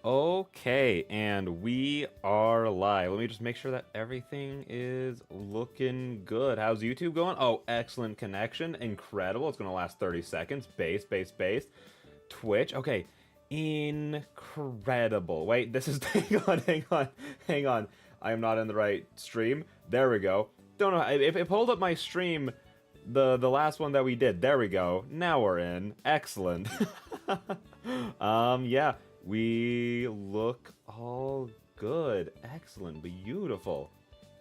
Okay, and we are live. Let me just make sure that everything is looking good. How's YouTube going? Oh, excellent connection. Incredible. It's going to last 30 seconds. Base. Twitch. Okay. Incredible. Wait, this is... hang on. I am not in the right stream. There we go. Don't know. If it pulled up my stream, the last one that we did. There we go. Now we're in. Excellent. Yeah. We look all good. Excellent. Beautiful.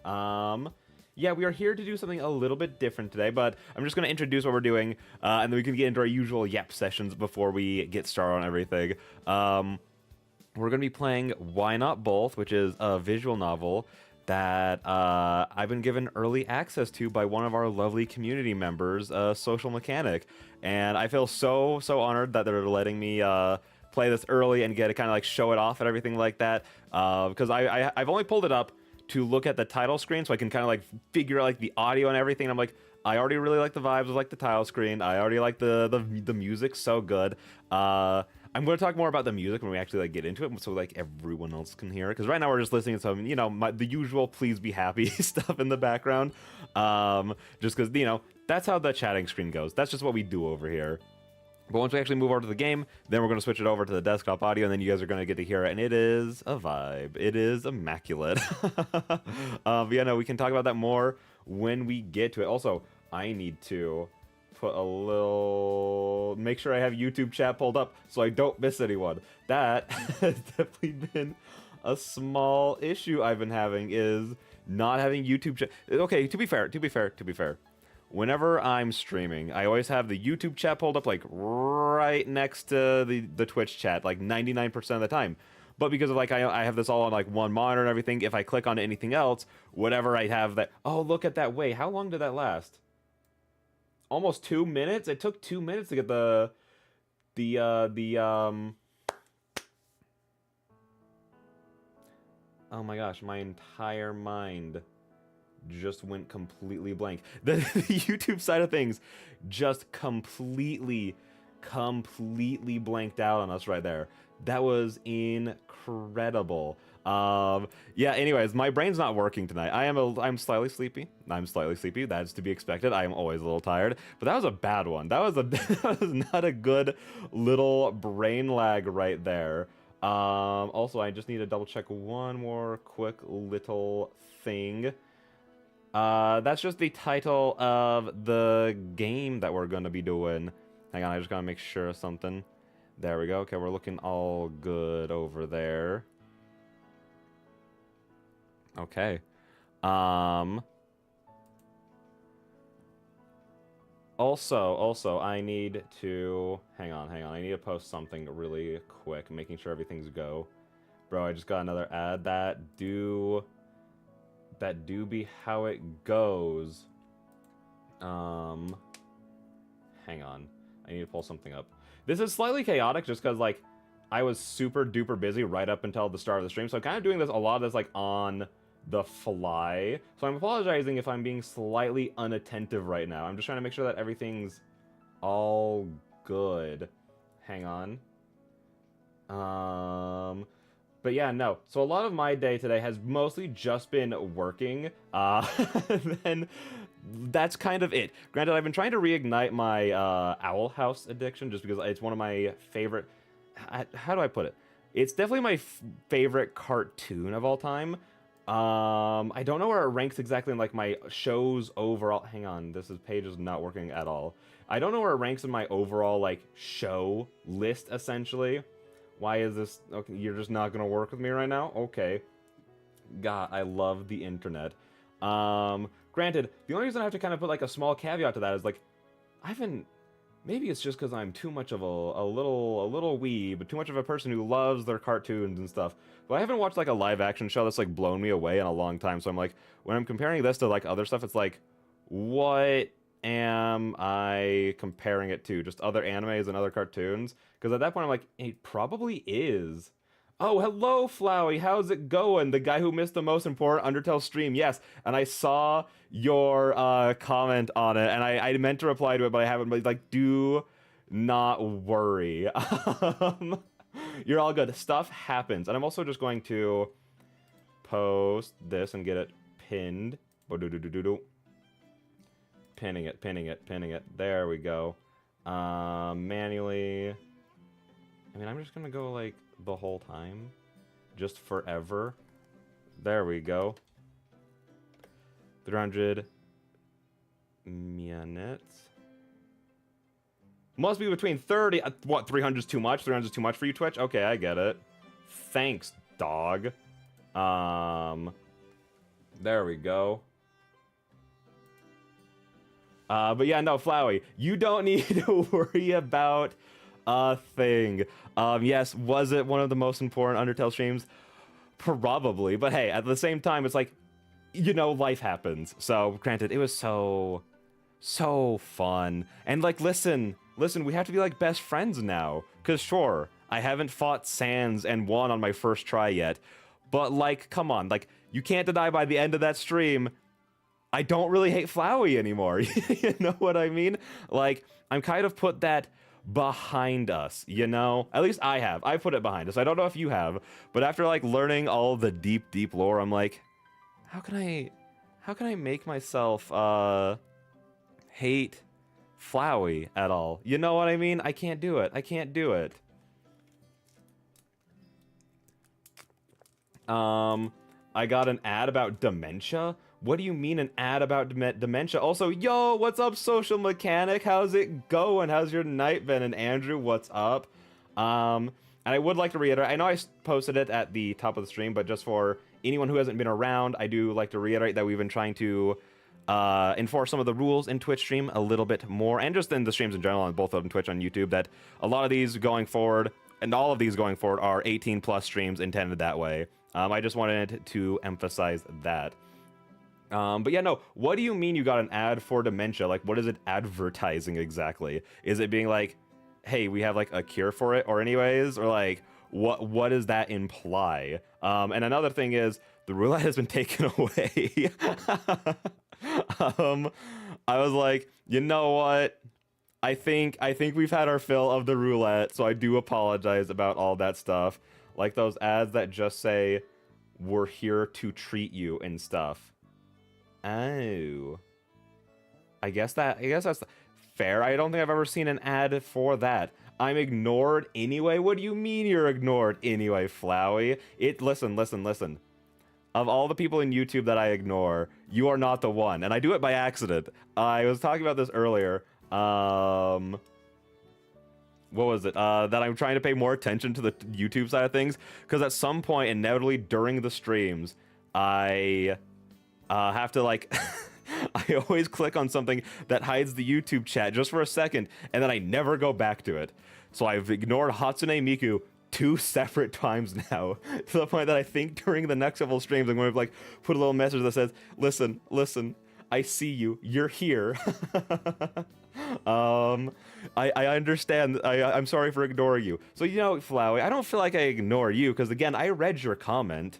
Yeah, we are here to do something a little bit different today, but I'm just going to introduce what we're doing, and then we can get into our usual yap sessions before we get started on everything. We're going to be playing Why Not Both, which is a visual novel that I've been given early access to by one of our lovely community members, Social Mechanic, and I feel so honored that they're letting me play this early and get to kind of like show it off and everything like that, because I've only pulled it up to look at the title screen so I can kind of like figure out like the audio and everything. And I'm like, I already really like the vibes of like the title screen. I already like the music so good. I'm going to talk more about the music when we actually like get into it, so like everyone else can hear it. Because right now we're just listening to some, the usual "Please Be Happy" stuff in the background. Just because that's how the chatting screen goes. That's just what we do over here. But once we actually move over to the game, then we're going to switch it over to the desktop audio, and then you guys are going to get to hear it, and it is a vibe. It is immaculate. But yeah, no, we can talk about that more when we get to it. Also, I need to put a little... make sure I have YouTube chat pulled up so I don't miss anyone. That has definitely been a small issue I've been having, is not having YouTube chat. Okay, to be fair. Whenever I'm streaming, I always have the YouTube chat pulled up like right next to the Twitch chat, like 99% of the time. But because of like I have this all on like one monitor and everything, if I click on anything else, whatever I have that... Oh, look at that. Wait, how long did that last? Almost 2 minutes? It took 2 minutes to get the oh my gosh, my entire mind just went completely blank. The YouTube side of things just completely blanked out on us right there. That was incredible. Yeah, anyways, my brain's not working tonight. I'm slightly sleepy. That's to be expected. I am always a little tired, but that was a bad one. That was that was not a good little brain lag right there. Also, I just need to double check one more quick little thing. That's just the title of the game that we're going to be doing. Hang on, I just gotta make sure of something. There we go. Okay, we're looking all good over there. Okay. Also, I need to... Hang on. I need to post something really quick, making sure everything's go. Bro, I just got another ad. That do be how it goes. Hang on. I need to pull something up. This is slightly chaotic just because, like, I was super duper busy right up until the start of the stream. So I'm kind of doing a lot of this, like, on the fly. So I'm apologizing if I'm being slightly unattentive right now. I'm just trying to make sure that everything's all good. Hang on. But yeah, no. So a lot of my day today has mostly just been working. Then that's kind of it. Granted, I've been trying to reignite my Owl House addiction just because it's one of my favorite... How do I put it? It's definitely my favorite cartoon of all time. I don't know where it ranks exactly in like my shows overall. Hang on, page is not working at all. I don't know where it ranks in my overall like show list essentially. Why is this? Okay, you're just not gonna work with me right now? Okay. God, I love the internet. Granted, the only reason I have to kind of put like a small caveat to that is like, I haven't... Maybe it's just because I'm too much of a little weeb, too much of a person who loves their cartoons and stuff. But I haven't watched like a live action show that's like blown me away in a long time. So I'm like, when I'm comparing this to like other stuff, it's like, what am I comparing it to? Just other animes and other cartoons? Because at that point I'm like, it probably is. Oh, hello, Flowey. How's it going? The guy who missed the most important Undertale stream. Yes, and I saw your comment on it, and I meant to reply to it, but I haven't. But like, do not worry. You're all good. Stuff happens. And I'm also just going to post this and get it pinned. Pinning it, pinning it, pinning it. There we go. Manually. I mean, I'm just gonna go like the whole time. Just forever. There we go. 300 minutes. Must be between 30. What, 300's too much? 300's too much for you, Twitch? Okay, I get it. Thanks, dog. There we go. But yeah, no, Flowey, you don't need to worry about a thing. Yes, was it one of the most important Undertale streams? Probably, but hey, at the same time, it's like, you know, life happens. So, granted, it was so fun. And like, listen, we have to be like best friends now. Cause sure, I haven't fought Sans and won on my first try yet, but like, come on, like, you can't deny by the end of that stream, I don't really hate Flowey anymore. You know what I mean? Like, I'm kind of put that behind us, you know? At least I have. I put it behind us. I don't know if you have, but after like learning all the deep lore, I'm like, how can I make myself hate Flowey at all? You know what I mean? I can't do it. I can't do it. I got an ad about dementia. What do you mean an ad about dementia? Also, yo, what's up, Social Mechanic? How's it going? How's your night been? And Andrew, what's up? And I would like to reiterate, I know I posted it at the top of the stream, but just for anyone who hasn't been around, I do like to reiterate that we've been trying to enforce some of the rules in Twitch stream a little bit more, and just in the streams in general, on both of them, Twitch and YouTube, that a lot of these going forward, and all of these going forward, are 18 plus streams intended that way. I just wanted to emphasize that. But yeah, no, what do you mean you got an ad for dementia? Like, what is it advertising exactly? Is it being like, hey, we have like a cure for it, or anyways, or like, what does that imply? And another thing is, the roulette has been taken away. I was like, you know what? I think we've had our fill of the roulette, so I do apologize about all that stuff. Like those ads that just say, we're here to treat you and stuff. Oh. I guess that's fair. I don't think I've ever seen an ad for that. I'm ignored anyway? What do you mean you're ignored anyway, Flowey? Listen. Of all the people in YouTube that I ignore, you are not the one. And I do it by accident. I was talking about this earlier. What was it? That I'm trying to pay more attention to the YouTube side of things. Because at some point, inevitably during the streams, I have to like... I always click on something that hides the YouTube chat just for a second, and then I never go back to it. So I've ignored Hatsune Miku 2 separate times now, to the point that I think during the next couple of streams I'm going to like put a little message that says, listen, I see you, you're here. I understand. I'm sorry for ignoring you. So, you know, Flowey, I don't feel like I ignore you, because again, I read your comment.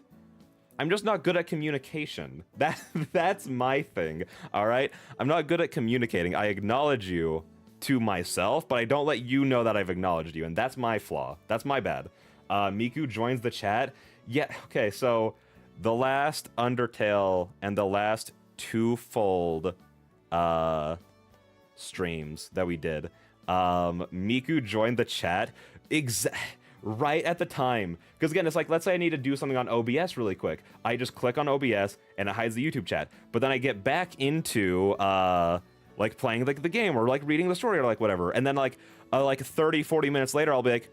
I'm just not good at communication. That's my thing, all right? I'm not good at communicating. I acknowledge you to myself, but I don't let you know that I've acknowledged you, and that's my flaw. That's my bad. Miku joins the chat. Yeah, okay, so the last Undertale and the last twofold streams that we did, Miku joined the chat right at the time, because again, it's like, let's say I need to do something on OBS really quick. I just click on OBS and it hides the YouTube chat, but then I get back into like playing like the game or like reading the story or like whatever, and then like 30-40 minutes later I'll be like,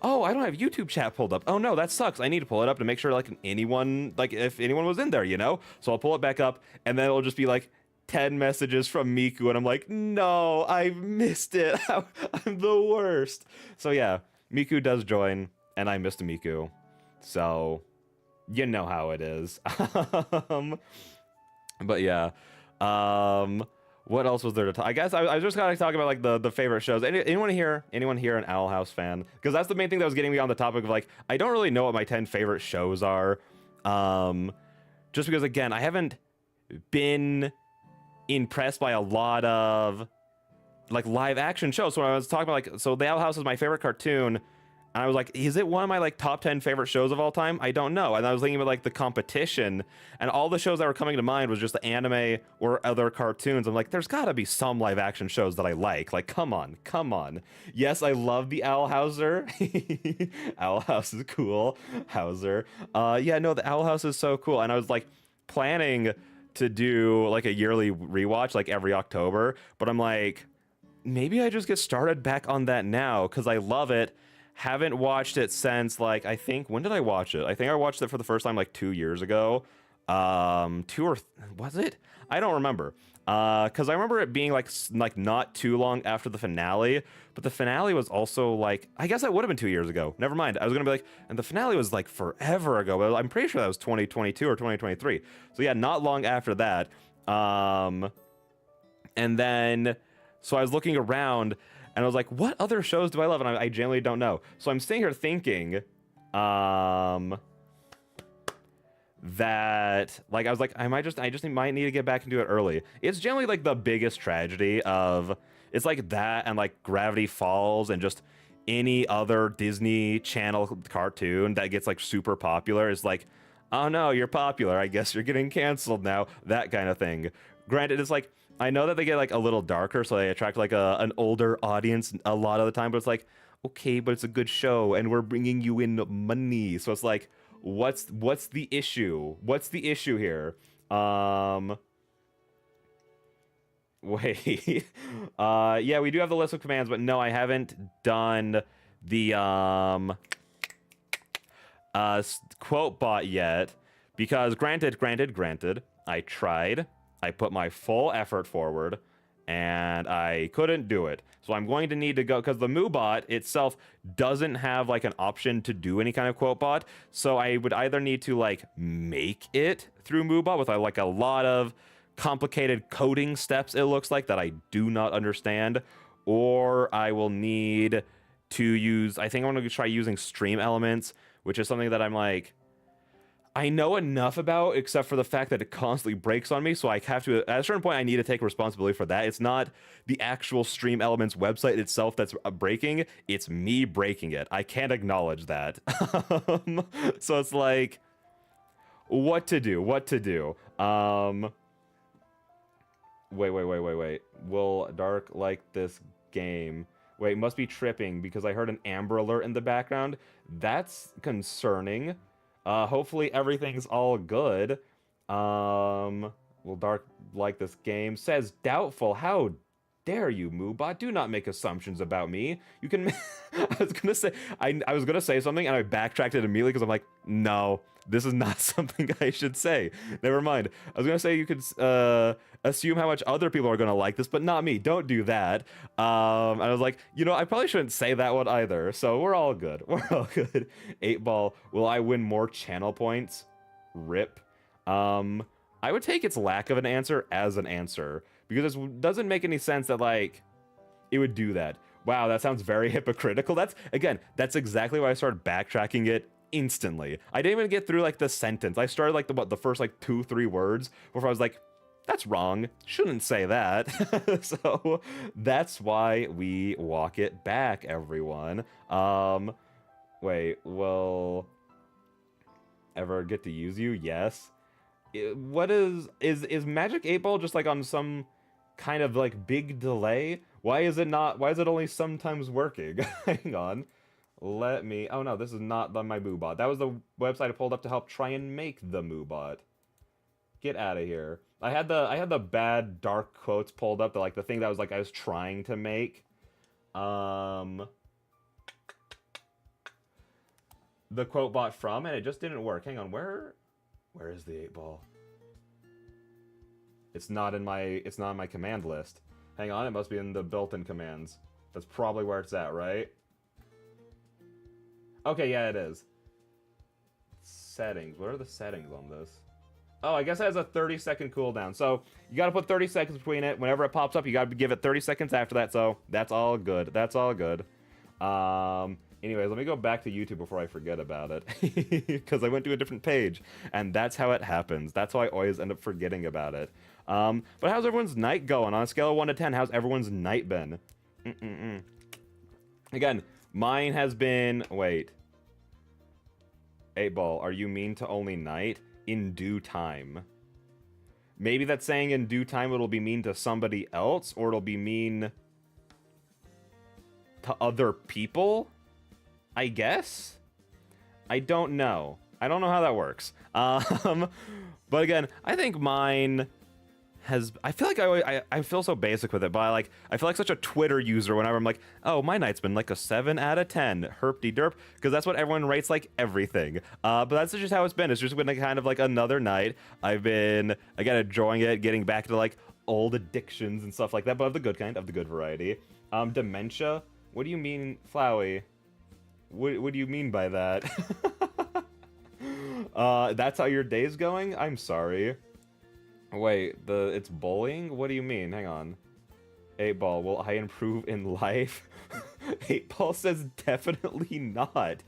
oh, I don't have YouTube chat pulled up. Oh no, that sucks. I need to pull it up to make sure like anyone, like if anyone was in there, you know? So I'll pull it back up, and then it'll just be like 10 messages from Miku, and I'm like, no, I've missed it. I'm the worst. So yeah, Miku does join, and I missed Miku. So, you know how it is. But yeah. What else was there to talk? I guess I was just kind of talking about like the favorite shows. Anyone here an Owl House fan? Because that's the main thing that was getting me on the topic of like, I don't really know what my 10 favorite shows are. Just because, again, I haven't been impressed by a lot of like live action shows. So when I was talking about like, so the Owl House is my favorite cartoon, And I was like, is it one of my like top 10 favorite shows of all time? I don't know. And I was thinking about like the competition, and all the shows that were coming to mind was just the anime or other cartoons. I'm like, there's got to be some live action shows that I like. Like, come on, come on. Yes, I love the Owl Hauser. Owl House is cool. Hauser. Yeah, no, the Owl House is so cool. And I was like planning to do like a yearly rewatch like every October, but I'm like, maybe I just get started back on that now because I love it. Haven't watched it since like I think when did I watch it? I think I watched it for the first time like 2 years ago. Was it? I don't remember. Because I remember it being like not too long after the finale, but the finale was also like I guess that would have been 2 years ago. Never mind. I was gonna be like, and the finale was like forever ago. But I'm pretty sure that was 2022 or 2023. So yeah, not long after that. And then so I was looking around and I was like, what other shows do I love? And I genuinely don't know. So I'm sitting here thinking that like I was like, I just might need to get back and do it early. It's generally like the biggest tragedy of it's like that and like Gravity Falls and just any other Disney Channel cartoon that gets like super popular is like, oh no, you're popular. I guess you're getting canceled now. That kind of thing. Granted, it's like I know that they get like a little darker, so they attract like an older audience a lot of the time. But it's like, okay, but it's a good show, and we're bringing you in money. So it's like, what's the issue? What's the issue here? Wait, yeah, we do have the list of commands, but no, I haven't done the quote bot yet because granted, I tried. I put my full effort forward and I couldn't do it. So I'm going to need to go because the MooBot itself doesn't have like an option to do any kind of quote bot. So I would either need to like make it through MooBot with like a lot of complicated coding steps, it looks like, that I do not understand, or I will need to use, I think I'm going to try using Stream Elements, which is something that I'm like, I know enough about, except for the fact that it constantly breaks on me, so I have to, at a certain point, I need to take responsibility for that. It's not the actual Stream Elements website itself that's breaking, it's me breaking it. I can't acknowledge that. So it's like, what to do? Wait. Will Dark like this game? Wait, must be tripping, because I heard an Amber Alert in the background. That's concerning. Hopefully everything's all good. Will Dark like this game? Says doubtful. How dare you, MooBot? Do not make assumptions about me. You can. I was gonna say something and I backtracked it immediately because I'm like, no, this is not something I should say. Never mind. I was gonna say you could assume how much other people are gonna like this, but not me. Don't do that. And I was like, I probably shouldn't say that one either. So we're all good. 8-Ball. Will I win more channel points? Rip. I would take its lack of an answer as an answer, because it doesn't make any sense that like it would do that. Wow, that sounds very hypocritical. That's exactly why I started backtracking it instantly. I didn't even get through like the sentence. I started like the first like 2-3 words before I was like, that's wrong. Shouldn't say that. So that's why we walk it back, everyone. Wait, will ever get to use you? Yes. What is Magic 8-Ball just like on some kind of like big delay? Why is it only sometimes working? Hang on. Oh no, this is not my MooBot. That was the website I pulled up to help try and make the MooBot. Get out of here. I had the bad dark quotes pulled up, like the thing that was like I was trying to make. The quote bot from, and it just didn't work. Hang on, where is the 8-Ball? It's not in my command list. Hang on, it must be in the built-in commands. That's probably where it's at, right? Okay, yeah, it is. Settings. What are the settings on this? Oh, I guess it has a 30-second cooldown. So you got to put 30 seconds between it. Whenever it pops up, you got to give it 30 seconds after that. So that's all good. That's all good. Anyways, let me go back to YouTube before I forget about it, because I went to a different page, and that's how it happens. That's how I always end up forgetting about it. But how's everyone's night going? On a scale of 1 to 10, how's everyone's night been? Again, Mine has been... Wait. 8-Ball, are you mean to only night? In due time. Maybe that's saying in due time it'll be mean to somebody else, or it'll be mean to other people? I guess? I don't know. I don't know how that works. But again, I think mine has... I feel like I feel so basic with it, but I feel like such a Twitter user whenever I'm like, oh, my night's been like a 7 out of 10, herp-de-derp, because that's what everyone rates like everything. But that's just how it's been. It's just been kind of like another night. I've been, again, enjoying it, getting back to like old addictions and stuff like that, but of the good kind, of the good variety. Dementia? What do you mean, Flowey? What do you mean by that? That's how your day's going? I'm sorry. Wait, it's bullying? What do you mean? Hang on. 8-Ball, will I improve in life? 8-Ball says definitely not.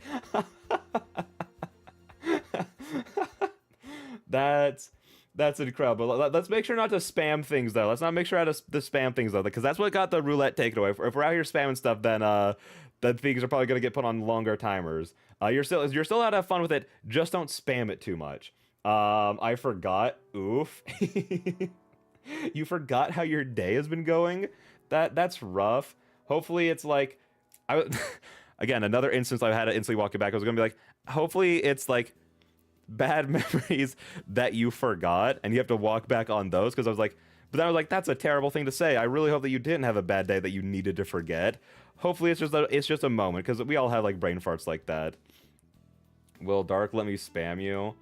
That's incredible. Let's make sure not to spam things, though. Let's not make sure to spam things, though, because that's what got the roulette taken away. If we're out here spamming stuff, then things are probably going to get put on longer timers. You're still allowed to have fun with it. Just don't spam it too much. I forgot. Oof. You forgot how your day has been going? That's rough. Hopefully it's like... Again, another instance I've had to instantly walk it back. I was going to be like, hopefully it's like bad memories that you forgot and you have to walk back on those, because I was like... But then I was like, that's a terrible thing to say. I really hope that you didn't have a bad day that you needed to forget. Hopefully it's just a moment, because we all have like brain farts like that. Will Dark let me spam you?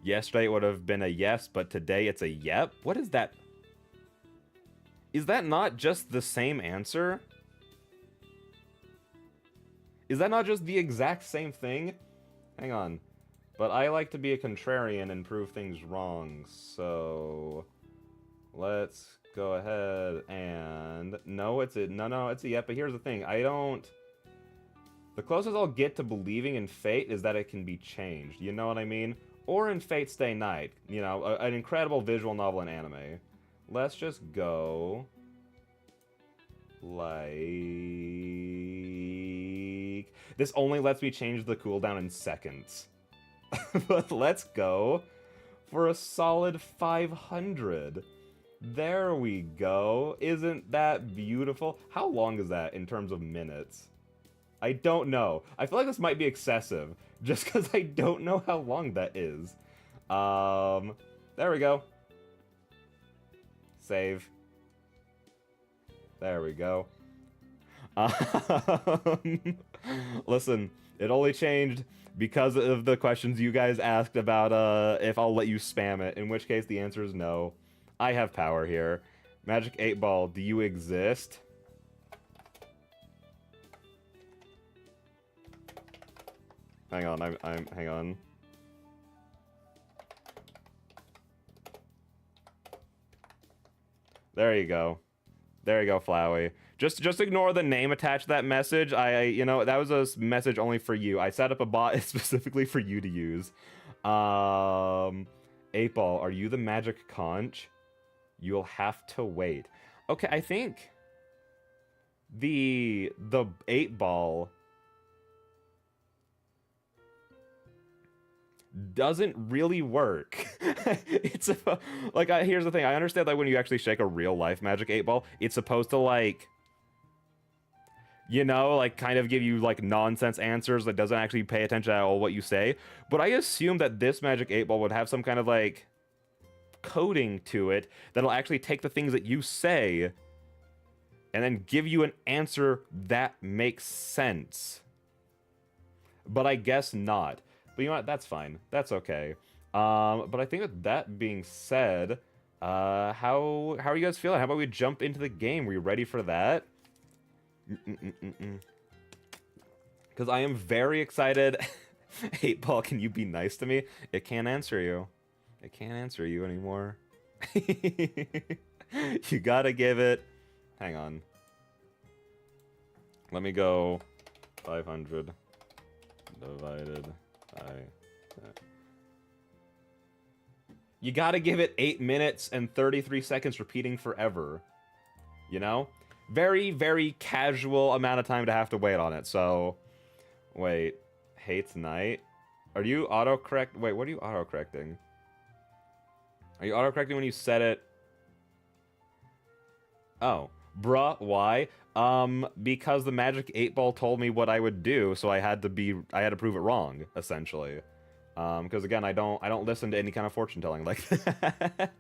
Yesterday it would have been a yes, but today it's a yep? What is that? Is that not just the same answer? Is that not just the exact same thing? Hang on. But I like to be a contrarian and prove things wrong, so... Let's go ahead and... No, it's a yep, but here's the thing. The closest I'll get to believing in fate is that it can be changed. You know what I mean? Or in Fate Stay Night. You know, an incredible visual novel and anime. Let's just go... Like... This only lets me change the cooldown in seconds. But let's go for a solid 500. There we go. Isn't that beautiful? How long is that in terms of minutes? I don't know. I feel like this might be excessive, just because I don't know how long that is. There we go. Save. There we go. Listen, it only changed because of the questions you guys asked about if I'll let you spam it, in which case the answer is no. I have power here. Magic 8-Ball, do you exist? Hang on, hang on. There you go. There you go, Flowey. Just ignore the name attached to that message. You know, that was a message only for you. I set up a bot specifically for you to use. 8-Ball, are you the magic conch? You'll have to wait. Okay, I think the 8-Ball doesn't really work. It's like, here's the thing. I understand that when you actually shake a real life magic 8-Ball, it's supposed to like, you know, like kind of give you like nonsense answers that doesn't actually pay attention at all what you say. But I assume that this magic 8-Ball would have some kind of like coding to it that'll actually take the things that you say and then give you an answer that makes sense. But I guess not. But you know what? That's fine. That's okay. But I think with that being said, how are you guys feeling? How about we jump into the game? Are you ready for that? Because I am very excited. 8-Ball, can you be nice to me? It can't answer you. It can't answer you anymore. You gotta give it... Hang on. Let me go 500 divided by... You gotta give it 8 minutes and 33 seconds repeating forever. You know? Very, very casual amount of time to have to wait on it, so... Wait, hates night? Are you autocorrect? Wait, what are you autocorrecting? Are you autocorrecting when you set it? Oh, bruh, why? Because the Magic 8 Ball told me what I would do, so I had to prove it wrong, essentially. Because again, I don't listen to any kind of fortune telling like that.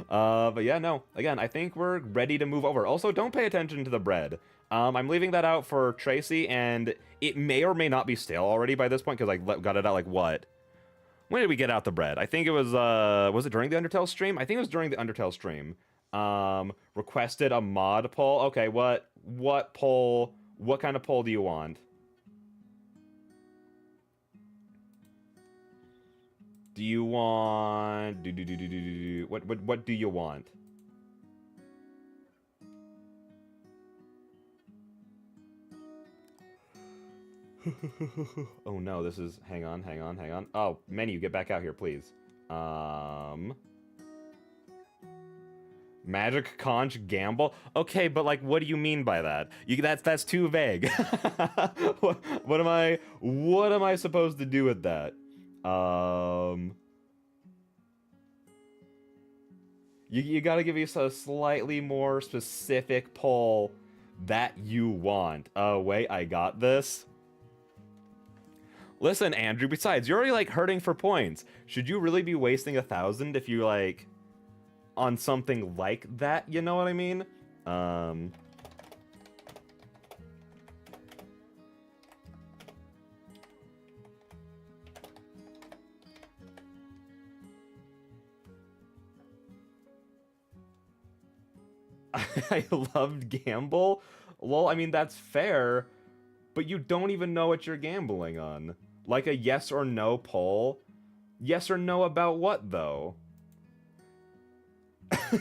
But yeah, no. Again, I think we're ready to move over. Also, don't pay attention to the bread. I'm leaving that out for Tracy, and it may or may not be stale already by this point because I got it out like what? When did we get out the bread? I think it was it during the Undertale stream? I think it was during the Undertale stream. Requested a mod poll. Okay, what poll? What kind of poll do you want? Do you want what do you want? Oh no, this is hang on. Oh, menu, get back out here, please. Magic Conch Gamble? Okay, but like what do you mean by that? That's too vague. What am I supposed to do with that? You gotta give us a slightly more specific poll that you want. Oh, wait, I got this. Listen, Andrew, besides, you're already, like, hurting for points. Should you really be wasting 1,000 if you, like, on something like that, you know what I mean? I loved gamble? Well, I mean, that's fair, but you don't even know what you're gambling on. Like a yes or no poll? Yes or no about what, though?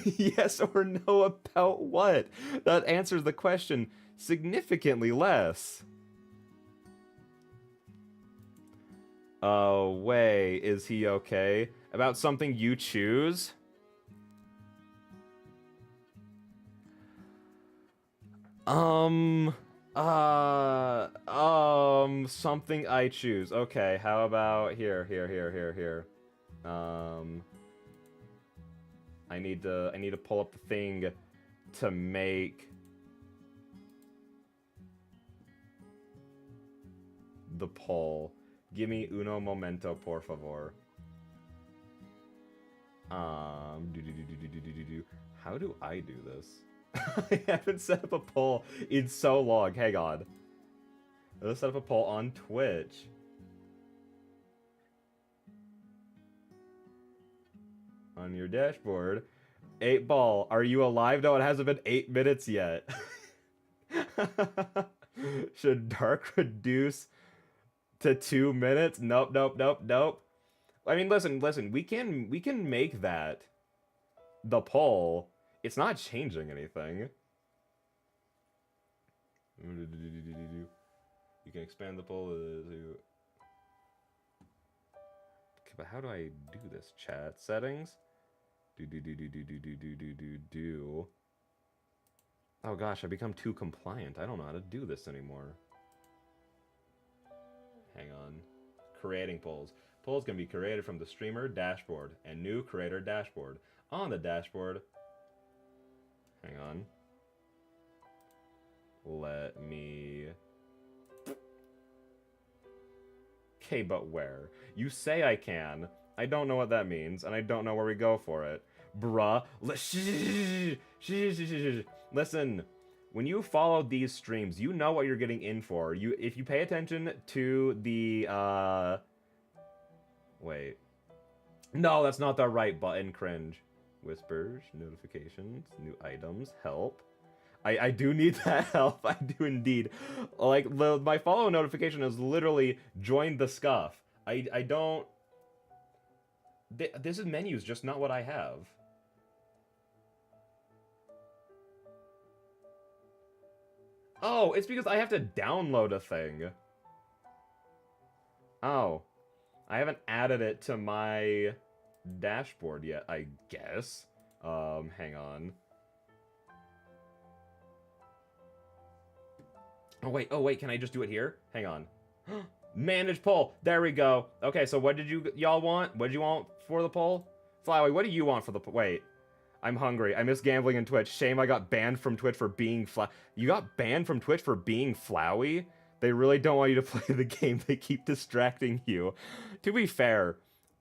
Yes or no about what? That answers the question significantly less. Oh, way, is he okay? About something you choose? Something I choose. Okay, how about here. I need to pull up the thing to make the poll. Give me uno momento, por favor. How do I do this? I haven't set up a poll in so long. Hang on. Let's set up a poll on Twitch. On your dashboard. 8 ball, are you alive? No, it hasn't been 8 minutes yet. Should dark reduce to 2 minutes? Nope. I mean, listen, we can make that the poll. It's not changing anything. You can expand the poll to... Okay, but how do I do this? Chat settings? Do. Oh gosh, I become too compliant. I don't know how to do this anymore. Hang on. Creating polls. Polls can be created from the streamer dashboard and new creator dashboard. On the dashboard... Hang on. Let me... Okay, but where? You say I can. I don't know what that means, and I don't know where we go for it. Bruh. Listen, when you follow these streams, you know what you're getting in for. If you pay attention to the, Wait. No, that's not the right button, cringe. Whispers, notifications, new items, help. I do need that help. I do indeed. Like, my follow notification is literally join the scuff. I don't... This is menus, just not what I have. Oh, it's because I have to download a thing. Oh. I haven't added it to my dashboard yet, I guess. Hang on. Oh wait, can I just do it here? Hang on. Manage poll. There we go. Okay, so what did y'all want? What did you want for the poll? Flowey, what do you want for the wait? I'm hungry. I miss gambling in Twitch. Shame I got banned from Twitch for being You got banned from Twitch for being Flowey? They really don't want you to play the game. They keep distracting you. To be fair,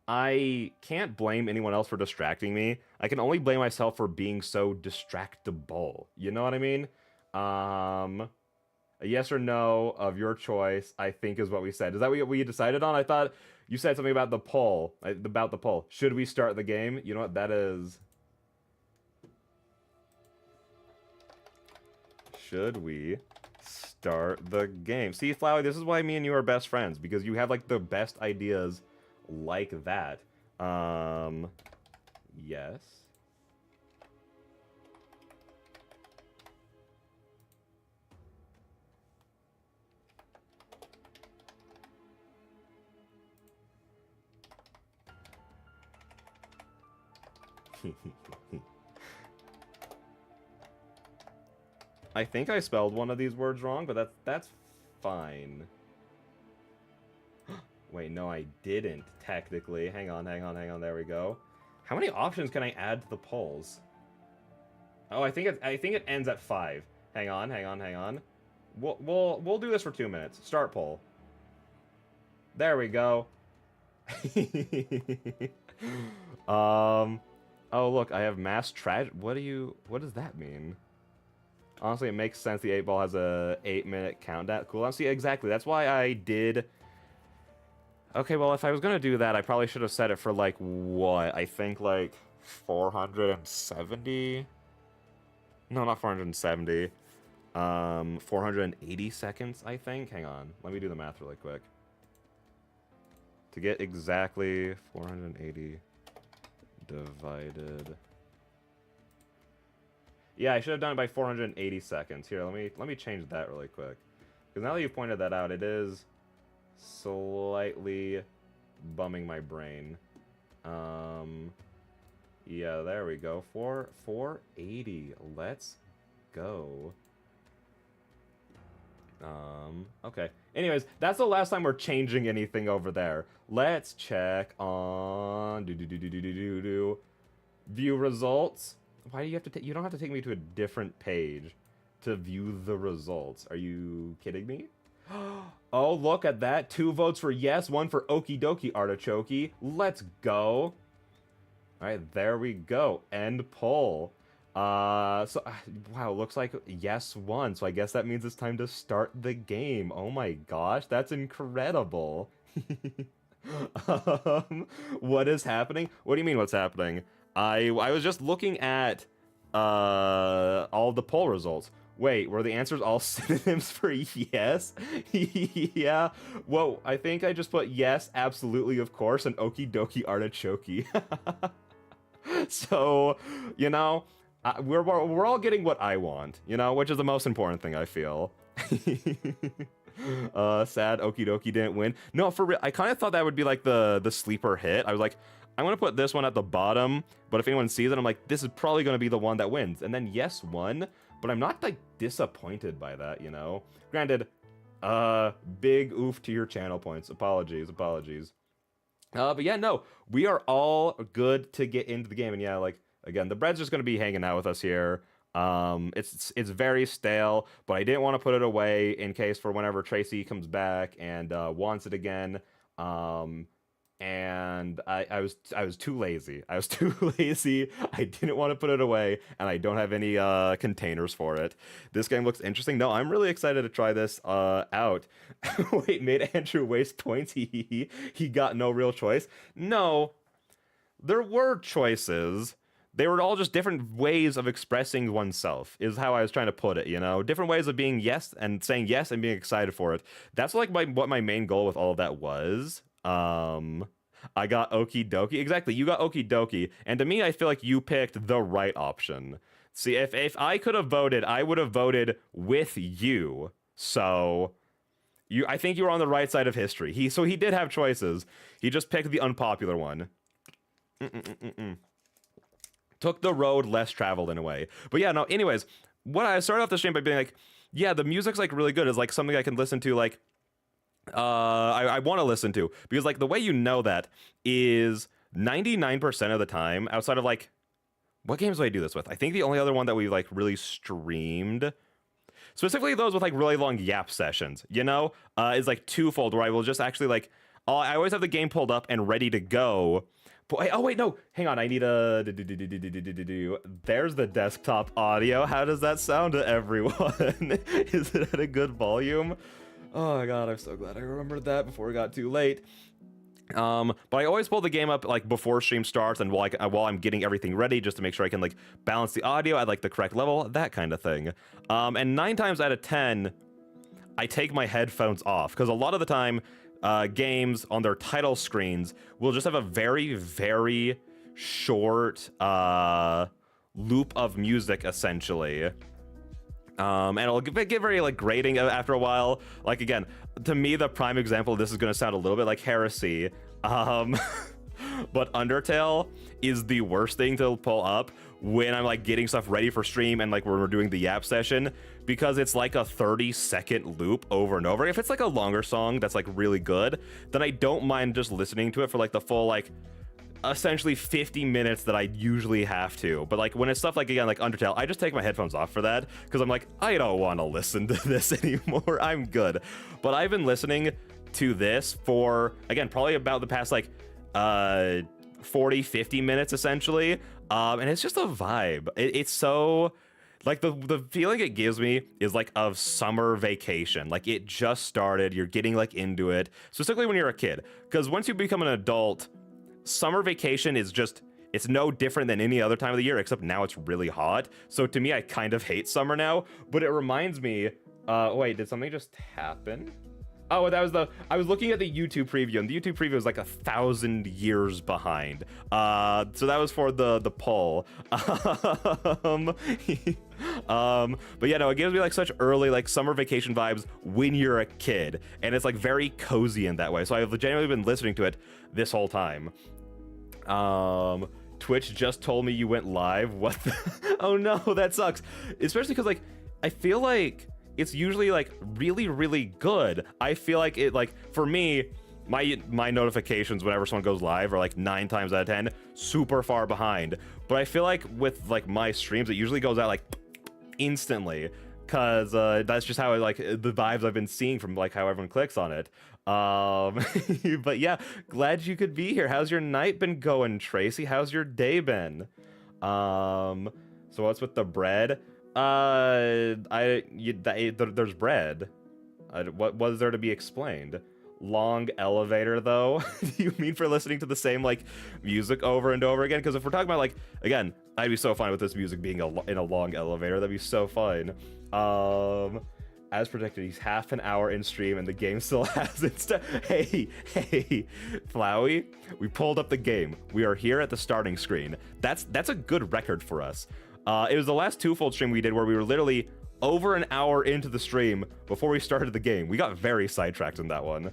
I can't blame anyone else for distracting me. I can only blame myself for being so distractible. You know what I mean? A yes or no of your choice, I think, is what we said. Is that what we decided on? I thought you said something about the poll. About the poll. Should we start the game? You know what that is? Should we start the game? See, Flowey, this is why me and you are best friends, because you have, like, the best ideas like that. Yes. I think I spelled one of these words wrong, but that's fine. Wait, no, I didn't, technically. Hang on, there we go. How many options can I add to the polls? Oh, I think it ends at 5. Hang on. We'll do this for 2 minutes. Start poll. There we go. Oh look, I have mass tragedy. What does that mean? Honestly, it makes sense the 8-ball has a 8-minute countdown cooldown. See, exactly. That's why I did. Okay, well, if I was gonna do that, I probably should have set it for, like, what? I think, like, 470? No, not 470. 480 seconds, I think. Hang on. Let me do the math really quick. To get exactly 480 divided... Yeah, I should have done it by 480 seconds. Here, let me change that really quick. Because now that you've pointed that out, it is slightly bumming my brain. Yeah, there we go. 480. Let's go. Okay. Anyways, that's the last time we're changing anything over there. Let's check on view results. Why do you have to you don't have to take me to a different page to view the results. Are you kidding me? Oh, look at that. 2 votes for yes, 1 for Okie Dokie Artichoke. Let's go. Alright, there we go. End poll. Wow, looks like yes won, so I guess that means it's time to start the game. Oh my gosh, that's incredible. What is happening? What do you mean what's happening? I was just looking at all the poll results. Wait, were the answers all synonyms for yes? Yeah. Whoa, I think I just put yes, absolutely, of course, and Okie Dokie Artichoke. So, you know, we're all getting what I want, you know, which is the most important thing, I feel. Sad Okie Dokie didn't win. No, for real, I kind of thought that would be like the sleeper hit. I was like, I'm gonna put this one at the bottom, but if anyone sees it, I'm like, this is probably gonna be the one that wins. And then yes won, but I'm not like disappointed by that, you know. Granted, big oof to your channel points. Apologies. But yeah, no, we are all good to get into the game. And yeah, like, again, the bread's just gonna be hanging out with us here. It's very stale, but I didn't want to put it away in case for whenever Tracy comes back and wants it again. And I was too lazy. I didn't want to put it away, and I don't have any containers for it. This game looks interesting. No, I'm really excited to try this out. Wait, made Andrew waste points? He got no real choice. No, there were choices. They were all just different ways of expressing oneself, is how I was trying to put it, you know? Different ways of being yes and saying yes and being excited for it. That's like what my main goal with all of that was. I got Okie Dokie. Exactly, you got Okie Dokie. And to me, I feel like you picked the right option. See, if I could have voted, I would have voted with you. So, I think you were on the right side of history. So he did have choices. He just picked the unpopular one. Took the road less traveled in a way. But yeah, no, anyways, what I started off the stream by being like, yeah, the music's like really good. It's like something I can listen to like I want to listen to, because like the way you know that is 99% of the time, outside of like, what games do I do this with? I think the only other one that we like really streamed, specifically those with like really long yap sessions, is like twofold, where I will just actually like, I always have the game pulled up and ready to go. Oh wait, no, hang on, I need a there's the desktop audio. How does that sound to everyone? Is it at a good volume? Oh my god, I'm so glad I remembered that before it got too late. But I always pull the game up like before stream starts, and while I'm getting everything ready, just to make sure I can like balance the audio at like the correct level, that kind of thing. And 9 times out of 10, I take my headphones off, because a lot of the time, games on their title screens will just have a very, very short loop of music, essentially. And it'll get very like grating after a while. Like, again, to me, the prime example of this is going to sound a little bit like heresy. But Undertale is the worst thing to pull up when I'm like getting stuff ready for stream, and like when we're doing the yap session, because it's like a 30-second loop over and over. If it's like a longer song that's like really good, then I don't mind just listening to it for like the full like essentially 50 minutes that I usually have to. But like when it's stuff like, again, like Undertale, I just take my headphones off for that, because I'm like, I don't want to listen to this anymore. I'm good. But I've been listening to this for, again, probably about the past like 40-50 minutes essentially, and it's just a vibe. It's so like the feeling it gives me is like of summer vacation. Like it just started, you're getting like into it, specifically when you're a kid, because once you become an adult, summer vacation is just, it's no different than any other time of the year, except now it's really hot. So to me, I kind of hate summer now. But it reminds me, wait, did something just happen? Oh, that was I was looking at the YouTube preview, and the YouTube preview was like 1,000 years behind. So that was for the poll. But yeah, no, it gives me like such early like summer vacation vibes when you're a kid, and it's like very cozy in that way. So I've genuinely been listening to it this whole time. Twitch just told me you went live. What the? Oh no, that sucks. Especially because like I feel like it's usually like really, really good. I feel like it, like for me, my notifications whenever someone goes live are like 9 times out of 10 super far behind. But I feel like with like my streams, it usually goes out like instantly, because that's just how like the vibes I've been seeing from like how everyone clicks on it. But yeah, glad you could be here. How's your night been going, Tracy? How's your day been? So what's with the bread? There's bread. What was there to be explained? Long elevator, though? Do you mean for listening to the same like music over and over again? Because if we're talking about like, again, I'd be so fine with this music being in a long elevator. That'd be so fun. As predicted, he's half an hour in stream and the game still hasn't Hey, Flowey, we pulled up the game. We are here at the starting screen. That's a good record for us. It was the last twofold stream we did where we were literally over an hour into the stream before we started the game. We got very sidetracked in that one.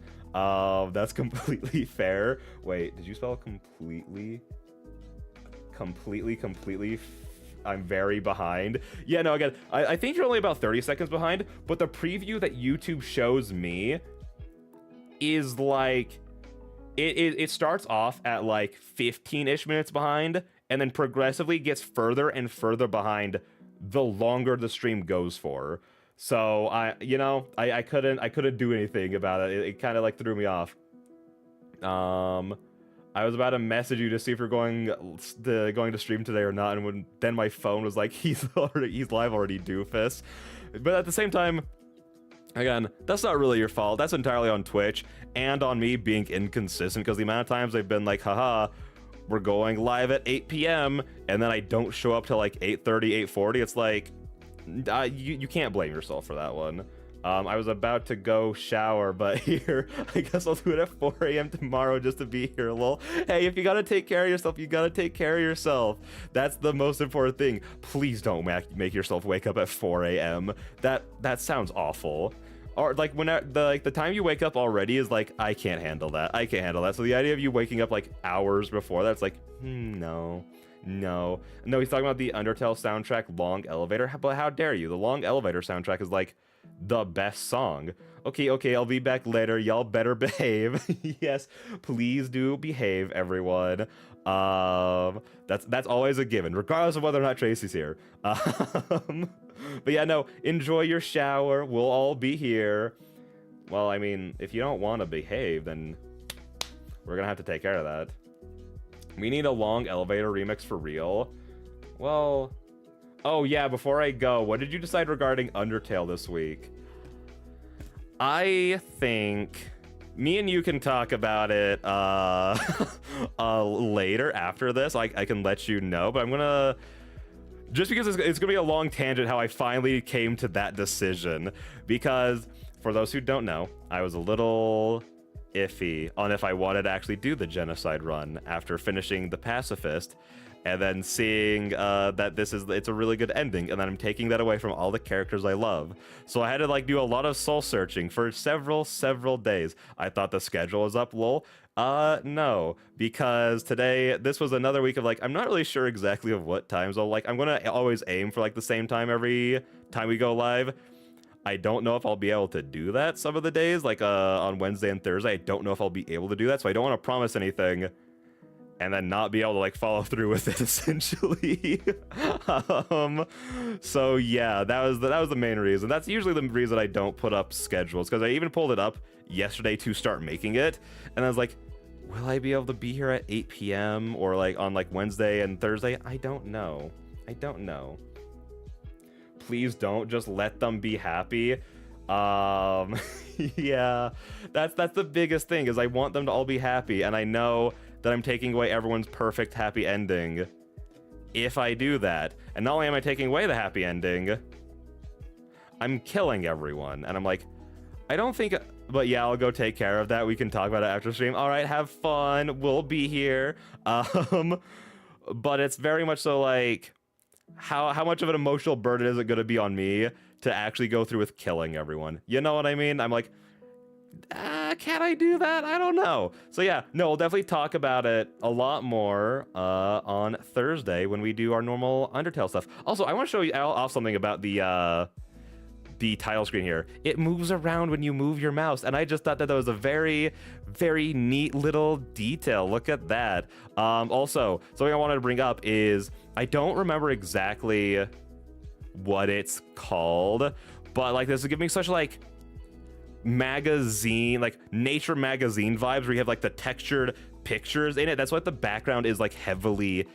That's completely fair. Wait, did you spell completely? Completely? I'm very behind. Yeah, no, again, I think you're only about 30 seconds behind, but the preview that YouTube shows me is like, it starts off at like 15-ish minutes behind, and then progressively gets further and further behind the longer the stream goes for. So I couldn't do anything about it. It kind of like threw me off. I was about to message you to see if you're going to stream today or not, and then my phone was like, he's live already, doofus. But at the same time, again, that's not really your fault. That's entirely on Twitch and on me being inconsistent, because the amount of times I've been like, haha, we're going live at 8 p.m. and then I don't show up till like 8:30, 8:40. It's like, you can't blame yourself for that one. I was about to go shower, but here, I guess I'll do it at 4 a.m. tomorrow just to be here, lol. Hey, if you gotta take care of yourself, you gotta take care of yourself. That's the most important thing. Please don't make yourself wake up at 4 a.m. That sounds awful. Or like when the time you wake up already is like, I can't handle that. So the idea of you waking up like hours before that's like, no. He's talking about the Undertale soundtrack Long Elevator, but how dare you? The Long Elevator soundtrack is like the best song. Okay, okay, I'll be back later. Y'all better behave. Yes, please do behave, everyone. That's always a given, regardless of whether or not Tracy's here. But yeah, no, enjoy your shower. We'll all be here. Well, I mean, if you don't want to behave, then we're gonna have to take care of that. We need a long elevator remix for real. Well, oh yeah, before I go, what did you decide regarding Undertale this week? I think me and you can talk about it later after this. I can let you know, but I'm gonna, just because it's gonna be a long tangent how I finally came to that decision, because for those who don't know, I was a little iffy on if I wanted to actually do the genocide run after finishing The Pacifist, and then seeing that it's a really good ending, and then I'm taking that away from all the characters I love. So I had to like do a lot of soul searching for several days. I thought the schedule was up, lol. No, because this was another week of like, I'm not really sure exactly of what times I'm gonna always aim for like the same time every time we go live. I don't know if I'll be able to do that some of the days, like on Wednesday and Thursday. I don't know if I'll be able to do that, so I don't want to promise anything and then not be able to like follow through with it, essentially. So yeah, that was the main reason. That's usually the reason I don't put up schedules, because I even pulled it up yesterday to start making it, and I was like, will I be able to be here at 8 p.m. or like on like Wednesday and Thursday? I don't know. Please don't just let them be happy. Yeah, that's the biggest thing, is I want them to all be happy, and I know that I'm taking away everyone's perfect happy ending if I do that. And not only am I taking away the happy ending, I'm killing everyone. And I'm like, I don't think, but yeah, I'll go take care of that. We can talk about it after stream. All right, have fun. We'll be here. But it's very much so like, how much of an emotional burden is it going to be on me to actually go through with killing everyone? You know what I mean? I'm like, can I do that? I don't know. So yeah, no, we'll definitely talk about it a lot more on Thursday when we do our normal Undertale stuff. Also, I want to show you off something about the title screen here. It moves around when you move your mouse, and I just thought that was a very, very neat little detail. Look at that. Also, something I wanted to bring up is I don't remember exactly what it's called, but like this is giving me such like magazine, like nature magazine vibes, where you have like the textured pictures in it. That's what the background is like heavily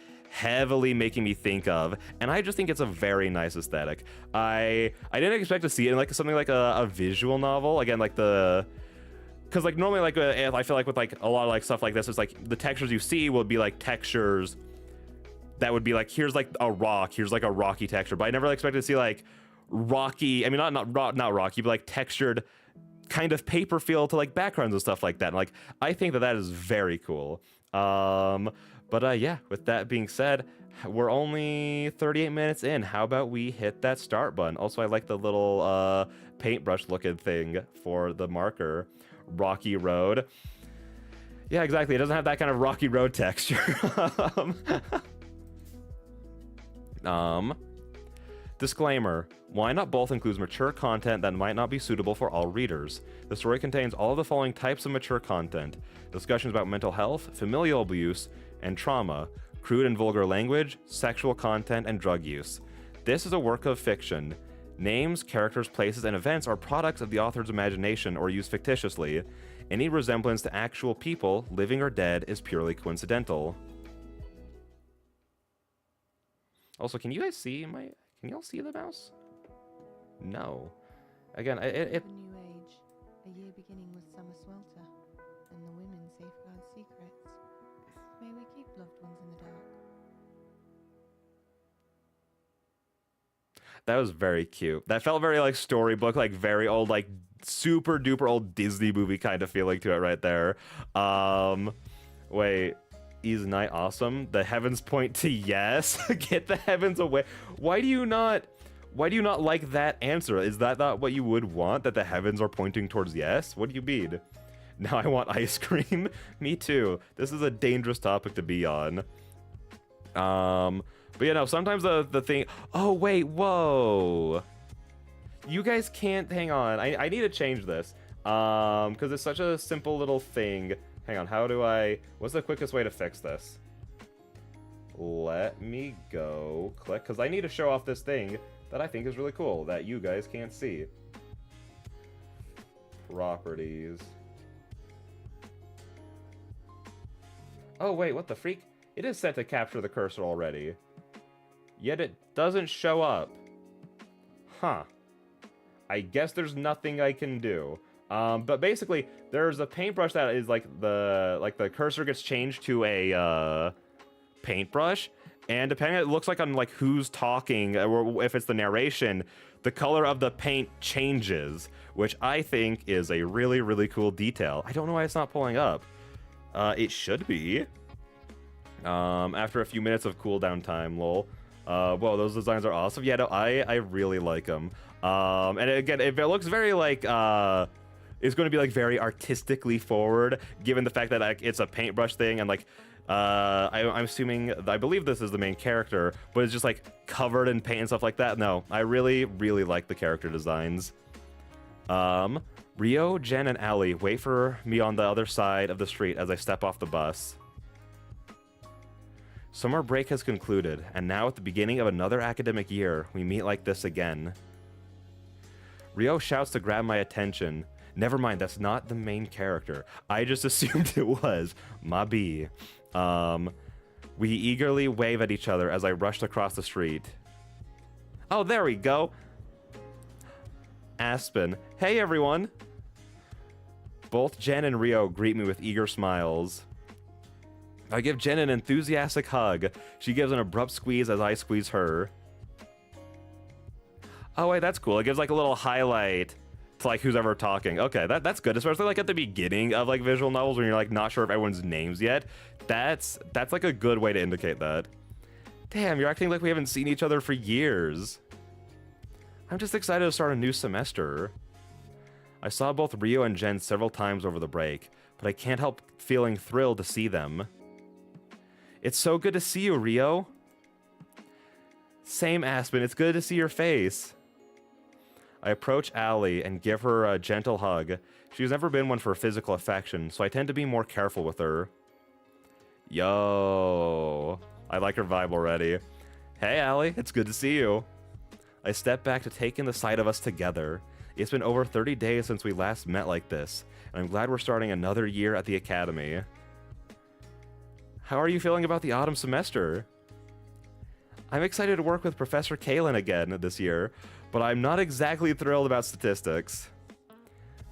making me think of, and I just think it's a very nice aesthetic. I didn't expect to see it in like something like a visual novel, again, like because like normally like I feel like with like a lot of like stuff like this, it's like the textures you see will be like textures that would be like, here's like a rock, here's like a rocky texture, but I never expected to see like rocky, I mean not rocky, but like textured kind of paper feel to like backgrounds and stuff like that. And like I think that is very cool. But yeah, with that being said, we're only 38 minutes in. How about we hit that start button? Also, I like the little paintbrush looking thing for the marker. Rocky Road. Yeah, exactly. It doesn't have that kind of Rocky Road texture. Disclaimer. Why Not Both includes mature content that might not be suitable for all readers. The story contains all of the following types of mature content: discussions about mental health, familial abuse, and trauma, crude and vulgar language, sexual content, and drug use. This is a work of fiction. Names, characters, places, and events are products of the author's imagination or used fictitiously. Any resemblance to actual people, living or dead, is purely coincidental. Also, can you guys see can y'all see the mouse? No. Again, A new age, a year beginning with summer swelter, and the women safeguard secrets. May we keep loved ones in the dark. That was very cute. That felt very like storybook, like very old, like super duper old Disney movie kind of feeling to it right there. Wait, is night awesome? The heavens point to yes. Get the heavens away. Why do you not like that answer? Is that not what you would want, that the heavens are pointing towards yes? What do you mean? Now I want ice cream. Me too. This is a dangerous topic to be on. But you know, sometimes the thing. Oh wait, whoa. You guys can't, hang on. I need to change this. Because it's such a simple little thing. Hang on, what's the quickest way to fix this? Let me go click, because I need to show off this thing that I think is really cool that you guys can't see. Properties. Oh wait, what the freak? It is set to capture the cursor already. Yet it doesn't show up. Huh. I guess there's nothing I can do. But basically, there's a paintbrush that is like the cursor gets changed to a paintbrush, and depending, it looks like on like who's talking or if it's the narration, the color of the paint changes, which I think is a really, really cool detail. I don't know why it's not pulling up. It should be. After a few minutes of cooldown time, lol. Whoa, those designs are awesome. Yeah, no, I really like them. And again, if it looks very like, it's going to be like very artistically forward, given the fact that like, it's a paintbrush thing, and like, I'm assuming, I believe this is the main character, but it's just like covered in paint and stuff like that. No, I really, really like the character designs. Rio, Jen, and Allie wait for me on the other side of the street as I step off the bus. Summer break has concluded, and now at the beginning of another academic year, we meet like this again. Rio shouts to grab my attention. Never mind, that's not the main character. I just assumed it was. My B. We eagerly wave at each other as I rushed across the street. Oh, there we go. Aspen. Hey, everyone. Both Jen and Rio greet me with eager smiles. I give Jen an enthusiastic hug. She gives an abrupt squeeze as I squeeze her. Oh, wait, that's cool. It gives like a little highlight to like who's ever talking. Okay, that's good, especially like at the beginning of like visual novels when you're like not sure of everyone's names yet. That's like a good way to indicate that. Damn, you're acting like we haven't seen each other for years. I'm just excited to start a new semester. I saw both Rio and Jen several times over the break, but I can't help feeling thrilled to see them. It's so good to see you, Rio. Same, Aspen. It's good to see your face. I approach Allie and give her a gentle hug. She's never been one for physical affection, so I tend to be more careful with her. Yo. I like her vibe already. Hey, Allie. It's good to see you. I step back to take in the sight of us together. It's been over 30 days since we last met like this, and I'm glad we're starting another year at the academy. How are you feeling about the autumn semester? I'm excited to work with Professor Kalen again this year, but I'm not exactly thrilled about statistics.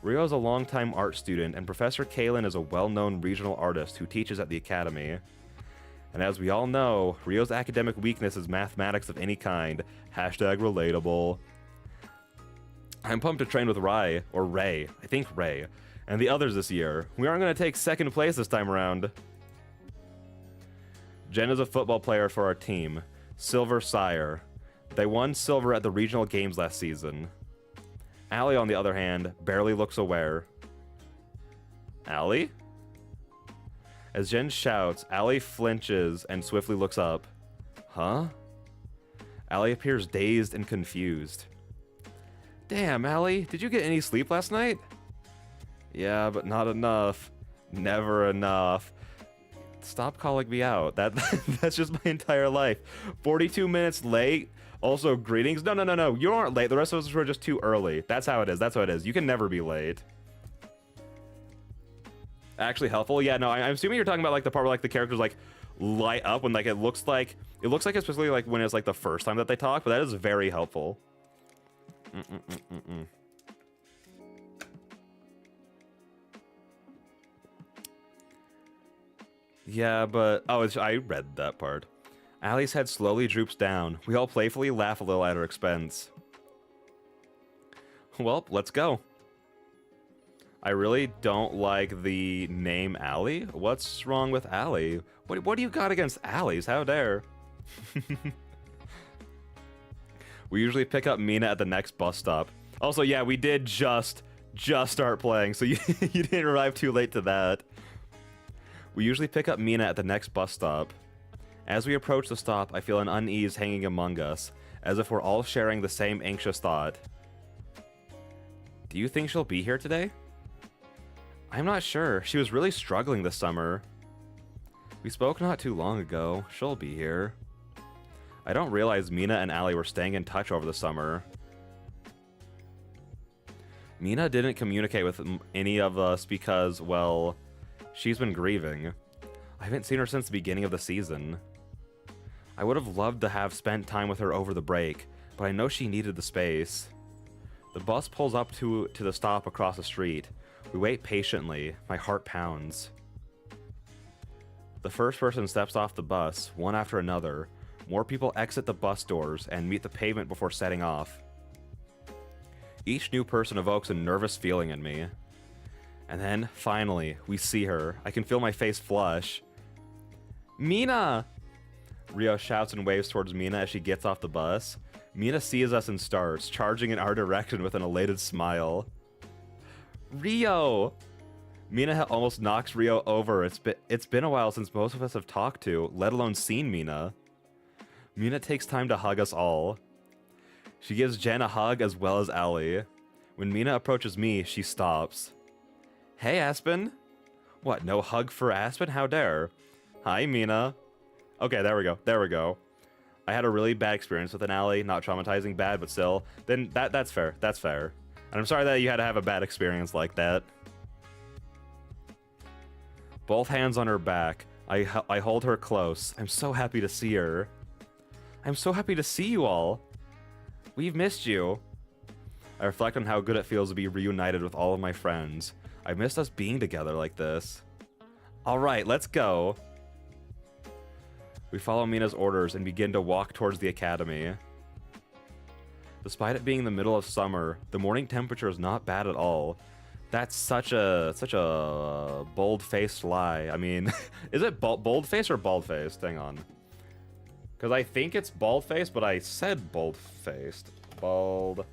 Rio is a longtime art student, and Professor Kalen is a well-known regional artist who teaches at the academy. And as we all know, Rio's academic weakness is mathematics of any kind. Hashtag relatable. I'm pumped to train with Ray, I think Ray, and the others this year. We aren't going to take second place this time around. Jen is a football player for our team. Silver Sire. They won silver at the regional games last season. Allie, on the other hand, barely looks aware. Allie? As Jen shouts, Allie flinches and swiftly looks up. Huh? Allie appears dazed and confused. Damn, Allie, did you get any sleep last night? Yeah, but not enough. Never enough. Stop calling me out. That's just my entire life. 42 minutes late. Also, greetings. No. You aren't late. The rest of us were just too early. That's how it is. That's how it is. You can never be late. Actually helpful. Yeah, no, I'm assuming you're talking about like the part where like the characters like light up when like it looks like especially like when it's like the first time that they talk, but that is very helpful. Yeah, but I read that part. Allie's head slowly droops down. We all playfully laugh a little at her expense. Well, let's go. I really don't like the name Allie. What's wrong with Allie? What do you got against Allies? How dare? We usually pick up Mina at the next bus stop. Also, yeah, we did just start playing, so you didn't arrive too late to that. We usually pick up Mina at the next bus stop. As we approach the stop, I feel an unease hanging among us, as if we're all sharing the same anxious thought. Do you think she'll be here today? I'm not sure. She was really struggling this summer. We spoke not too long ago. She'll be here. I don't realize Mina and Allie were staying in touch over the summer. Mina didn't communicate with any of us because, well, she's been grieving. I haven't seen her since the beginning of the season. I would have loved to have spent time with her over the break, but I know she needed the space. The bus pulls up to the stop across the street. We wait patiently. My heart pounds. The first person steps off the bus, one after another. More people exit the bus doors and meet the pavement before setting off. Each new person evokes a nervous feeling in me. And then, finally, we see her. I can feel my face flush. Mina! Rio shouts and waves towards Mina as she gets off the bus. Mina sees us and starts, charging in our direction with an elated smile. Rio! Mina almost knocks Rio over. It's been a while since most of us have talked to, let alone seen Mina. Mina takes time to hug us all. She gives Jen a hug as well as Allie. When Mina approaches me, she stops. Hey, Aspen. What, no hug for Aspen? How dare? Hi, Mina. Okay, there we go. There we go. I had a really bad experience with an Allie. Not traumatizing bad, but still. Then that's fair. That's fair. And I'm sorry that you had to have a bad experience like that. Both hands on her back. I hold her close. I'm so happy to see her. I'm so happy to see you all. We've missed you. I reflect on how good it feels to be reunited with all of my friends. I missed us being together like this. Alright, let's go. We follow Mina's orders and begin to walk towards the academy. Despite it being the middle of summer, the morning temperature is not bad at all. That's such a bold-faced lie. I mean, is it bold-faced or bald-faced? Hang on. Because I think it's bald-faced, but I said bold-faced. Bald.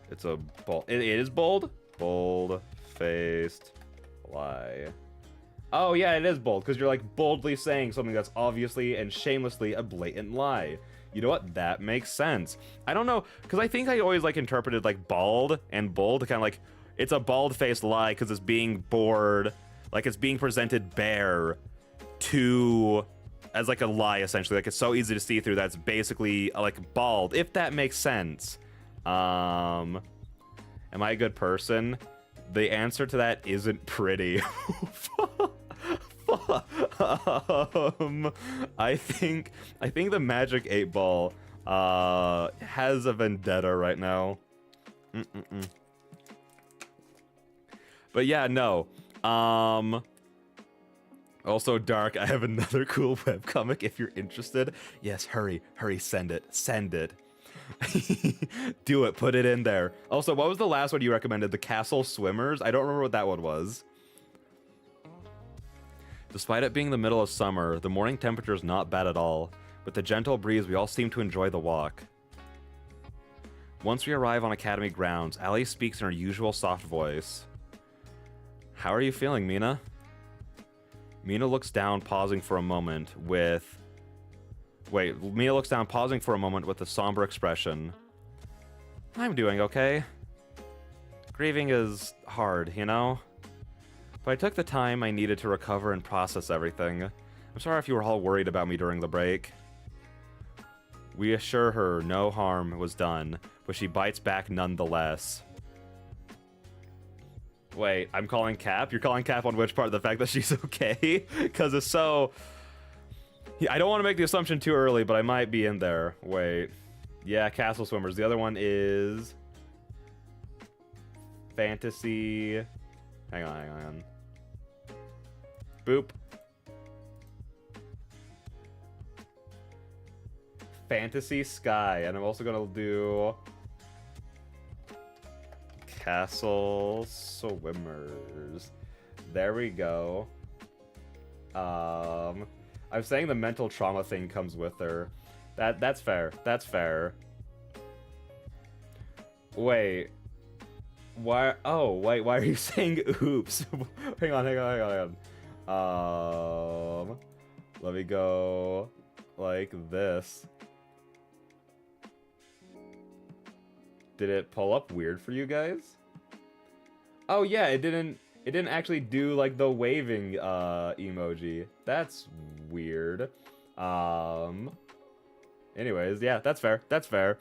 It's a bold. It is bold? Bold-faced lie. Oh, yeah, it is bold, because you're, like, boldly saying something that's obviously and shamelessly a blatant lie. You know what? That makes sense. I don't know, because I think I always, like, interpreted, like, bald and bold, kind of like, it's a bald-faced lie because it's being bored, like, it's being presented bare to, as, like, a lie, essentially. Like, it's so easy to see through that it's basically, like, bald, if that makes sense. Am I a good person? The answer to that isn't pretty. I think the Magic 8 Ball has a vendetta right now. But yeah, no. Also, Dark, I have another cool webcomic if you're interested. Yes, hurry, send it. Do it, put it in there. Also, what was the last one you recommended? The Castle Swimmers? I don't remember what that one was. Despite it being the middle of summer, the morning temperature is not bad at all. With the gentle breeze, we all seem to enjoy the walk. Once we arrive on Academy grounds, Allie speaks in her usual soft voice. How are you feeling, Mina? Mina looks down, pausing for a moment with... Mina looks down, pausing for a moment with a somber expression. I'm doing okay. Grieving is hard, you know? But I took the time I needed to recover and process everything. I'm sorry if you were all worried about me during the break. We assure her no harm was done, but she bites back nonetheless. Wait, I'm calling Cap? You're calling Cap on which part? The fact that she's okay? Because it's so... I don't want to make the assumption too early, but I might be in there. Wait. Yeah, Castle Swimmers. The other one is... Fantasy... Hang on. Boop. Fantasy Sky. And I'm also going to do... Castle Swimmers. There we go. I'm saying the mental trauma thing comes with her. That's fair. That's fair. Wait. Why? Oh, wait. Why are you saying oops? hang on. Let me go like this. Did it pull up weird for you guys? Oh yeah, it didn't actually do like the waving emoji. That's weird. Anyways, yeah, that's fair. That's fair.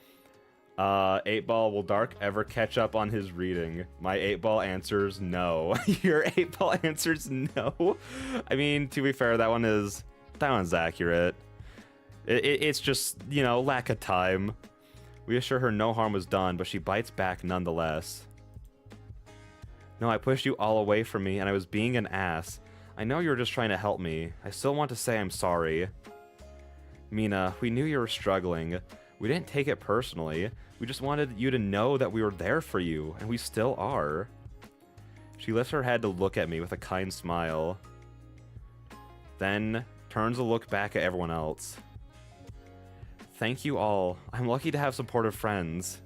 8-Ball, will Dark ever catch up on his reading? My 8-Ball answers no. Your 8-Ball answers no. I mean, to be fair, that one's accurate. It's just, you know, lack of time. We assure her no harm was done, but she bites back nonetheless. No, I pushed you all away from me, and I was being an ass. I know you were just trying to help me. I still want to say I'm sorry. Mina, we knew you were struggling. We didn't take it personally. We just wanted you to know that we were there for you, and we still are. She lifts her head to look at me with a kind smile. Then turns to look back at everyone else. Thank you all. I'm lucky to have supportive friends.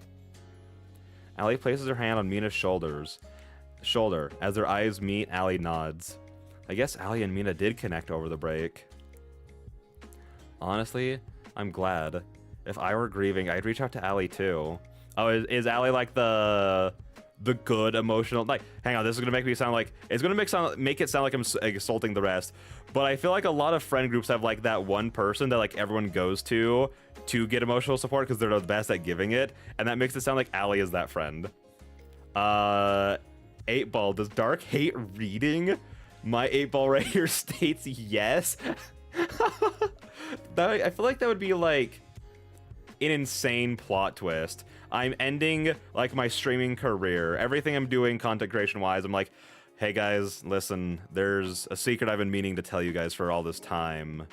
Allie places her hand on Mina's shoulder. As their eyes meet, Allie nods. I guess Allie and Mina did connect over the break. Honestly, I'm glad. If I were grieving, I'd reach out to Allie too. Oh, is Allie like the good emotional? Like, hang on, this is gonna make me sound like it's gonna make it sound like I'm insulting the rest. But I feel like a lot of friend groups have like that one person that like everyone goes to get emotional support because they're the best at giving it, and that makes it sound like Allie is that friend. 8-Ball, does Dark hate reading? My 8-Ball right here states yes. I feel like that would be like an insane plot twist. I'm ending like my streaming career. Everything I'm doing content creation wise, I'm like, hey guys, listen, there's a secret I've been meaning to tell you guys for all this time.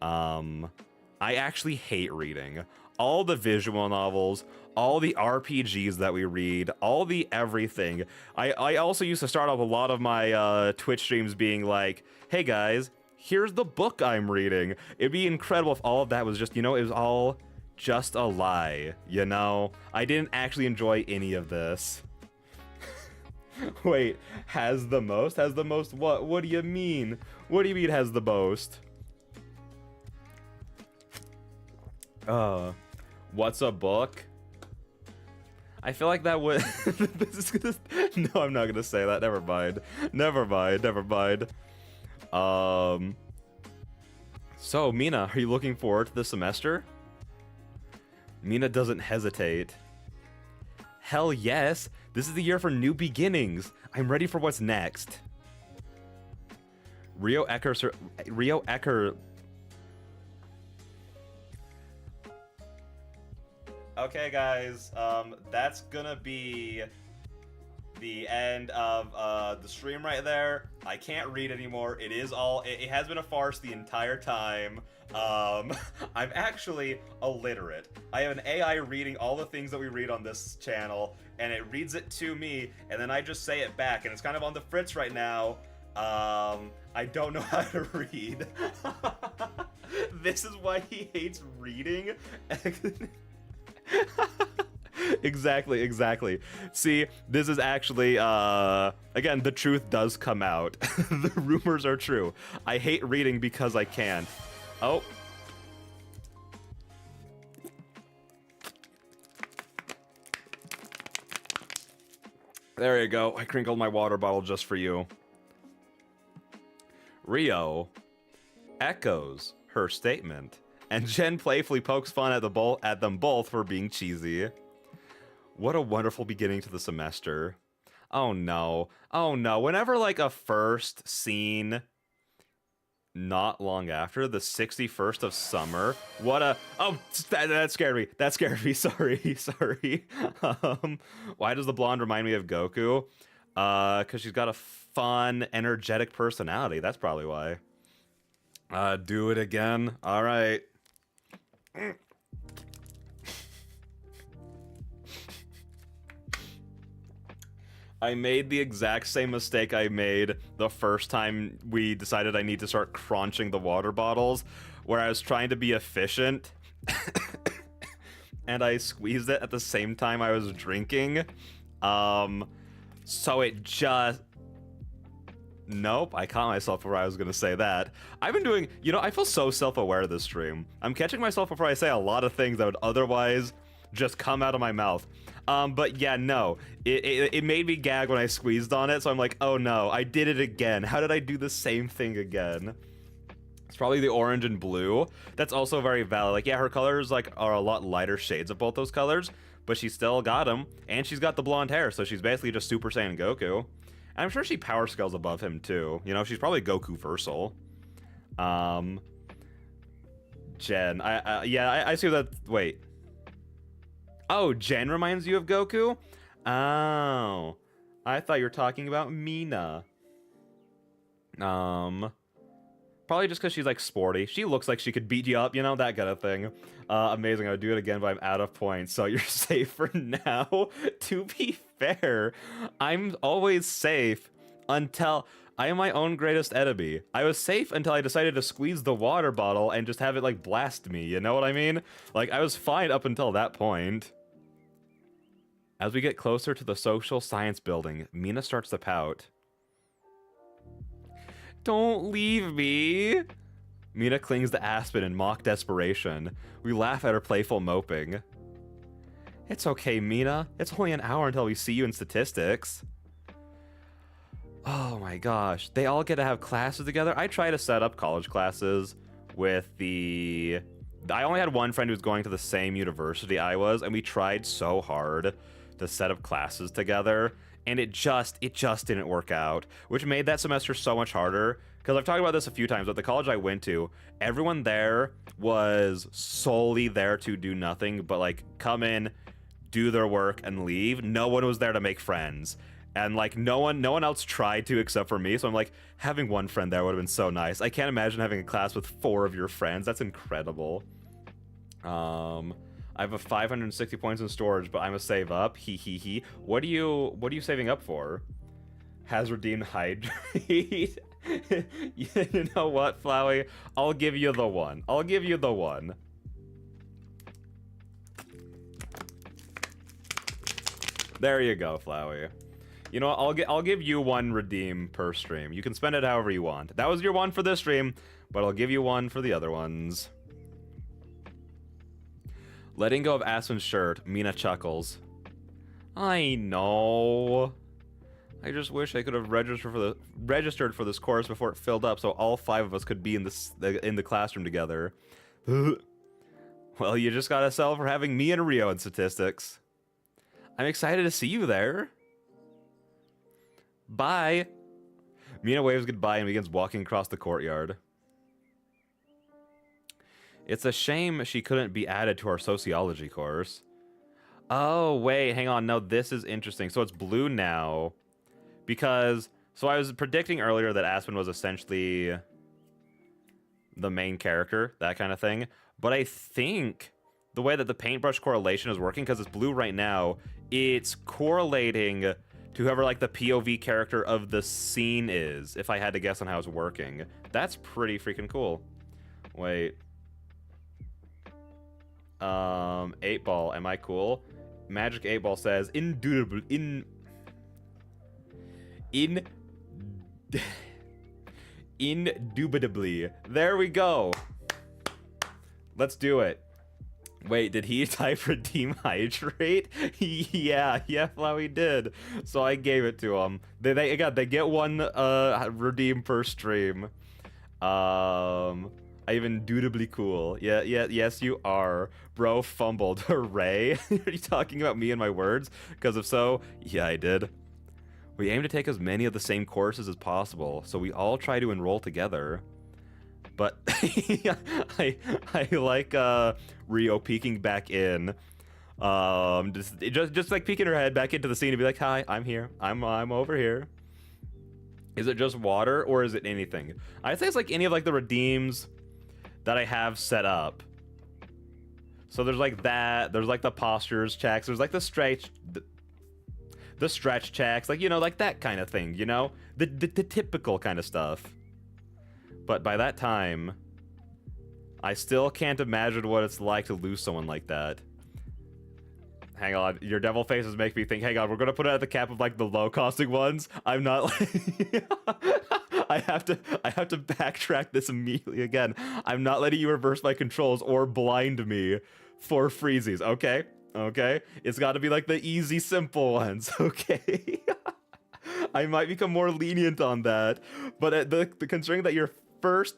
I actually hate reading. All the visual novels, all the RPGs that we read, all the everything. I also used to start off a lot of my Twitch streams being like, hey guys, here's the book I'm reading. It'd be incredible if all of that was just, you know, it was all just a lie, you know? I didn't actually enjoy any of this. Wait, has the most? Has the most what? What do you mean? What do you mean has the most? What's a book? I feel like that would... this is gonna... No, I'm not gonna say that. Never mind. Never mind. Never mind. So, Mina, are you looking forward to the semester? Mina doesn't hesitate. Hell yes! This is the year for new beginnings. I'm ready for what's next. Rio Ecker... Okay, guys, that's gonna be the end of the stream right there. I can't read anymore. It is all... It has been a farce the entire time. I'm actually illiterate. I have an AI reading all the things that we read on this channel, and it reads it to me, and then I just say it back, and it's kind of on the fritz right now. I don't know how to read. This is why he hates reading. Exactly. See, this is actually, again, the truth does come out. The rumors are true. I hate reading because I can't. Oh. There you go. I crinkled my water bottle just for you. Rio echoes her statement, and Jen playfully pokes fun at them both for being cheesy. What a wonderful beginning to the semester. Oh no. Oh no. Whenever like a first scene not long after the 61st of summer, what a... Oh, that scared me. That scared me. Sorry. Why does the blonde remind me of Goku? Because she's got a fun, energetic personality. That's probably why. Do it again. All right. I made the exact same mistake I made the first time we decided I need to start crunching the water bottles, where I was trying to be efficient and I squeezed it at the same time I was drinking. So it just... Nope, I caught myself before I was gonna say that. I've been doing, you know, I feel so self-aware this stream. I'm catching myself before I say a lot of things that would otherwise just come out of my mouth. But yeah, no, it made me gag when I squeezed on it, so I'm like, oh no, I did it again. How did I do the same thing again? It's probably the orange and blue. That's also very valid. Like, yeah, her colors like are a lot lighter shades of both those colors, but she still got them, and she's got the blonde hair, so she's basically just Super Saiyan Goku. And I'm sure she power scales above him too. You know, she's probably Goku Versal. Jen, I see that. Wait. Oh, Jen reminds you of Goku? Oh, I thought you were talking about Mina. Probably just because she's like sporty. She looks like she could beat you up, you know, that kind of thing. Amazing. I would do it again, but I'm out of points, so you're safe for now. To be fair, I'm always safe until I am my own greatest enemy. I was safe until I decided to squeeze the water bottle and just have it like blast me. You know what I mean? Like, I was fine up until that point. As we get closer to the social science building, Mina starts to pout. Don't leave me. Mina clings to Aspen in mock desperation. We laugh at her playful moping. It's okay, Mina. It's only an hour until we see you in statistics. Oh my gosh. They all get to have classes together. I try to set up college classes with the... I only had one friend who was going to the same university I was, and we tried so hard to set up classes together, and it just didn't work out, which made that semester so much harder. Because I've talked about this a few times, but the college I went to, everyone there was solely there to do nothing but like come in, do their work, and leave. No one was there to make friends, and like no one else tried to except for me. So I'm like, having one friend there would have been so nice. I can't imagine having a class with 4 of your friends. That's incredible. I have a 560 points in storage, but I'm a save up. He he he. What are you saving up for? Has redeemed hydrate. You know what, Flowey? I'll give you the one. I'll give you the one. There you go, Flowey. You know what? I'll give you one redeem per stream. You can spend it however you want. That was your one for this stream, but I'll give you one for the other ones. Letting go of Aspen's shirt, Mina chuckles. I know. I just wish I could have registered for this course before it filled up, so all 5 of us could be in the classroom together. Well, you just gotta settle for having me and Rio in statistics. I'm excited to see you there. Bye. Mina waves goodbye and begins walking across the courtyard. It's a shame she couldn't be added to our sociology course. Oh, wait, hang on. No, this is interesting. So it's blue now. Because, so I was predicting earlier that Aspen was essentially the main character, that kind of thing. But I think the way that the paintbrush correlation is working, because it's blue right now, it's correlating to whoever like the POV character of the scene is, if I had to guess on how it's working. That's pretty freaking cool. Wait. 8 Ball, am I cool? Magic 8 Ball says indubitably. There we go. Let's do it. Wait, did he type redeem hydrate? yeah, Flowey did. So I gave it to him. They get one redeem per stream. I'm indubitably cool. Yes, you are. Bro fumbled. Hooray. Are you talking about me and my words? Because if so, yeah, I did. We aim to take as many of the same courses as possible, so we all try to enroll together. But I like Rio peeking back in. Just like peeking her head back into the scene and be like, hi, I'm here. I'm over here. Is it just water or is it anything? I'd say it's like any of like the redeems that I have set up. So there's like that, there's like the postures checks, there's like the stretch checks, like, you know, like that kind of thing, you know? The typical kind of stuff. But by that time, I still can't imagine what it's like to lose someone like that. Hang on, your devil faces make me think, hang on, we're gonna put it at the cap of like the low costing ones. I'm not like I have to backtrack this immediately again. I'm not letting you reverse my controls or blind me for freezies, okay? Okay? It's got to be like the easy, simple ones, okay? I might become more lenient on that, but considering that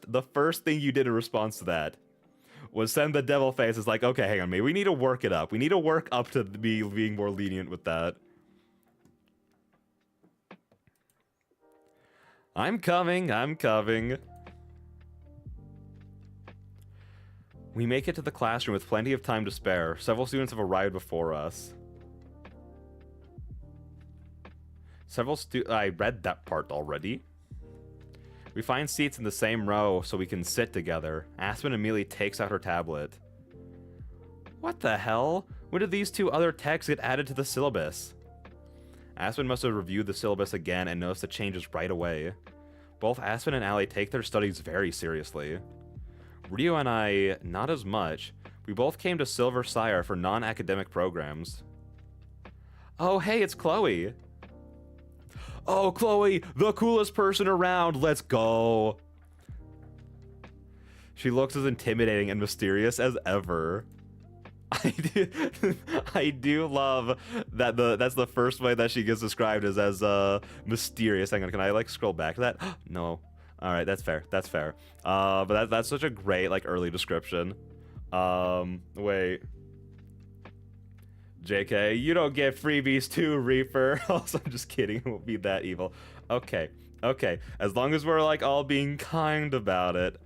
the first thing you did in response to that was send the devil face, is like, okay, hang on, maybe we need to work it up. We need to work up to me being more lenient with that. I'm coming. We make it to the classroom with plenty of time to spare. Several students have arrived before us. I read that part already. We find seats in the same row so we can sit together. Aspen immediately takes out her tablet. What the hell? When did these two other texts get added to the syllabus? Aspen must have reviewed the syllabus again and noticed the changes right away. Both Aspen and Allie take their studies very seriously. Rio and I, not as much. We both came to Silver Sire for non-academic programs. Oh, hey, it's Chloe. Oh, Chloe, the coolest person around. Let's go. She looks as intimidating and mysterious as ever. I do love that that's the first way that she gets described as mysterious. Hang on, can I like scroll back to that? No. All right, that's fair. That's fair. But that's such a great like early description. Wait. JK, you don't get freebies too, Reaper. Also, I'm just kidding. It won't be that evil. Okay. As long as we're like all being kind about it.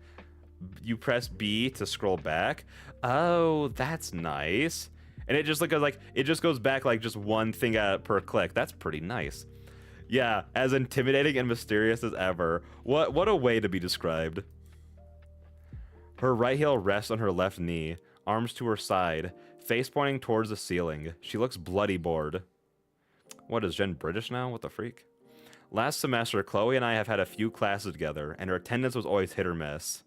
You press B to scroll back. Oh, that's nice. And it just it just goes back like just one thing per click. That's pretty nice. Yeah, as intimidating and mysterious as ever. What a way to be described. Her right heel rests on her left knee, arms to her side, face pointing towards the ceiling. She looks bloody bored. What, is Jen British now? What the freak? Last semester, Chloe and I have had a few classes together, and her attendance was always hit or miss.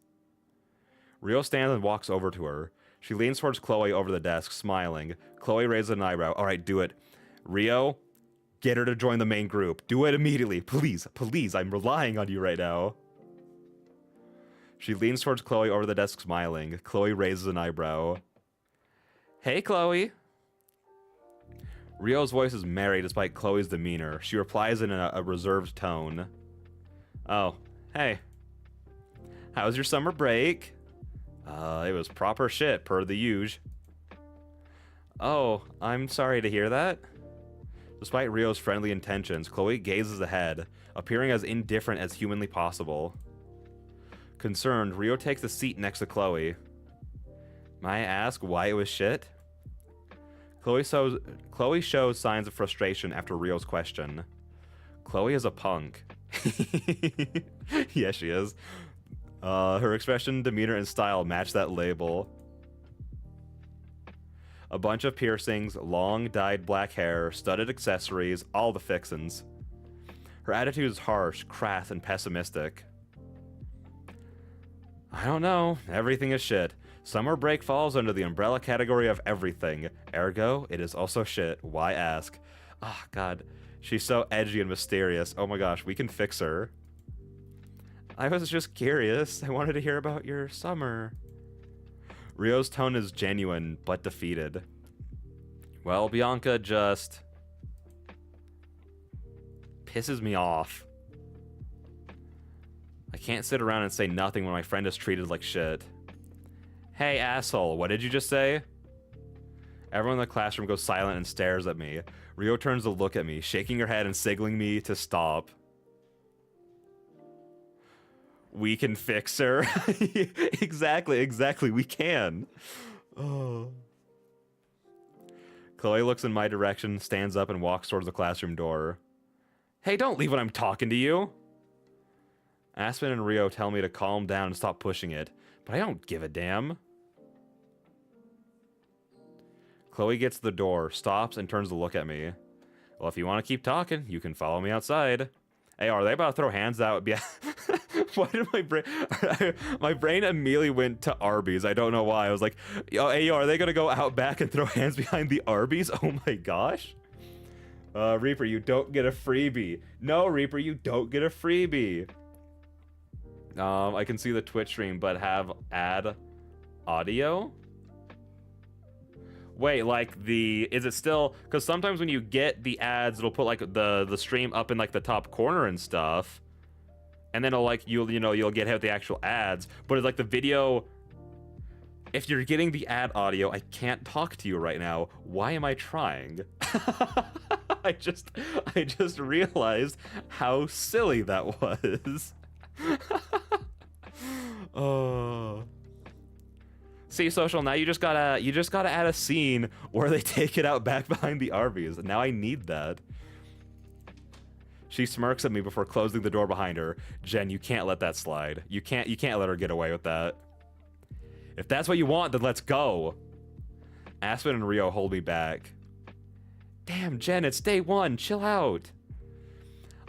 Rio stands and walks over to her. She leans towards Chloe over the desk, smiling. Chloe raises an eyebrow. All right, do it. Rio, get her to join the main group. Do it immediately. Please, I'm relying on you right now. She leans towards Chloe over the desk, smiling. Chloe raises an eyebrow. Hey, Chloe. Rio's voice is merry despite Chloe's demeanor. She replies in a reserved tone. Oh, hey. How was your summer break? It was proper shit, per the usual. Oh, I'm sorry to hear that. Despite Rio's friendly intentions, Chloe gazes ahead, appearing as indifferent as humanly possible. Concerned, Rio takes the seat next to Chloe. May I ask why it was shit? Chloe shows signs of frustration after Rio's question. Chloe is a punk. Yeah, she is. Her expression, demeanor, and style match that label. A bunch of piercings, long dyed black hair, studded accessories, all the fixins'. Her attitude is harsh, crass, and pessimistic. I don't know. Everything is shit. Summer break falls under the umbrella category of everything. Ergo, it is also shit. Why ask? Oh, God. She's so edgy and mysterious. Oh my gosh, we can fix her. I was just curious. I wanted to hear about your summer. Rio's tone is genuine, but defeated. Well, Bianca just pisses me off. I can't sit around and say nothing when my friend is treated like shit. Hey, asshole, what did you just say? Everyone in the classroom goes silent and stares at me. Rio turns to look at me, shaking her head and signaling me to stop. We can fix her. Exactly, we can. Oh. Chloe looks in my direction, stands up, and walks towards the classroom door. Hey, don't leave when I'm talking to you. Aspen and Rio tell me to calm down and stop pushing it, but I don't give a damn. Chloe gets to the door, stops, and turns to look at me. Well, if you want to keep talking, you can follow me outside. Hey, are they about to throw hands out? Yeah. Why did my brain immediately went to Arby's? I don't know why. I was like, hey, are they gonna go out back and throw hands behind the Arby's? Oh my gosh. Reaper, you don't get a freebie. No, Reaper, you don't get a freebie. I can see the Twitch stream, but have add audio. Wait, like is it still, because sometimes when you get the ads, it'll put like the stream up in like the top corner and stuff, and then it'll like you'll get hit with the actual ads, but it's like the video. If you're getting the ad audio, I can't talk to you right now. Why am I trying? I just realized how silly that was. Oh. See, Social, now you just gotta add a scene where they take it out back behind the Arby's. Now I need that. She smirks at me before closing the door behind her. Jen, you can't let that slide. You can't let her get away with that. If that's what you want, then let's go. Aspen and Rio hold me back. Damn, Jen, it's day one. Chill out.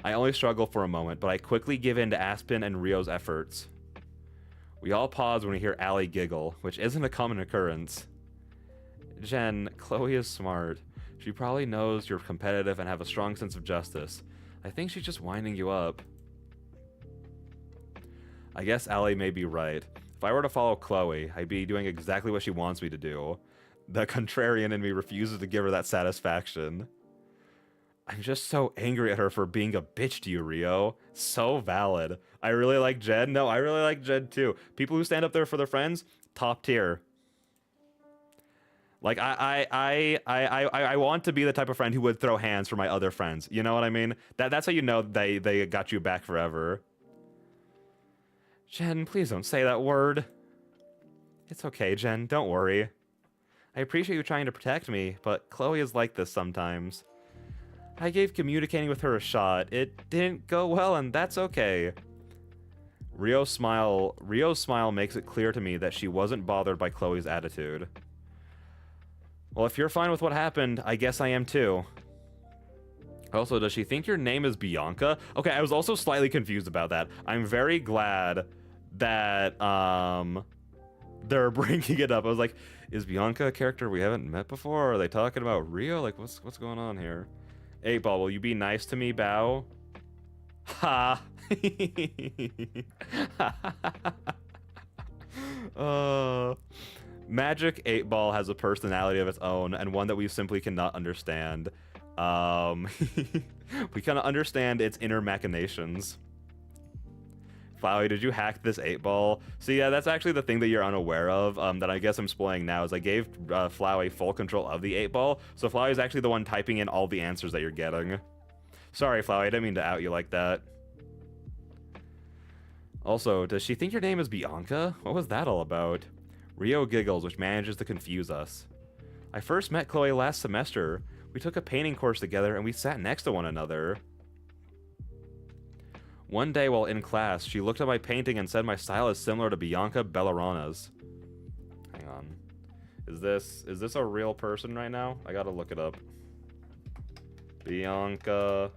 I only struggle for a moment, but I quickly give in to Aspen and Rio's efforts. We all pause when we hear Allie giggle, which isn't a common occurrence. Jen, Chloe is smart. She probably knows you're competitive and have a strong sense of justice. I think she's just winding you up. I guess Allie may be right. If I were to follow Chloe, I'd be doing exactly what she wants me to do. The contrarian in me refuses to give her that satisfaction. I'm just so angry at her for being a bitch to you, Rio. So valid. I really like Jen. No, I really like Jen too. People who stand up there for their friends, top tier. Like I want to be the type of friend who would throw hands for my other friends. You know what I mean? That's how you know they got you back forever. Jen, please don't say that word. It's okay, Jen. Don't worry. I appreciate you trying to protect me, but Chloe is like this sometimes. I gave communicating with her a shot. It didn't go well, and that's okay. Rio's smile makes it clear to me that she wasn't bothered by Chloe's attitude. Well, if you're fine with what happened, I guess I am too. Also, does she think your name is Bianca? Okay, I was also slightly confused about that. I'm very glad that they're bringing it up. I was like, is Bianca a character we haven't met before? Or are they talking about Rio? Like, what's going on here? 8-Ball, will you be nice to me, Bao? Ha! Magic 8-Ball has a personality of its own, and one that we simply cannot understand. We cannot understand its inner machinations. Flowey, did you hack this 8-Ball? So yeah, that's actually the thing that you're unaware of, that I guess I'm spoiling now, is I gave Flowey full control of the 8-Ball, so Flowey is actually the one typing in all the answers that you're getting. Sorry, Flowey, I didn't mean to out you like that. Also, does she think your name is Bianca? What was that all about? Rio giggles, which manages to confuse us. I first met Chloe last semester. We took a painting course together and we sat next to one another. One day while in class, she looked at my painting and said my style is similar to Bianca Bellerana's. Hang on. Is this a real person right now? I gotta look it up. Bianca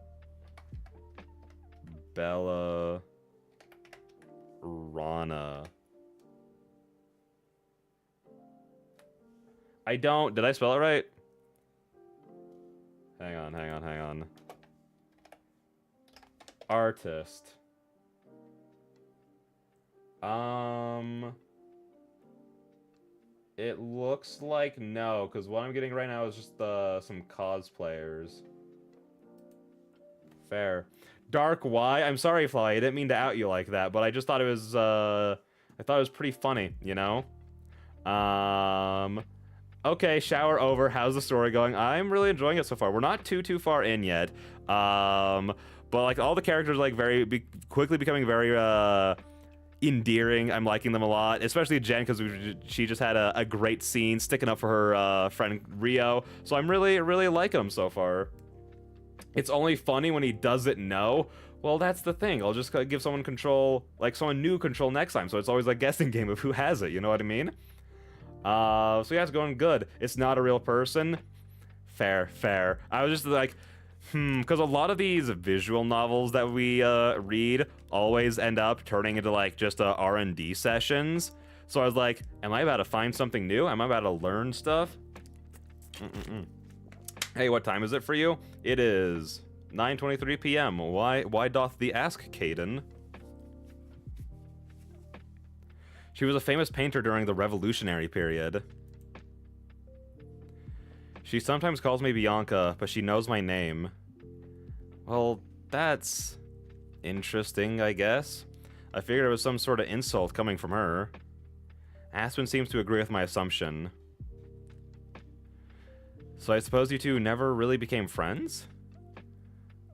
Bellerana. Did I spell it right? Hang on. Artist. It looks like no, because what I'm getting right now is just some cosplayers. Fair. Dark Y. I'm sorry, Fly. I didn't mean to out you like that, but I just thought it was I thought it was pretty funny, you know? Okay, shower over. How's the story going? I'm really enjoying it so far. We're not too far in yet. But like all the characters like quickly becoming very endearing. I'm liking them a lot, especially Jen, because she just had a great scene sticking up for her friend Rio. So I'm really liking him so far. It's only funny when he doesn't know. Well, that's the thing. I'll just give someone control, like someone new control next time. So it's always a guessing game of who has it. You know what I mean? So yeah, it's going good. It's not a real person. Fair. I was just like, because a lot of these visual novels that we read always end up turning into like just R&D sessions. So I was like, am I about to find something new? Am I about to learn stuff? Hey, what time is it for you? It is 9:23 p.m. Why doth thee ask, Caden? She was a famous painter during the Revolutionary period. She sometimes calls me Bianca, but she knows my name. Well, that's interesting, I guess. I figured it was some sort of insult coming from her. Aspen seems to agree with my assumption. So I suppose you two never really became friends?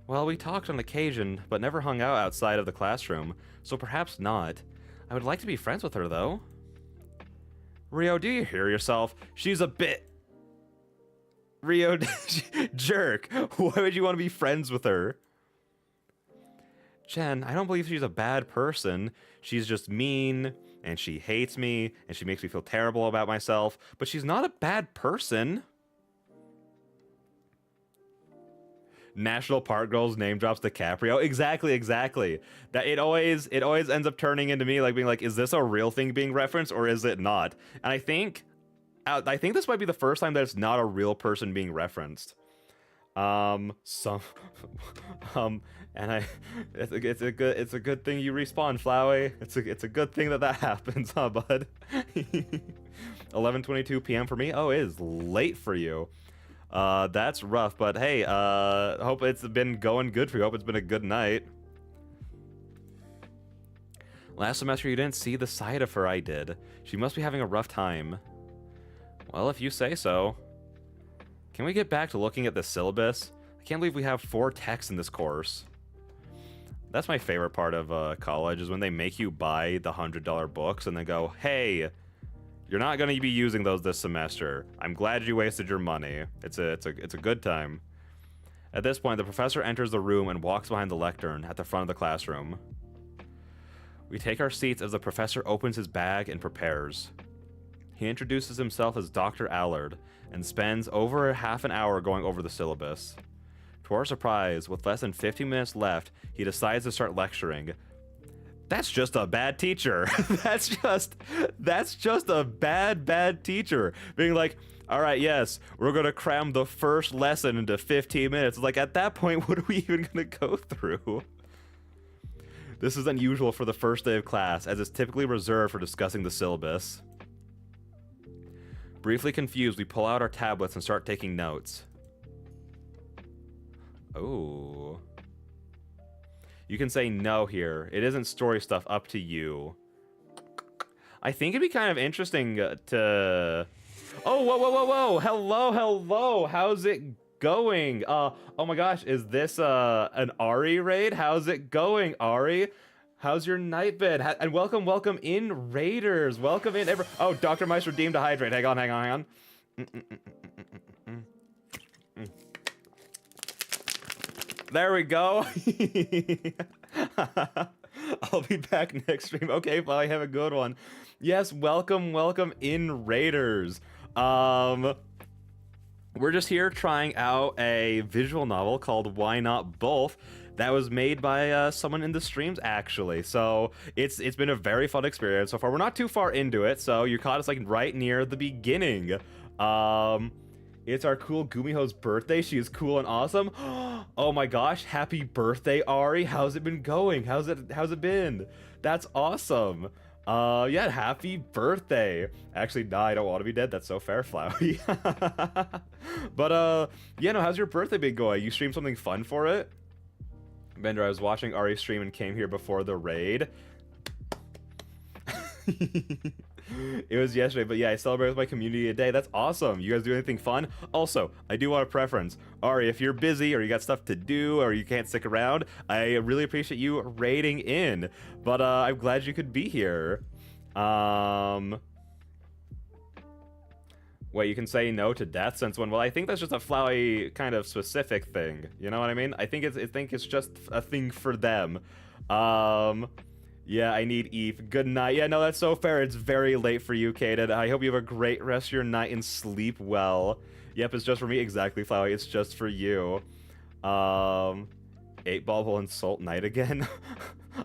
Well, we talked on occasion, but never hung out outside of the classroom, so perhaps not. I would like to be friends with her, though. Rio, do you hear yourself? She's a bit... Rio, jerk. Why would you want to be friends with her? Jen, I don't believe she's a bad person. She's just mean, and she hates me, and she makes me feel terrible about myself, but she's not a bad person. National Park Girls name drops DiCaprio. Exactly. That it always ends up turning into me like being like, is this a real thing being referenced or is it not? And I think this might be the first time that it's not a real person being referenced. And it's a good thing you respawn, Flowey. It's a good thing that happens, huh, bud? 11:22 p.m. for me. Oh, it is late for you. That's rough, but hey, hope it's been going good for you. Hope it's been a good night. Last semester you didn't see the side of her I did. She must be having a rough time. Well, if you say so. Can we get back to looking at the syllabus? I can't believe we have 4 texts in this course. That's my favorite part of college, is when they make you buy the $100 books and they go, hey, you're not going to be using those this semester. I'm glad you wasted your money. It's a good time. At this point, the professor enters the room and walks behind the lectern at the front of the classroom. We take our seats as the professor opens his bag and prepares. He introduces himself as Dr. Allard and spends over half an hour going over the syllabus. To our surprise, with less than 15 minutes left, he decides to start lecturing. That's just a bad teacher. That's just a bad teacher. Being like, all right, yes, we're going to cram the first lesson into 15 minutes. Like, at that point, what are we even going to go through? This is unusual for the first day of class, as it's typically reserved for discussing the syllabus. Briefly confused, we pull out our tablets and start taking notes. Oh. You can say no here. It isn't story stuff, up to you. I think it'd be kind of interesting to... Oh, whoa. Hello. How's it going? Oh my gosh, is this an Ari raid? How's it going, Ari? How's your night been? And welcome in, Raiders. Welcome in, Oh, Dr. Meister deemed to hydrate. Hang on. There we go. I'll be back next stream. Okay, bye. Have a good one. Yes, welcome in, Raiders. We're just here trying out a visual novel called Why Not Both. That was made by someone in the streams, actually. So it's been a very fun experience so far. We're not too far into it, so you caught us like right near the beginning. It's our cool Gumiho's birthday. She is cool and awesome. Oh my gosh, happy birthday, Ari. How's it been going? How's it been? That's awesome. Yeah, happy birthday. Actually, nah, I don't want to be dead. That's so fair, Flowey. But yeah, no, how's your birthday been going? You streamed something fun for it? Bender, I was watching Ari stream and came here before the raid. It was yesterday, but yeah, I celebrated with my community today. That's awesome. You guys do anything fun? Also, I do want a preference. Ari, if you're busy or you got stuff to do or you can't stick around, I really appreciate you raiding in. But I'm glad you could be here. Wait, you can say no to death since when? Well, I think that's just a Flowey kind of specific thing. You know what I mean? I think it's just a thing for them. Yeah, I need Eve. Good night. Yeah, no, that's so fair. It's very late for you, Kaden. I hope you have a great rest of your night and sleep well. Yep, it's just for me. Exactly, Flowey. It's just for you. 8-Ball will insult Knight again.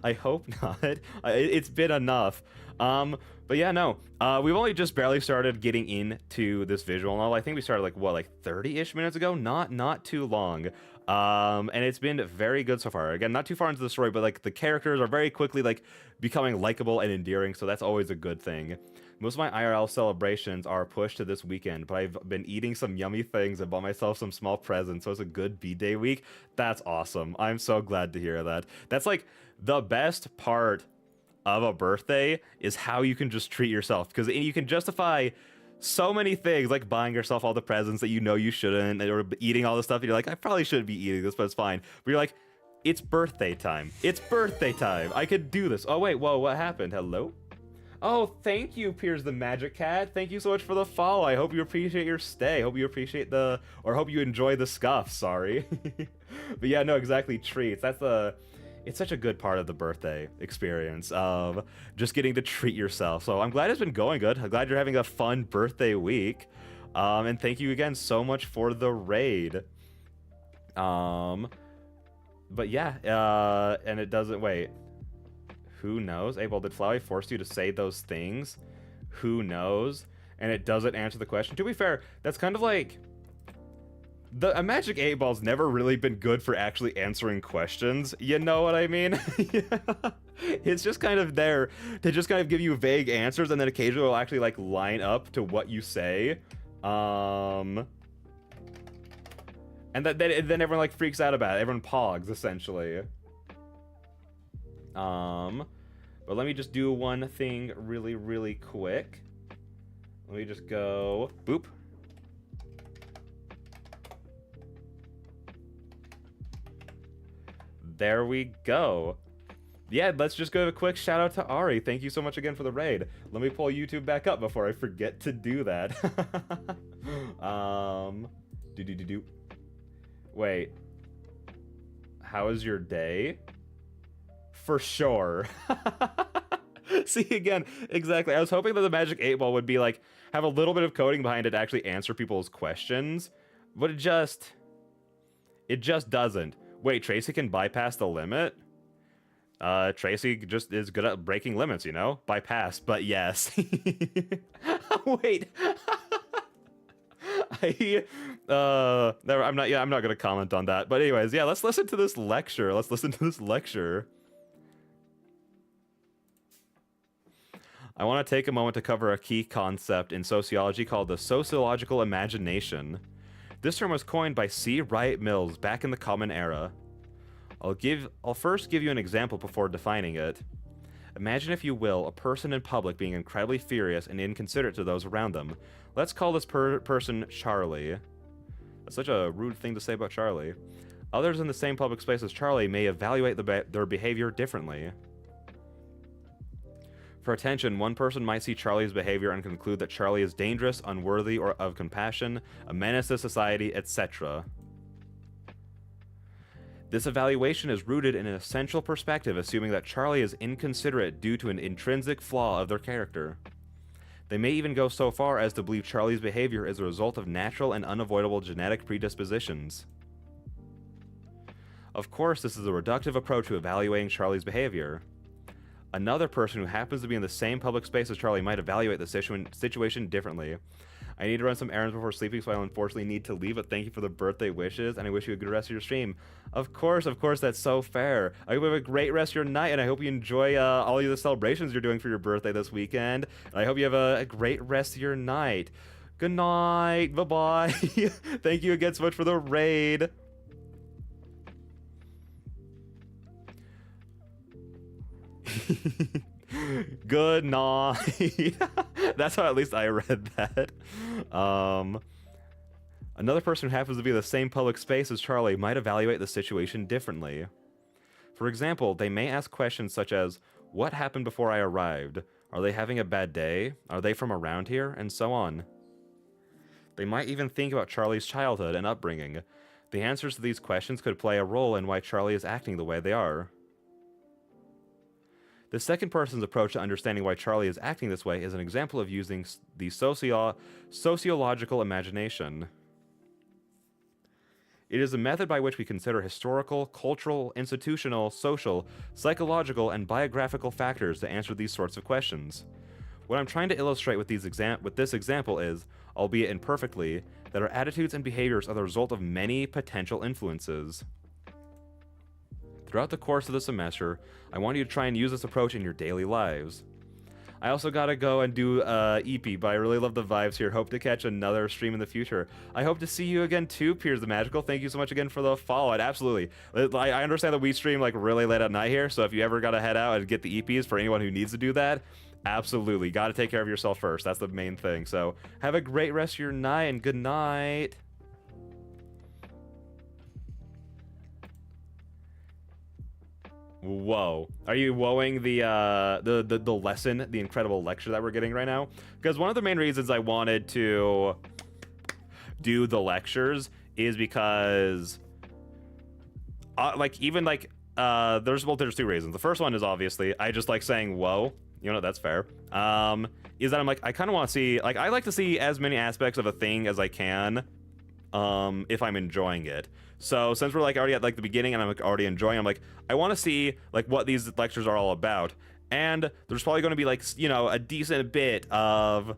I hope not. It's been enough. But yeah, no. We've only just barely started getting into this visual novel. I think we started like 30-ish minutes ago. Not too long. And it's been very good so far. Again, not too far into the story, but like the characters are very quickly like becoming likable and endearing, so that's always a good thing. Most of my IRL celebrations are pushed to this weekend, but I've been eating some yummy things and bought myself some small presents, so it's a good B-Day week. That's awesome. I'm so glad to hear that. That's like the best part of a birthday is how you can just treat yourself, because you can justify so many things, like buying yourself all the presents that you know you shouldn't, or eating all the stuff and you're like, I probably shouldn't be eating this, but it's fine. But you're like, it's birthday time. It's birthday time. I could do this. Oh wait, whoa, what happened? Hello? Oh, thank you, Piers the Magic Cat. Thank you so much for the follow. I hope you appreciate your stay. Hope you appreciate hope you enjoy the scuff, sorry. But yeah, no, exactly, treats. It's such a good part of the birthday experience of just getting to treat yourself. So I'm glad it's been going good. I'm glad you're having a fun birthday week. And thank you again so much for the raid. But yeah, and it doesn't, wait. Who knows? Abel, did Flowey force you to say those things? Who knows? And it doesn't answer the question. To be fair, that's kind of like... A Magic 8 Ball's never really been good for actually answering questions. You know what I mean? It's just kind of there to just kind of give you vague answers, and then occasionally will actually like line up to what you say. And then everyone like freaks out about it. Everyone pogs, essentially. But let me just do one thing really, really quick. Let me just go boop. There we go. Yeah, let's just give a quick shout out to Ari. Thank you so much again for the raid. Let me pull YouTube back up before I forget to do that. Wait. How is your day? For sure. See, again, exactly. I was hoping that the Magic 8 Ball would be like, have a little bit of coding behind it to actually answer people's questions, but it just doesn't. Wait, Tracy can bypass the limit? Tracy just is good at breaking limits, you know? Bypass, but yes. Wait. I'm not gonna comment on that. But anyways, yeah, let's listen to this lecture. I want to take a moment to cover a key concept in sociology called the sociological imagination. This term was coined by C. Wright Mills back in the Common Era. I'll first give you an example before defining it. Imagine, if you will, a person in public being incredibly furious and inconsiderate to those around them. Let's call this person Charlie. That's such a rude thing to say about Charlie. Others in the same public space as Charlie may evaluate their behavior differently. For attention, one person might see Charlie's behavior and conclude that Charlie is dangerous, unworthy or of compassion, a menace to society, etc. This evaluation is rooted in an essential perspective, assuming that Charlie is inconsiderate due to an intrinsic flaw of their character. They may even go so far as to believe Charlie's behavior is a result of natural and unavoidable genetic predispositions. Of course, this is a reductive approach to evaluating Charlie's behavior. Another person who happens to be in the same public space as Charlie might evaluate the situation differently. I need to run some errands before sleeping, so I unfortunately need to leave, but thank you for the birthday wishes, and I wish you a good rest of your stream. Of course, that's so fair. I hope you have a great rest of your night, and I hope you enjoy all of the celebrations you're doing for your birthday this weekend. And I hope you have a great rest of your night. Good night. Bye-bye. Thank you again so much for the raid. Good night. That's how at least I read that. Another person who happens to be in the same public space as Charlie might evaluate the situation differently. For example, they may ask questions such as, what happened before I arrived? Are they having a bad day? Are they from around here? And so on. They might even think about Charlie's childhood and upbringing. The answers to these questions could play a role in why Charlie is acting the way they are. The second person's approach to understanding why Charlie is acting this way is an example of using the sociological imagination. It is a method by which we consider historical, cultural, institutional, social, psychological, and biographical factors to answer these sorts of questions. What I'm trying to illustrate with this example is, albeit imperfectly, that our attitudes and behaviors are the result of many potential influences. Throughout the course of the semester, I want you to try and use this approach in your daily lives. I also gotta go and do EP, but I really love the vibes here. Hope to catch another stream in the future. I hope to see you again too, Piers the Magical. Thank you so much again for the follow. Absolutely. I understand that we stream like really late at night here, so if you ever gotta head out and get the EPs for anyone who needs to do that, absolutely. Gotta take care of yourself first. That's the main thing. So have a great rest of your night and good night. Whoa. Are you woeing the lesson, the incredible lecture that we're getting right now? Because one of the main reasons I wanted to do the lectures is because there's two reasons. The first one is obviously I just like saying whoa. You know, that's fair. Is that I'm like, I kind of want to see, like, I like to see as many aspects of a thing as I can if I'm enjoying it. So since we're like already at like the beginning and I'm like already enjoying, I'm like, I want to see like what these lectures are all about. And there's probably going to be like, you know, a decent bit of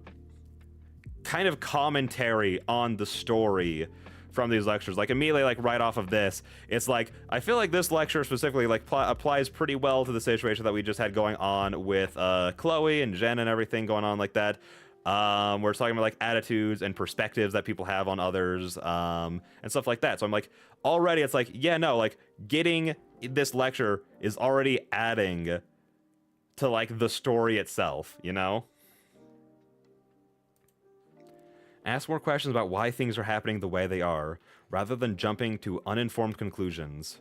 kind of commentary on the story from these lectures. Like immediately, like right off of this, it's like, I feel like this lecture specifically like applies pretty well to the situation that we just had going on with Chloe and Jen and everything going on like that. We're talking about like attitudes and perspectives that people have on others, and stuff like that. So I'm like, already it's like, yeah, no, like getting this lecture is already adding to like the story itself, you know? Ask more questions about why things are happening the way they are, rather than jumping to uninformed conclusions.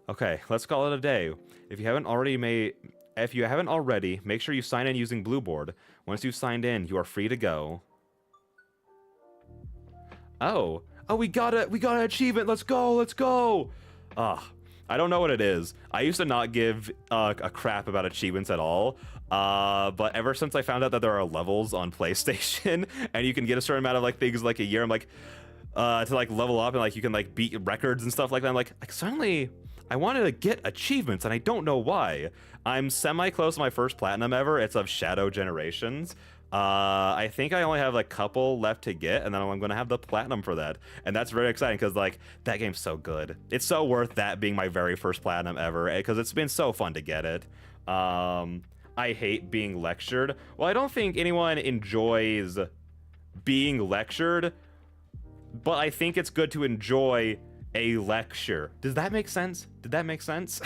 Okay, let's call it a day. If you haven't already, make sure you sign in using Blueboard. Once you've signed in, you are free to go. Oh, we got an achievement. Let's go. I don't know what it is. I used to not give a crap about achievements at all. But ever since I found out that there are levels on PlayStation and you can get a certain amount of like things like a year, I'm like, to like level up and like you can like beat records and stuff like that. I'm like suddenly I wanted to get achievements and I don't know why. I'm semi-close to my first platinum ever. It's of Shadow Generations. I think I only have a couple left to get, and then I'm going to have the platinum for that. And that's very exciting because, like, that game's so good. It's so worth that being my very first platinum ever because it's been so fun to get it. I hate being lectured. Well, I don't think anyone enjoys being lectured, but I think it's good to enjoy a lecture. Does that make sense? Did that make sense?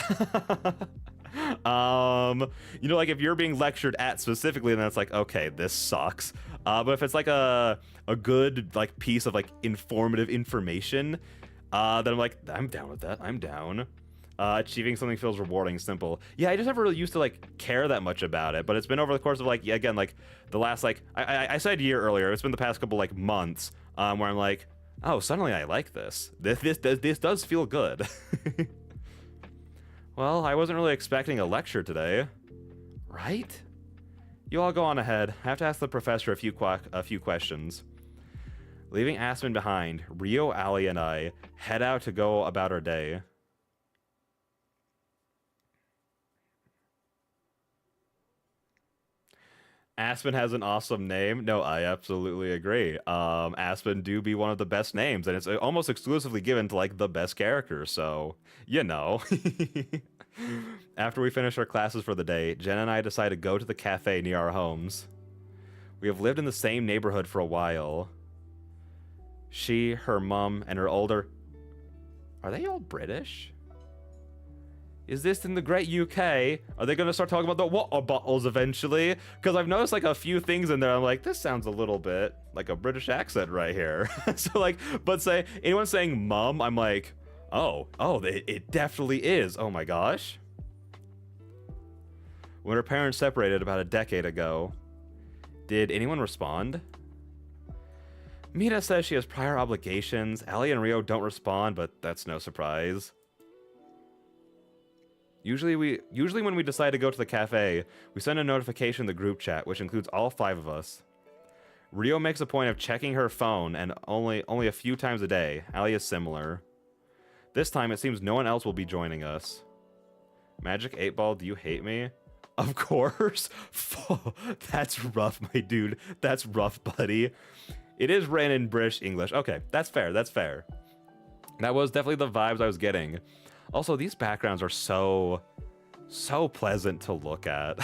You know, like if you're being lectured at specifically, then it's like, okay, this sucks. But if it's like a good like piece of like informative information, then I'm like, I'm down with that. I'm down. Achieving something feels rewarding, simple. Yeah, I just never really used to like care that much about it, but it's been over the course of like, again, like the last like I said year earlier, it's been the past couple like months where I'm like, oh, suddenly I like this. This does feel good. Well, I wasn't really expecting a lecture today, right? You all go on ahead. I have to ask the professor a few questions. Leaving Aspen behind, Rio, Allie, and I head out to go about our day. Aspen has an awesome name. No, I absolutely agree. Aspen do be one of the best names, and it's almost exclusively given to like the best characters, so you know. After we finish our classes for the day, Jen and I decide to go to the cafe near our homes. We have lived in the same neighborhood for a while. She, her mom, and her older... Are they all British? Is this in the great UK? Are they going to start talking about the water bottles eventually? Because I've noticed like a few things in there. I'm like, this sounds a little bit like a British accent right here. So like, but say anyone saying mum, I'm like, oh, it definitely is. Oh my gosh. When her parents separated about a decade ago, did anyone respond? Mina says she has prior obligations. Allie and Rio don't respond, but that's no surprise. Usually when we decide to go to the cafe, we send a notification in the group chat, which includes all 5 of us. Rio makes a point of checking her phone, and only a few times a day. Allie is similar. This time, it seems no one else will be joining us. Magic 8 Ball, do you hate me? Of course. That's rough, my dude. That's rough, buddy. It is written in British English. Okay, that's fair. That's fair. That was definitely the vibes I was getting. Also, these backgrounds are so pleasant to look at.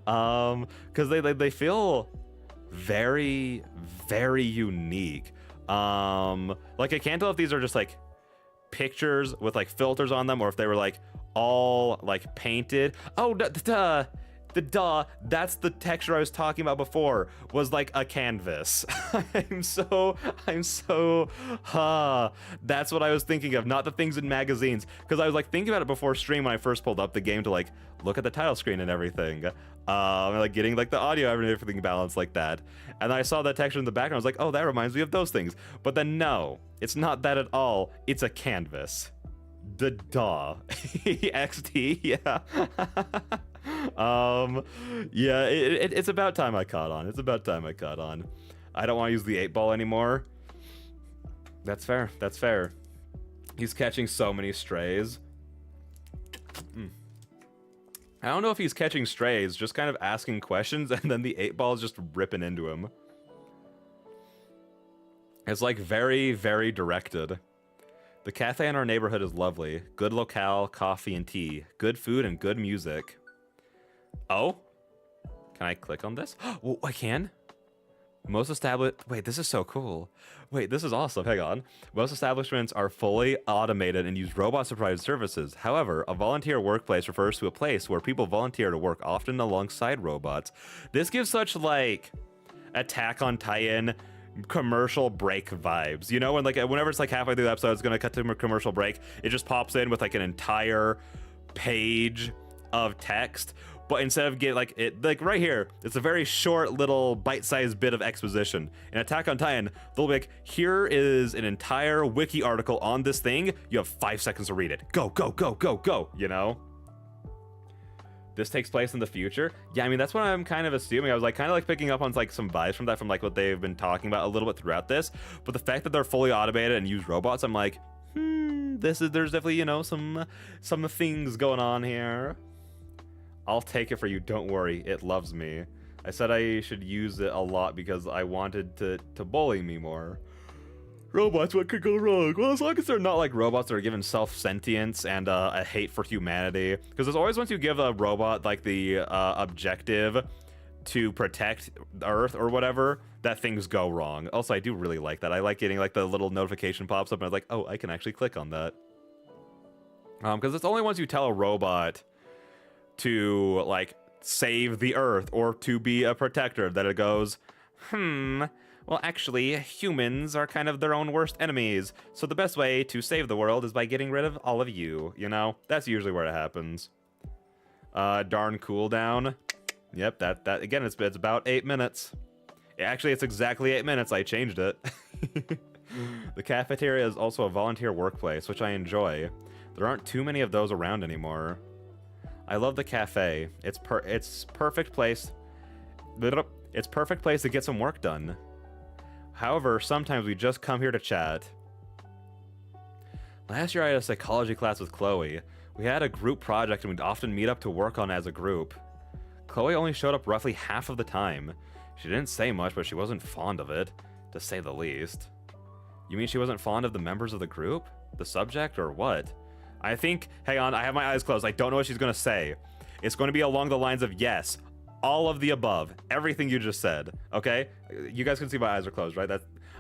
Because they feel very, very unique. Like I can't tell if these are just like pictures with like filters on them or if they were like all like painted. Oh, that's the texture I was talking about before, was like a canvas. That's what I was thinking of, not the things in magazines, because I was like thinking about it before stream when I first pulled up the game to like look at the title screen and everything, like getting like the audio and everything balanced like that, and I saw that texture in the background. I was like, oh, that reminds me of those things. But then no, it's not that at all. It's a canvas. XT, yeah. Yeah, it's about time I caught on. I don't want to use the 8-ball anymore. That's fair. He's catching so many strays. I don't know if he's catching strays, just kind of asking questions, and then the 8-ball is just ripping into him. It's like very, very directed. The cafe in our neighborhood is lovely. Good locale, coffee and tea. Good food and good music. Oh? Can I click on this? Oh, I can? Most wait, this is so cool. Wait, this is awesome. Hang on. Most establishments are fully automated and use robots to provide services. However, a volunteer workplace refers to a place where people volunteer to work, often alongside robots. This gives such like Attack on Titan commercial break vibes, you know, when like whenever it's like halfway through the episode it's gonna cut to a commercial break, it just pops in with like an entire page of text, but instead of getting like it like right here, it's a very short little bite-sized bit of exposition. In Attack on Titan, they'll be like, here is an entire wiki article on this thing, you have 5 seconds to read it, go, you know. This takes place in the future. Yeah, I mean, that's what I'm kind of assuming. I was like kind of like picking up on like some vibes from that, from like what they've been talking about a little bit throughout this. But the fact that they're fully automated and use robots, I'm like, there's definitely, you know, some things going on here. I'll take it for you, don't worry, it loves me. I said I should use it a lot because I wanted to bully me more. Robots, what could go wrong? Well, as long as they're not like robots that are given self-sentience and a hate for humanity. Because there's always, once you give a robot like the objective to protect Earth or whatever, that things go wrong. Also, I do really like that. I like getting like the little notification pops up and I was like, oh, I can actually click on that. Because it's only once you tell a robot to like save the Earth or to be a protector that it goes, well, actually, humans are kind of their own worst enemies, so the best way to save the world is by getting rid of all of you, you know? That's usually where it happens. Darn cooldown. Yep, that again, it's about 8 minutes. Actually, it's exactly 8 minutes. I changed it. The cafeteria is also a volunteer workplace, which I enjoy. There aren't too many of those around anymore. I love the cafe. It's perfect place. It's perfect place to get some work done. However, sometimes we just come here to chat. Last year I had a psychology class with Chloe. We had a group project and we'd often meet up to work on as a group. Chloe only showed up roughly half of the time. She didn't say much, but she wasn't fond of it, to say the least. You mean she wasn't fond of the members of the group? The subject, or what? I think, hang on, I have my eyes closed. I don't know what she's gonna say. It's going to be along the lines of yes. All of the above, everything you just said, okay? You guys can see my eyes are closed, right?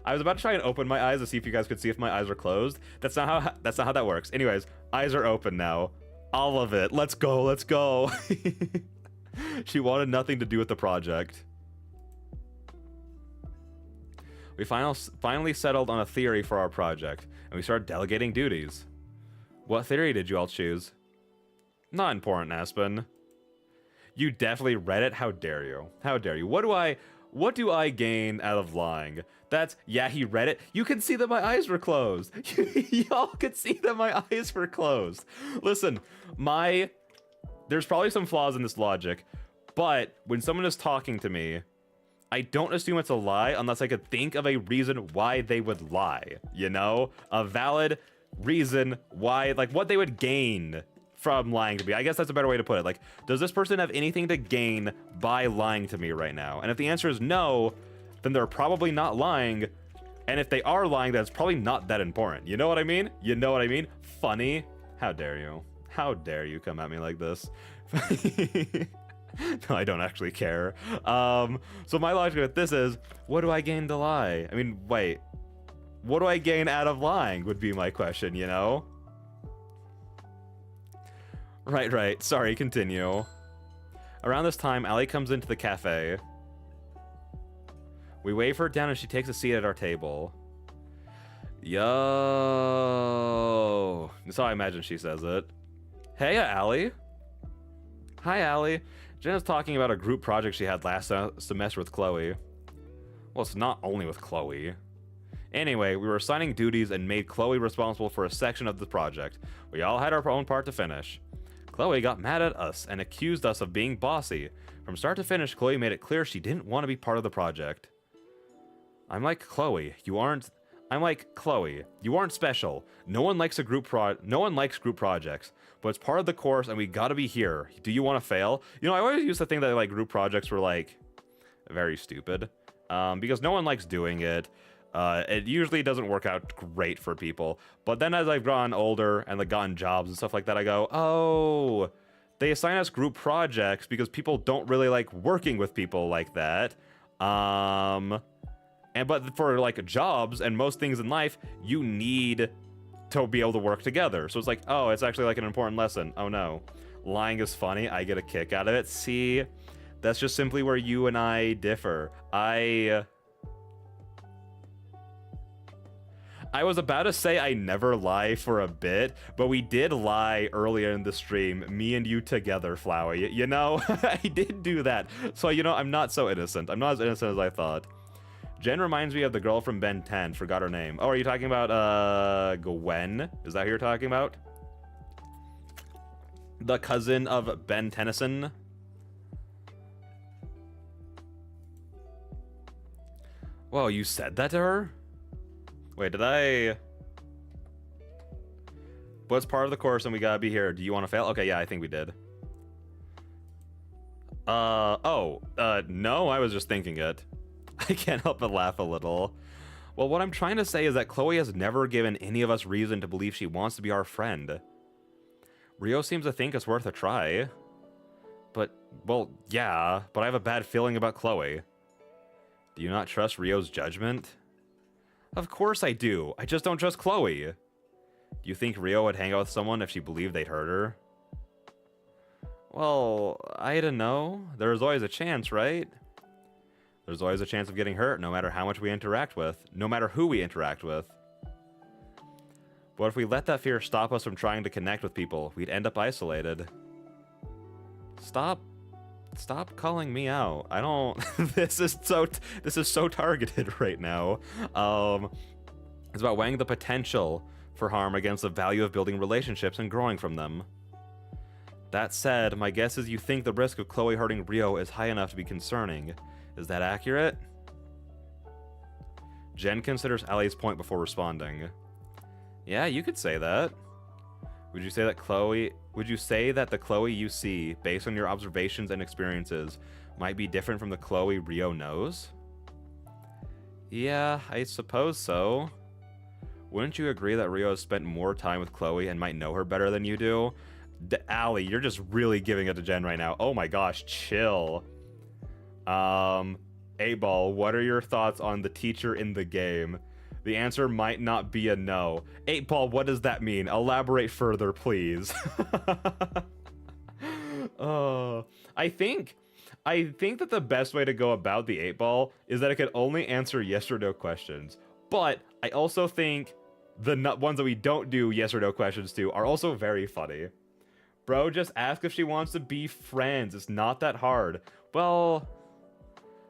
I was about to try and open my eyes to see if you guys could see if my eyes are closed. That's not how that works. Anyways, eyes are open now. All of it. Let's go. She wanted nothing to do with the project. We finally settled on a theory for our project, and we started delegating duties. What theory did you all choose? Not important, Aspen. You definitely read it? How dare you? How dare you? What do I gain out of lying? Yeah, he read it. You can see that my eyes were closed. Y'all could see that my eyes were closed. Listen, there's probably some flaws in this logic, but when someone is talking to me, I don't assume it's a lie unless I could think of a reason why they would lie, you know? A valid reason why, like what they would gain from lying to me. I guess that's a better way to put it. Like, does this person have anything to gain by lying to me right now? And if the answer is no, then they're probably not lying. And if they are lying, that's probably not that important. You know what I mean? You know what I mean? Funny. How dare you? How dare you come at me like this? No, I don't actually care. So my logic with this is, what do I gain to lie? I mean, wait. What do I gain out of lying would be my question, you know? Right. Sorry, continue. Around this time, Allie comes into the cafe. We wave her down and she takes a seat at our table. Yo. That's how I imagine she says it. Hey, Allie. Hi, Allie. Jenna's talking about a group project she had last semester with Chloe. Well, it's not only with Chloe. Anyway, we were assigning duties and made Chloe responsible for a section of the project. We all had our own part to finish. Chloe got mad at us and accused us of being bossy. From start to finish, Chloe made it clear she didn't want to be part of the project. I'm like Chloe, you aren't special. No one likes group projects, but it's part of the course and we gotta be here. Do you want to fail? You know, I always used to think that like group projects were like very stupid, because no one likes doing it. It usually doesn't work out great for people. But then as I've gotten older and like gotten jobs and stuff like that, I go, oh, they assign us group projects because people don't really like working with people like that. But for like jobs and most things in life, you need to be able to work together. So it's like, oh, it's actually like an important lesson. Oh no, lying is funny. I get a kick out of it. See, that's just simply where you and I differ. I was about to say I never lie for a bit, but we did lie earlier in the stream, me and you together, Flowey. You know, I did do that. So, you know, I'm not so innocent. I'm not as innocent as I thought. Jen reminds me of the girl from Ben 10. Forgot her name. Oh, are you talking about, Gwen? Is that who you're talking about? The cousin of Ben Tennyson? Whoa, you said that to her? Wait, did I... What's part of the course and we gotta be here? Do you want to fail? Okay, yeah, I think we did. No, I was just thinking it. I can't help but laugh a little. Well, what I'm trying to say is that Chloe has never given any of us reason to believe she wants to be our friend. Rio seems to think it's worth a try. But, well, yeah, but I have a bad feeling about Chloe. Do you not trust Rio's judgment? Of course I do. I just don't trust Chloe. Do you think Rio would hang out with someone if she believed they'd hurt her? Well, I don't know. There's always a chance, right? There's always a chance of getting hurt, no matter how much we interact with, no matter who we interact with. But if we let that fear stop us from trying to connect with people, we'd end up isolated. Stop calling me out. I don't. This is so targeted right now. It's about weighing the potential for harm against the value of building relationships and growing from them. That said, my guess is you think the risk of Chloe hurting Rio is high enough to be concerning. Is that accurate? Jen considers Allie's point before responding. Yeah, you could say that. Would you say that the Chloe you see, based on your observations and experiences, might be different from the Chloe Rio knows? Yeah, I suppose so. Wouldn't you agree that Rio has spent more time with Chloe and might know her better than you do? Allie, you're just really giving it to Jen right now. Oh my gosh, chill. 8Ball, what are your thoughts on the teacher in the game? The answer might not be a no. 8Ball, what does that mean? Elaborate further, please. I think that the best way to go about the 8Ball is that it could only answer yes or no questions. But I also think the ones that we don't do yes or no questions to are also very funny. Bro, just ask if she wants to be friends. It's not that hard. Well,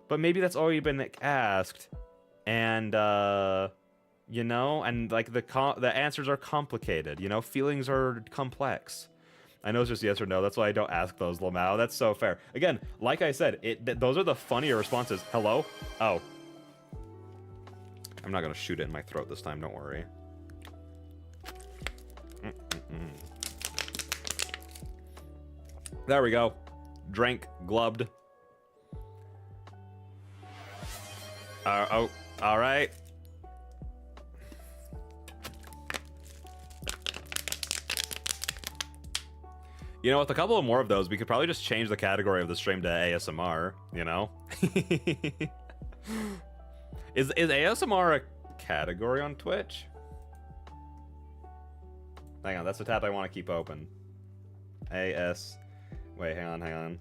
but maybe that's already been asked. And, you know, and like the answers are complicated, you know, feelings are complex. I know it's just yes or no. That's why I don't ask those, Lamau. That's so fair. Again, like I said, those are the funnier responses. Hello? Oh. I'm not going to shoot it in my throat this time. Don't worry. There we go. Drank, glubbed. Oh, all right. You know, with a couple of more of those, we could probably just change the category of the stream to ASMR, you know? Is ASMR a category on Twitch? Hang on, that's the tab I want to keep open. Wait, hang on.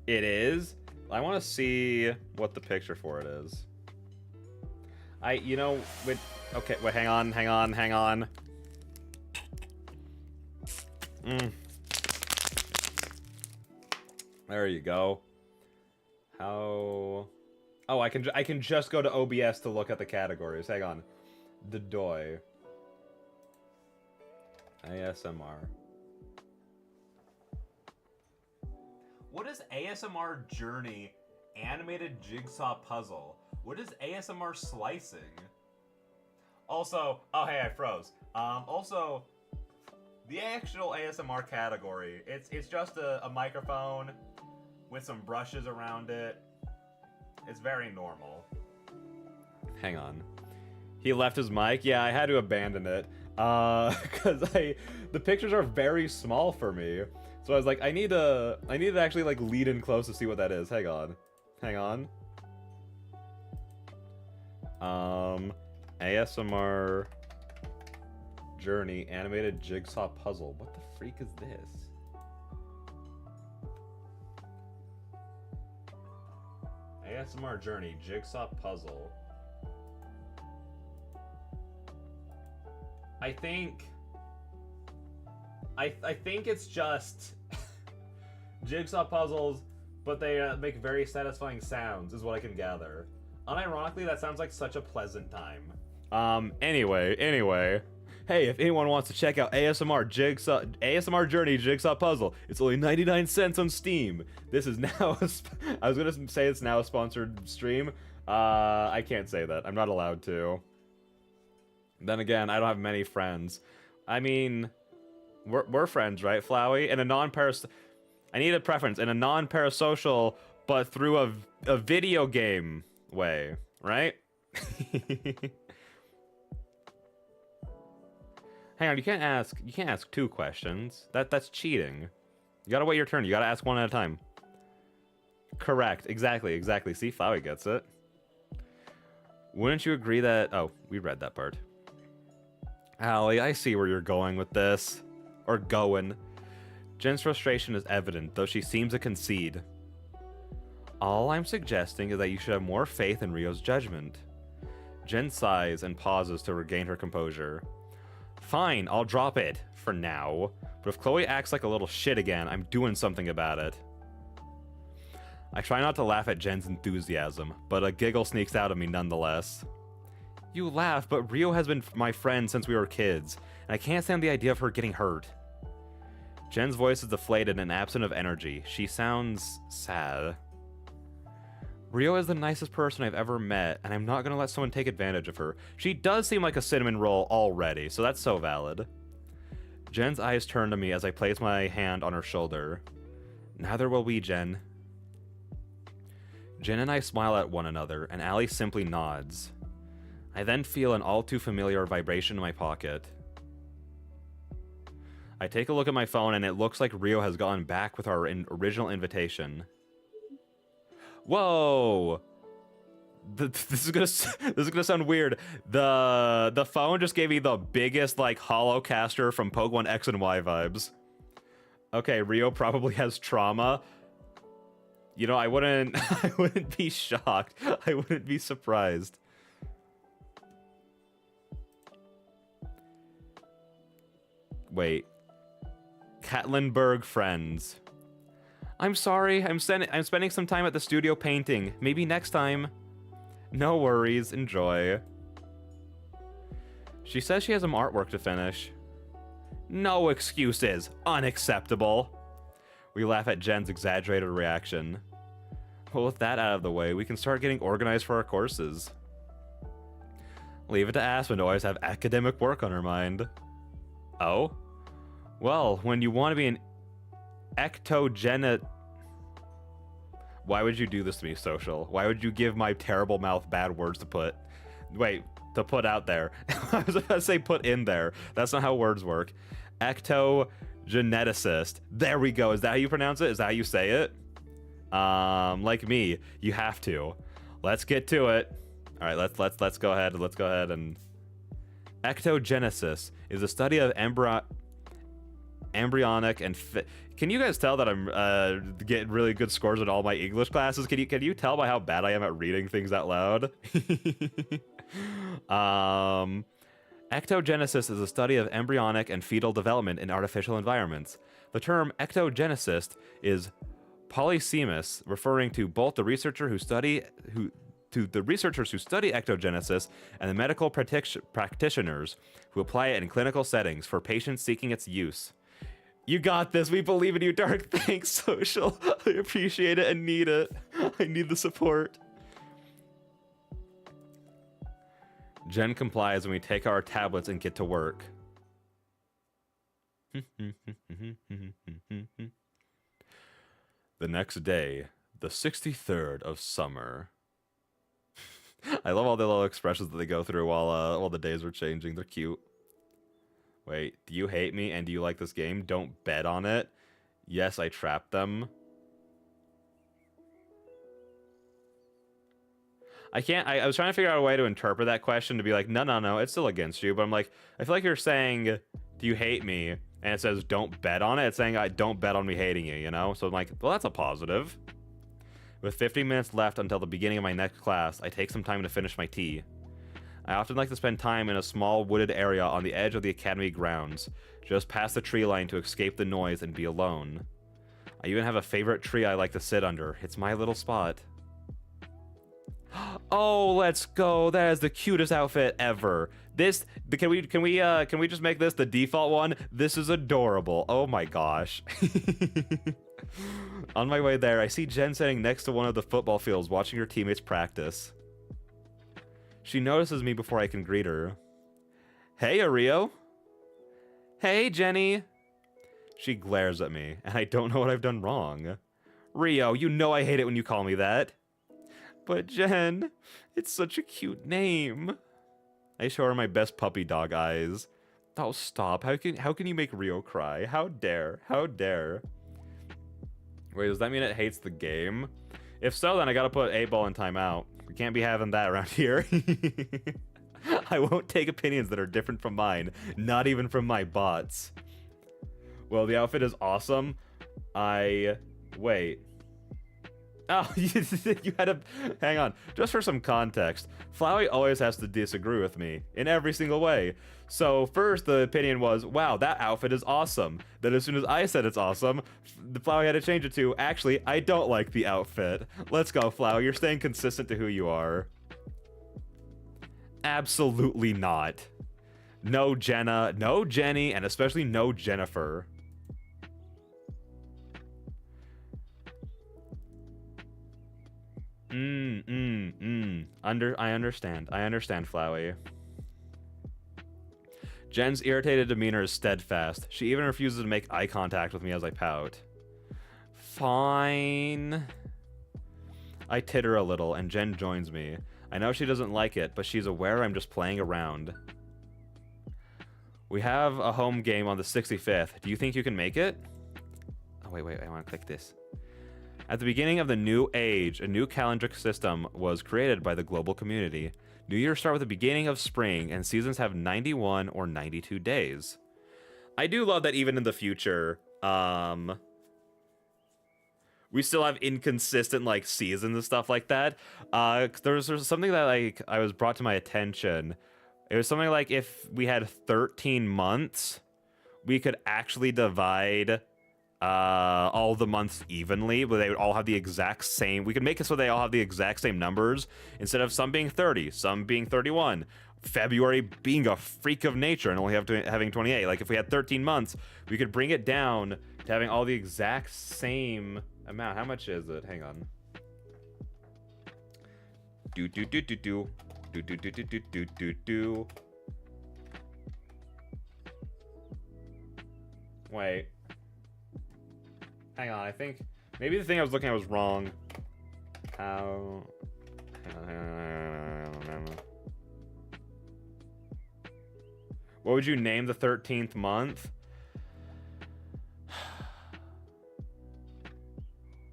It is? I want to see what the picture for it is. Okay, wait, hang on. There you go. How... Oh, I can just go to OBS to look at the categories. Hang on. The Doi. ASMR. What is ASMR Journey Animated Jigsaw Puzzle? What is ASMR Slicing? Also, oh hey, I froze. Also, the actual ASMR category, it's just a microphone with some brushes around it. It's very normal. Hang on. He left his mic? Yeah, I had to abandon it. Cause the pictures are very small for me. So I was like, I need to actually like lead in close to see what that is. Hang on. ASMR Journey Animated Jigsaw Puzzle. What the freak is this? ASMR Journey Jigsaw Puzzle. I think it's just jigsaw puzzles, but they make very satisfying sounds, is what I can gather. Unironically, that sounds like such a pleasant time. Anyway. Hey, if anyone wants to check out ASMR Journey Jigsaw Puzzle, it's only 99 cents on Steam. This is now I was gonna say it's now a sponsored stream. I can't say that. I'm not allowed to. Then again, I don't have many friends. I mean, we're friends, right, Flowey? In a I need a preference in a non-parasocial, but through a video game way, right? Hang on, you can't ask two questions. That's cheating. You gotta wait your turn. You gotta ask one at a time. Correct. Exactly. See, Flowey gets it. Wouldn't you agree that... Oh, we read that part. Allie, I see where you're going with this. Or going. Jen's frustration is evident, though she seems to concede. All I'm suggesting is that you should have more faith in Rio's judgment. Jen sighs and pauses to regain her composure. Fine, I'll drop it, for now. But if Chloe acts like a little shit again, I'm doing something about it. I try not to laugh at Jen's enthusiasm, but a giggle sneaks out of me nonetheless. You laugh, but Rio has been my friend since we were kids, and I can't stand the idea of her getting hurt. Jen's voice is deflated and absent of energy. She sounds sad. Rio is the nicest person I've ever met, and I'm not gonna let someone take advantage of her. She does seem like a cinnamon roll already, so that's so valid. Jen's eyes turn to me as I place my hand on her shoulder. Neither will we, Jen. Jen and I smile at one another, and Allie simply nods. I then feel an all too familiar vibration in my pocket. I take a look at my phone, and it looks like Rio has gone back with our original invitation. Whoa! This is gonna sound weird. The phone just gave me the biggest like Holocaster from Pokemon X and Y vibes. Okay, Rio probably has trauma. You know, I wouldn't be shocked. I wouldn't be surprised. Wait. Katlenberg friends. I'm sorry, I'm spending some time at the studio painting. Maybe next time. No worries, enjoy. She says she has some artwork to finish. No excuses. Unacceptable. We laugh at Jen's exaggerated reaction. Well, with that out of the way, we can start getting organized for our courses. Leave it to Aspen to always have academic work on her mind. Oh? Well, when you want to be an... ectogenic. Why would you do this to me, social? Why would you give my terrible mouth bad words to put? Wait, to put out there. I was about to say put in there. That's not how words work. Ectogeneticist. There we go. Is that how you pronounce it? Is that how you say it? Like me, you have to. Let's get to it. All right, let's go ahead. Let's go ahead and ectogenesis is the study of embryonic and can you guys tell that I'm getting really good scores in all my English classes? Can you tell by how bad I am at reading things out loud? Ectogenesis is a study of embryonic and fetal development in artificial environments. The term ectogenicist is polysemous, referring to both the researchers who study ectogenesis and the medical practitioners who apply it in clinical settings for patients seeking its use. You got this. We believe in you, Dark. Thanks, social. I appreciate it and need it. I need the support. Jen complies when we take our tablets and get to work. The next day, the 63rd of summer. I love all the little expressions that they go through while the days are changing. They're cute. Wait, do you hate me and do you like this game? Don't bet on it. Yes, I trapped them. I was trying to figure out a way to interpret that question to be like, no, it's still against you. But I'm like, I feel like you're saying, do you hate me? And it says, don't bet on it. It's saying, I don't bet on me hating you, you know? So I'm like, well, that's a positive. With 50 minutes left until the beginning of my next class, I take some time to finish my tea. I often like to spend time in a small wooded area on the edge of the academy grounds, just past the tree line to escape the noise and be alone. I even have a favorite tree I like to sit under. It's my little spot. Oh, let's go. That is the cutest outfit ever. Can we just make this the default one? This is adorable. Oh my gosh. On my way there, I see Jen sitting next to one of the football fields watching her teammates practice. She notices me before I can greet her. Hey, Ario. Hey, Jenny. She glares at me, and I don't know what I've done wrong. Rio, you know I hate it when you call me that. But Jen, it's such a cute name. I show her my best puppy dog eyes. Oh, stop. How can you make Rio cry? How dare? How dare? Wait, does that mean it hates the game? If so, then I gotta put 8-ball in timeout. We can't be having that around here. I won't take opinions that are different from mine, not even from my bots. Well, the outfit is awesome. Wait. Oh, you had to... Hang on. Just for some context, Flowey always has to disagree with me in every single way. So first, the opinion was, wow, that outfit is awesome. Then as soon as I said it's awesome, the Flowey had to change it to, actually, I don't like the outfit. Let's go, Flowey. You're staying consistent to who you are. Absolutely not. No Jenna, no Jenny, and especially no Jennifer. I understand, Flowey. Jen's irritated demeanor is steadfast. She even refuses to make eye contact with me as I pout. Fine. I titter a little, and Jen joins me. I know she doesn't like it, but she's aware I'm just playing around. We have a home game on the 65th. Do you think you can make it? Oh, wait, I want to click this. At the beginning of the new age, a new calendric system was created by the global community. New Year start with the beginning of spring, and seasons have 91 or 92 days. I do love that even in the future, we still have inconsistent like seasons and stuff like that. There was something that I was brought to my attention. It was something like if we had 13 months, we could actually divide all the months evenly, but they would all have the exact same. We could make it so they all have the exact same numbers instead of some being 30, some being 31. February being a freak of nature and only having 28. Like if we had 13 months, we could bring it down to having all the exact same amount. How much is it? Hang on. Wait. Hang on, I think maybe the thing I was looking at was wrong. How? What would you name the 13th month?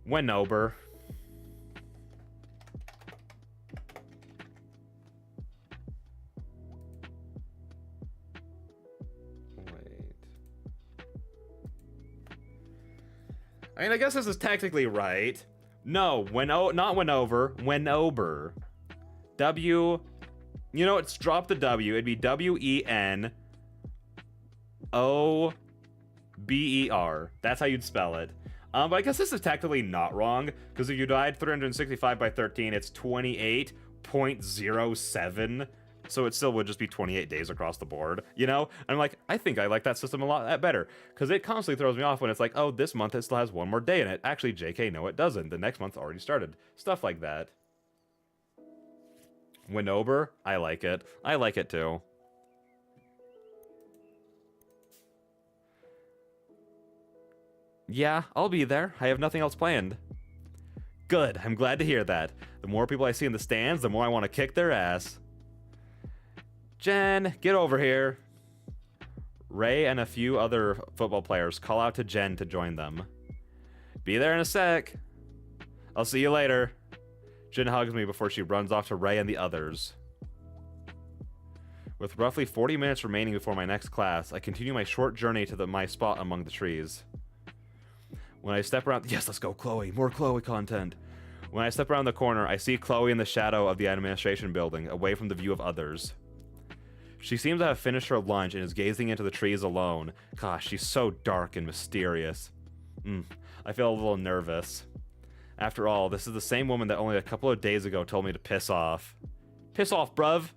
Wenober. I mean, I guess this is technically right. No, not Wenover, Wenober. W, you know, it's drop the W. It'd be Wenober. That's how you'd spell it. But I guess this is technically not wrong, because if you died 365 by 13, it's 28.07. So it still would just be 28 days across the board, you know? And I'm like, I think I like that system a lot better, because it constantly throws me off when it's like, oh, this month it still has one more day in it. Actually, JK, no, it doesn't. The next month already started. Stuff like that. Wenober, I like it. I like it too. Yeah, I'll be there. I have nothing else planned. Good, I'm glad to hear that. The more people I see in the stands, the more I want to kick their ass. Jen, get over here. Ray and a few other football players call out to Jen to join them. Be there in a sec. I'll see you later. Jen hugs me before she runs off to Ray and the others. With roughly 40 minutes remaining before my next class, I continue my short journey to my spot among the trees. When I step around... Yes, let's go, Chloe. More Chloe content. When I step around the corner, I see Chloe in the shadow of the administration building, away from the view of others. She seems to have finished her lunch and is gazing into the trees alone. Gosh, she's so dark and mysterious. I feel a little nervous. After all, this is the same woman that only a couple of days ago told me to piss off. Piss off, bruv!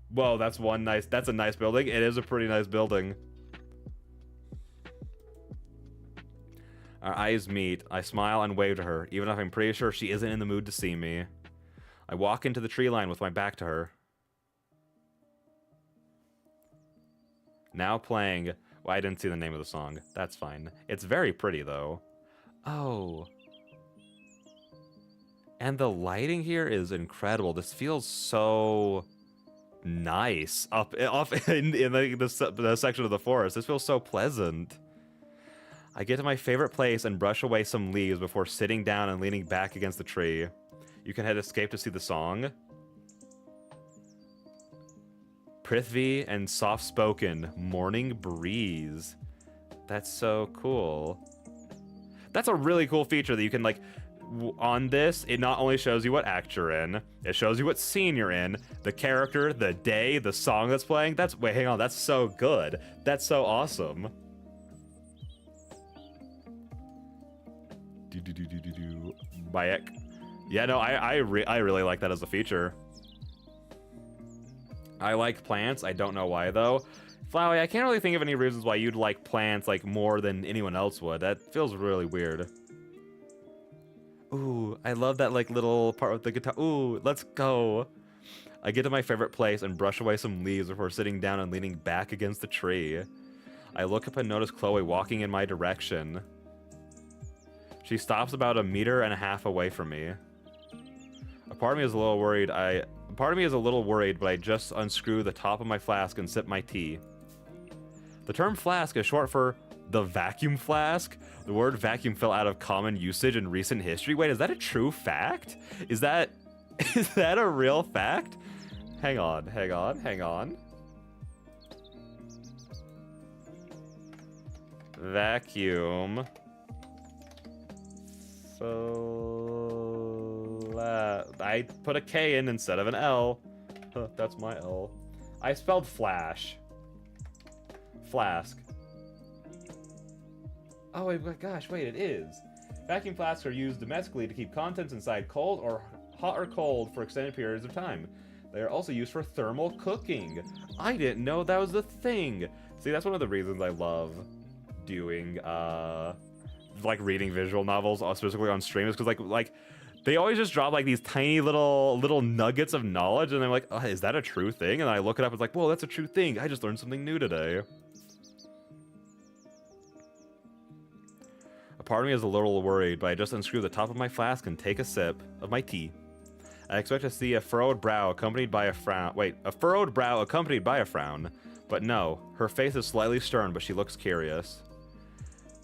Whoa, that's a nice building. It is a pretty nice building. Our eyes meet. I smile and wave to her, even if I'm pretty sure she isn't in the mood to see me. I walk into the tree line with my back to her. Now playing... Well, I didn't see the name of the song. That's fine. It's very pretty, though. Oh. And the lighting here is incredible. This feels so nice. Up in the section of the forest. This feels so pleasant. I get to my favorite place and brush away some leaves before sitting down and leaning back against the tree. You can hit escape to see the song. Prithvi and soft-spoken morning breeze. That's so cool. That's a really cool feature that you can, like, on this, it not only shows you what act you're in, it shows you what scene you're in, the character, the day, the song that's playing. Wait, hang on, that's so good. That's so awesome. Bayek. Yeah, no, I really like that as a feature. I like plants. I don't know why, though. Flowey, I can't really think of any reasons why you'd like plants, like, more than anyone else would. That feels really weird. Ooh, I love that, like, little part with the guitar. Ooh, let's go. I get to my favorite place and brush away some leaves before sitting down and leaning back against the tree. I look up and notice Chloe walking in my direction. She stops about 1.5 meters away from me. A part of me is a little worried. But I just unscrew the top of my flask and sip my tea. The term flask is short for the vacuum flask. The word vacuum fell out of common usage in recent history. Wait, is that a true fact? Is that a real fact? Hang on. Vacuum. I put a K in instead of an L. That's my L. I spelled flash. Flask. Oh my gosh, wait, it is. Vacuum flasks are used domestically to keep contents inside cold or hot or cold for extended periods of time. They are also used for thermal cooking. I didn't know that was a thing. See, that's one of the reasons I love doing, like, reading visual novels, specifically on stream, is because, like, they always just drop, like, these tiny little nuggets of knowledge, and I'm like, oh, is that a true thing? And I look it up, it's like, whoa, that's a true thing. I just learned something new today. A part of me is a little worried, but I just unscrew the top of my flask and take a sip of my tea. I expect to see a furrowed brow accompanied by a frown. Wait, a furrowed brow accompanied by a frown. But no, her face is slightly stern, but she looks curious.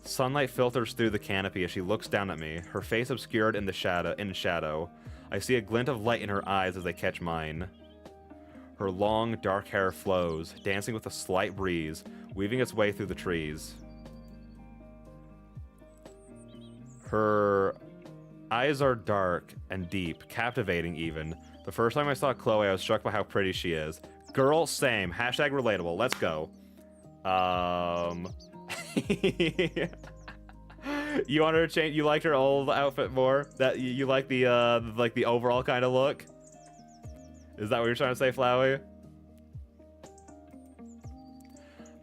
Sunlight filters through the canopy as she looks down at me, her face obscured in shadow. I see a glint of light in her eyes as they catch mine. Her long, dark hair flows, dancing with a slight breeze, weaving its way through the trees. Her eyes are dark and deep, captivating even. The first time I saw Chloe, I was struck by how pretty she is. Girl, same. Hashtag relatable. Let's go. You want her to change? You liked her old outfit more? That you like the overall kind of look? Is that what you're trying to say, Flowey?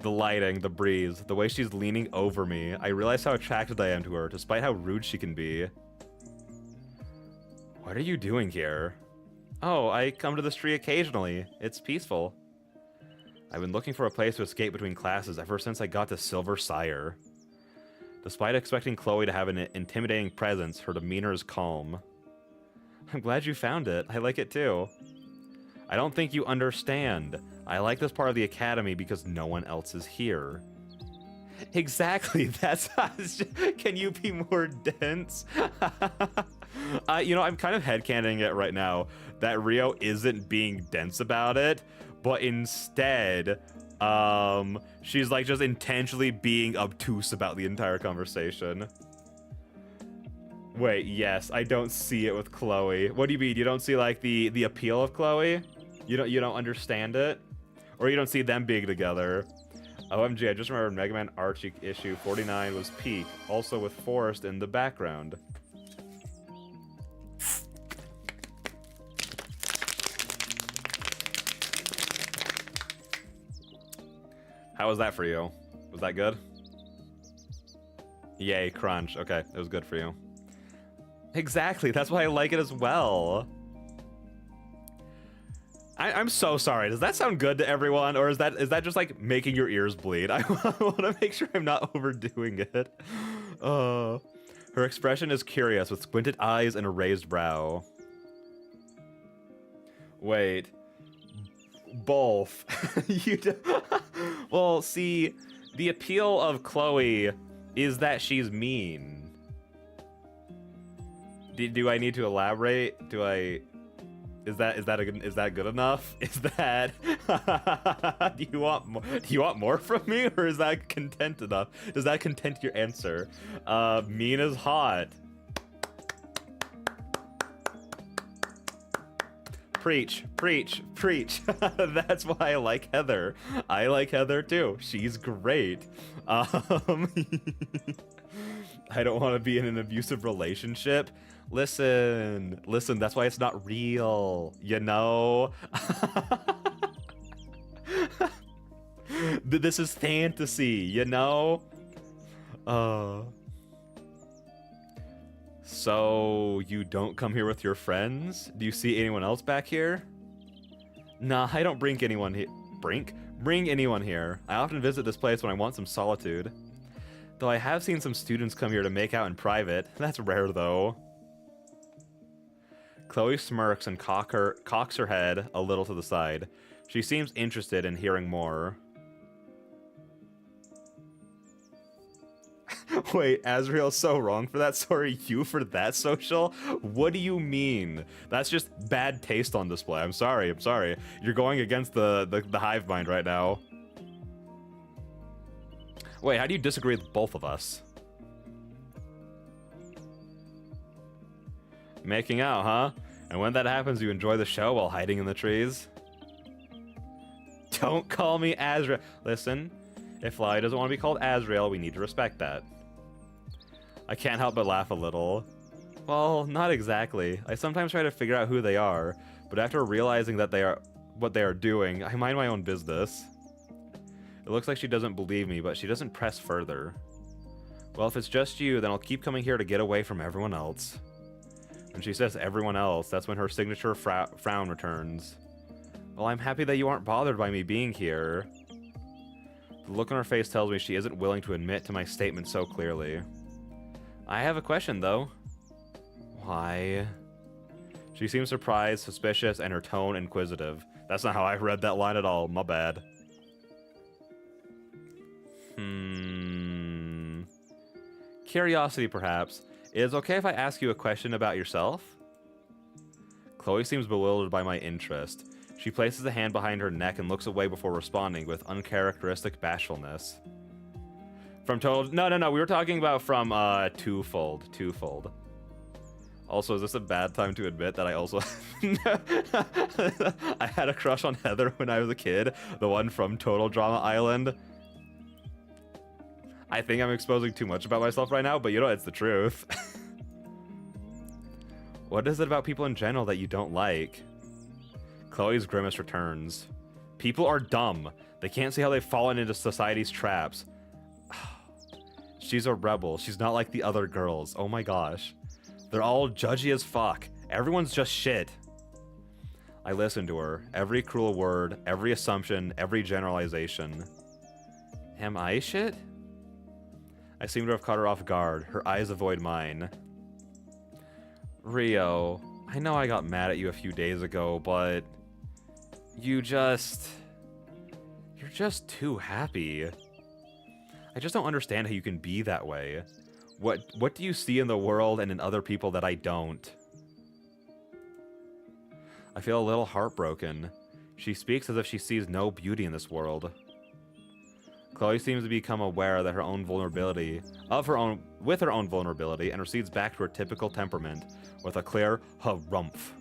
The lighting, the breeze, the way she's leaning over me. I realize how attracted I am to her, despite how rude she can be. What are you doing here? Oh, I come to this tree occasionally. It's peaceful. I've been looking for a place to escape between classes ever since I got to Silver Sire. Despite expecting Chloe to have an intimidating presence, her demeanor is calm. I'm glad you found it. I like it too. I don't think you understand. I like this part of the academy because no one else is here. Exactly, that's us. Can you be more dense? You know, I'm kind of headcanoning it right now that Rio isn't being dense about it, but instead, she's like just intentionally being obtuse about the entire conversation. Wait, yes, I don't see it with Chloe. What do you mean? You don't see like the appeal of Chloe? You don't understand it? Or you don't see them being together? OMG, I just remembered Mega Man Archie issue 49 was peak, also with Forrest in the background. How was that for you? Was that good? Yay, crunch. Okay, it was good for you. Exactly, that's why I like it as well. I'm so sorry. Does that sound good to everyone, or is that just like making your ears bleed? I want to make sure I'm not overdoing it. Her expression is curious, with squinted eyes and a raised brow. Wait. Both. Well, see, the appeal of Chloe is that she's mean. Do I need to elaborate? Is that good enough? Is that do you want more from me, or is that content enough? Does that content your answer? Mean is hot. Preach, preach, preach. That's why I like Heather. I like Heather too. She's great. I don't want to be in an abusive relationship. Listen, that's why it's not real, you know? This is fantasy, you know? So, you don't come here with your friends? Do you see anyone else back here? Nah, I don't bring anyone here. Bring anyone here. I often visit this place when I want some solitude. Though I have seen some students come here to make out in private. That's rare, though. Chloe smirks and cocks her head a little to the side. She seems interested in hearing more. Wait, Azriel's so wrong for that? Sorry, you for that social? What do you mean? That's just bad taste on display. I'm sorry. You're going against the hive mind right now. Wait, how do you disagree with both of us? Making out, huh? And when that happens, you enjoy the show while hiding in the trees? Don't call me Azriel. Listen, if Fly doesn't want to be called Azriel, we need to respect that. I can't help but laugh a little. Well, not exactly. I sometimes try to figure out who they are, but after realizing that what they are doing, I mind my own business. It looks like she doesn't believe me, but she doesn't press further. Well, if it's just you, then I'll keep coming here to get away from everyone else. When she says everyone else, that's when her signature frown returns. Well, I'm happy that you aren't bothered by me being here. The look on her face tells me she isn't willing to admit to my statement so clearly. I have a question, though. Why? She seems surprised, suspicious, and her tone inquisitive. That's not how I read that line at all. My bad. Curiosity, perhaps. Is it okay if I ask you a question about yourself? Chloe seems bewildered by my interest. She places a hand behind her neck and looks away before responding with uncharacteristic bashfulness. From Total... No. We were talking about from Twofold. Twofold. Also, is this a bad time to admit that I also... I had a crush on Heather when I was a kid. The one from Total Drama Island. I think I'm exposing too much about myself right now, but you know, it's the truth. What is it about people in general that you don't like? Chloe's grimace returns. People are dumb. They can't see how they've fallen into society's traps. She's a rebel. She's not like the other girls. Oh my gosh. They're all judgy as fuck. Everyone's just shit. I listen to her. Every cruel word, every assumption, every generalization. Am I shit? I seem to have caught her off guard. Her eyes avoid mine. Rio, I know I got mad at you a few days ago, but... You're just too happy. I just don't understand how you can be that way. What do you see in the world and in other people that I don't? I feel a little heartbroken. She speaks as if she sees no beauty in this world. Chloe seems to become aware that her own vulnerability, with her own vulnerability, and recedes back to her typical temperament with a clear harumph.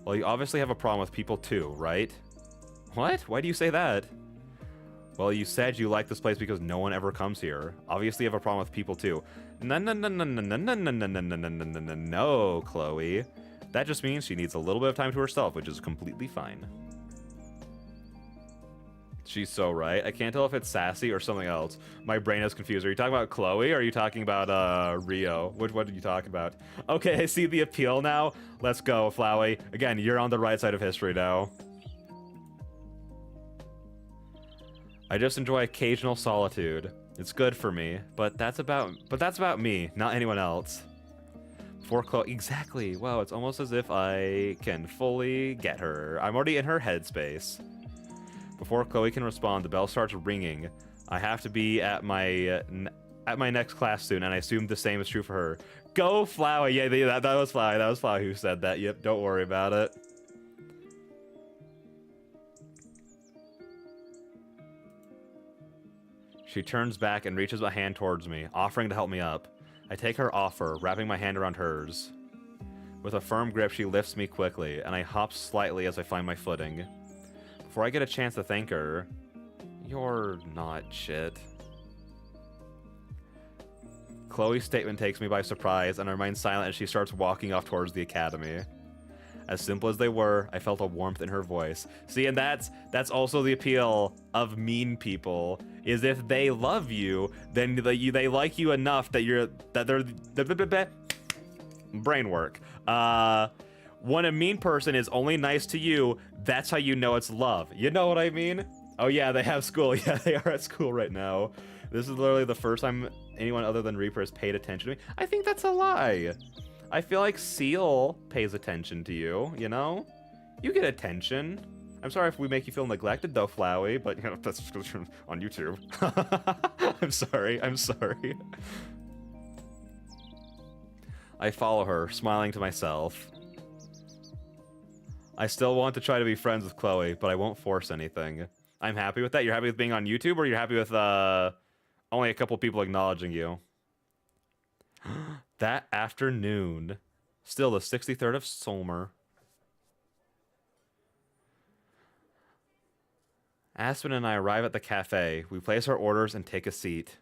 Well, you obviously have a problem with people too, right? What? Why do you say that? Well, you said you like this place because no one ever comes here. Obviously you have a problem with people too. No, Chloe. That just means she needs a little bit of time to herself, which is completely fine. She's so right. I can't tell if it's sassy or something else. My brain is confused. Are you talking about Chloe or are you talking about Rio? What did you talk about? Okay, I see the appeal now. Let's go, Flowey. Again, you're on the right side of history now. I just enjoy occasional solitude. It's good for me, but that's about me, not anyone else. Before Chloe, exactly. Wow, it's almost as if I can fully get her. I'm already in her headspace. Before Chloe can respond, the bell starts ringing. I have to be at my next class soon, and I assume the same is true for her. Go, Flowey! Yeah, that was Flowey. That was Flowey who said that. Yep, don't worry about it. She turns back and reaches a hand towards me, offering to help me up. I take her offer, wrapping my hand around hers. With a firm grip, she lifts me quickly, and I hop slightly as I find my footing. Before I get a chance to thank her, you're not shit. Chloe's statement takes me by surprise, and I remain silent as she starts walking off towards the academy. As simple as they were, I felt a warmth in her voice. See, and that's also the appeal of mean people, is if they love you, then they like you enough that brain work. When a mean person is only nice to you, that's how you know it's love. You know what I mean? Oh yeah, they have school. Yeah, they are at school right now. This is literally the first time anyone other than Reaper has paid attention to me. I think that's a lie. I feel like Seal pays attention to you, you know? You get attention. I'm sorry if we make you feel neglected though, Flowey, but you know, that's just because you're on YouTube. I'm sorry. I follow her, smiling to myself. I still want to try to be friends with Chloe, but I won't force anything. I'm happy with that. You're happy with being on YouTube, or you're happy with only a couple people acknowledging you? That afternoon. Still the 63rd of Solmer. Aspen and I arrive at the cafe. We place our orders and take a seat.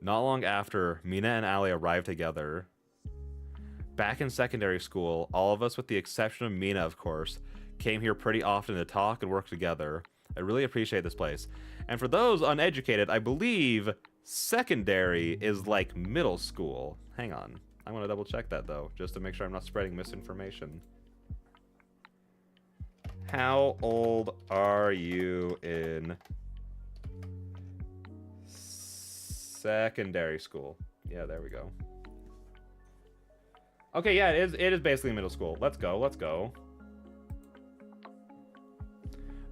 Not long after, Mina and Allie arrive together. Back in secondary school, all of us, with the exception of Mina, of course, came here pretty often to talk and work together. I really appreciate this place. And for those uneducated, I believe secondary is like middle school. Hang on. I want to double check that, though, just to make sure I'm not spreading misinformation. How old are you in Secondary school. Yeah, there we go. Okay, yeah, it is basically middle school. Let's go, let's go.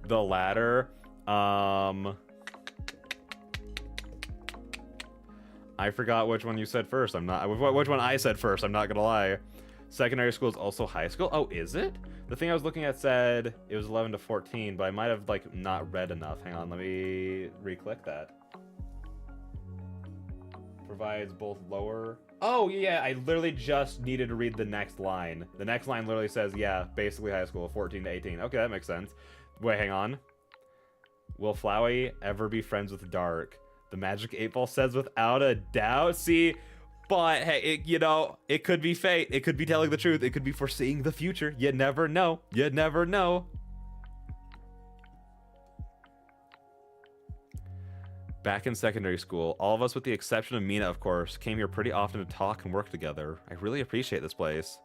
The latter, I forgot which one you said first. Which one I said first. I'm not gonna lie. Secondary school is also high school. Oh, is it? The thing I was looking at said it was 11 to 14, but I might have like not read enough. Hang on, let me re-click that. Provides both lower. Oh yeah, I literally just needed to read the next line. The next line literally says, yeah, basically high school, 14 to 18. Okay, that makes sense. Wait, hang on. Will Flowey ever be friends with Dark? The Magic 8 Ball says without a doubt. See, but hey, it could be fate. It could be telling the truth. It could be foreseeing the future. You never know. You never know. Back in secondary school, all of us, with the exception of Mina, of course, came here pretty often to talk and work together. I really appreciate this place.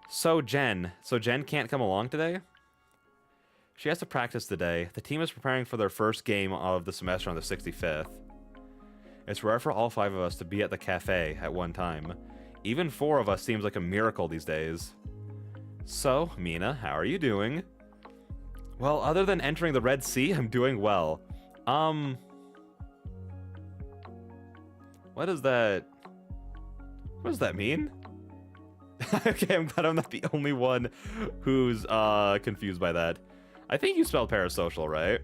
So Jen can't come along today? She has to practice today. The team is preparing for their first game of the semester on the 65th. It's rare for all 5 of us to be at the cafe at one time. Even 4 of us seems like a miracle these days. So, Mina, how are you doing? Well, other than entering the Red Sea, I'm doing well. What does that mean? Okay, I'm glad I'm not the only one who's confused by that. I think you spelled parasocial, right?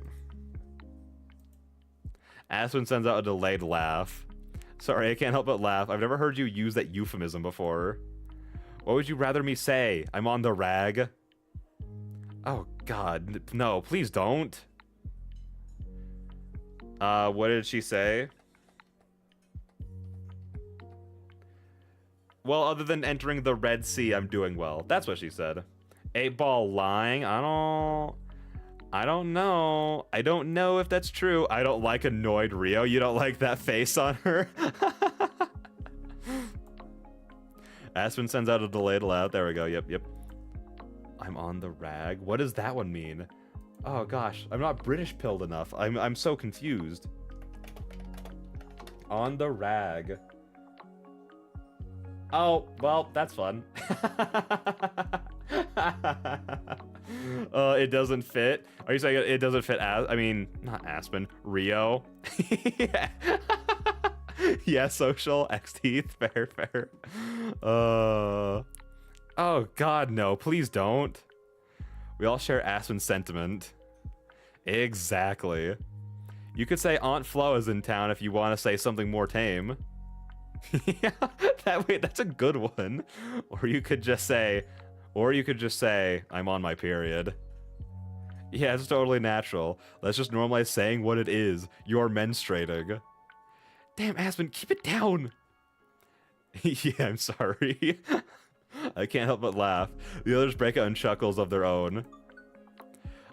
Aspen sends out a delayed laugh. Sorry, I can't help but laugh. I've never heard you use that euphemism before. What would you rather me say? I'm on the rag? Oh, God. No, please don't. What did she say? Well, other than entering the Red Sea, I'm doing well. That's what she said. 8 Ball lying? I don't know. I don't know if that's true. I don't like annoyed Rio. You don't like that face on her? Aspen sends out a delayed laugh. There we go. Yep. I'm on the rag. What does that one mean? Oh gosh, I'm not British pilled enough. I'm so confused. On the rag. Oh, well, that's fun. It doesn't fit. Are you saying it doesn't fit as, I mean, not Aspen, Rio? Yeah. Yeah, social, X teeth, fair. Oh God, no, please don't. We all share Aspen's sentiment. Exactly. You could say Aunt Flo is in town if you want to say something more tame. Yeah, that's a good one. Or you could just say, I'm on my period. Yeah, it's totally natural. Let's just normalize saying what it is. You're menstruating. Damn, Aspen, keep it down. Yeah, I'm sorry. I can't help but laugh. The others break out in chuckles of their own.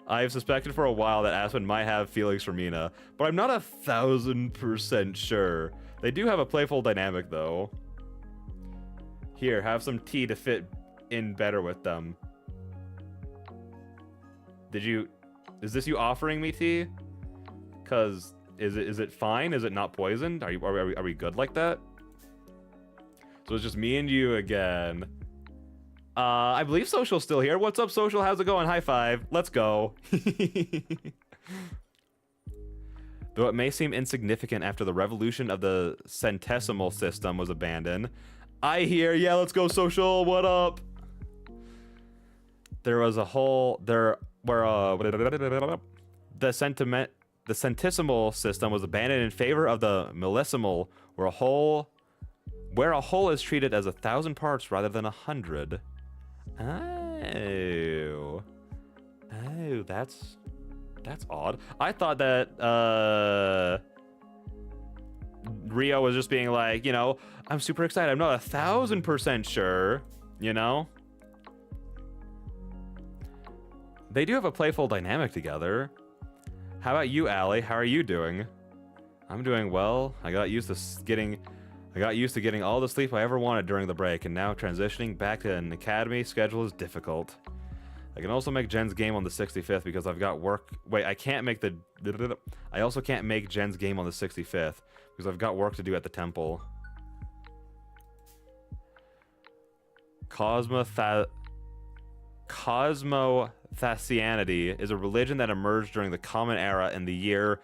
I've suspected for a while that Aspen might have feelings for Mina, but I'm not 1000% sure. They do have a playful dynamic, though. Here, have some tea to fit in better with them. Is this you offering me tea? Cause is it fine? Is it not poisoned? Are we good like that? So it's just me and you again. I believe Social's still here. What's up, Social? How's it going? High five. Let's go. Though it may seem insignificant after the revolution of the centesimal system was abandoned. I hear. Yeah, let's go, Social. What up? There was a whole the centesimal system was abandoned in favor of the millesimal, where a whole is treated as 1,000 parts rather than 100. Oh, that's odd. I thought that Rio was just being like, I'm super excited. I'm not 1,000% sure, They do have a playful dynamic together. How about you, Allie? How are you doing? I'm doing well. I got used to getting all the sleep I ever wanted during the break, and now transitioning back to an academy schedule is difficult. I can also make Jen's game on the 65th because I've got work. Wait, I can't make the. I also can't make Jen's game on the 65th because I've got work to do at the temple. Cosmothasianity is a religion that emerged during the Common Era in the year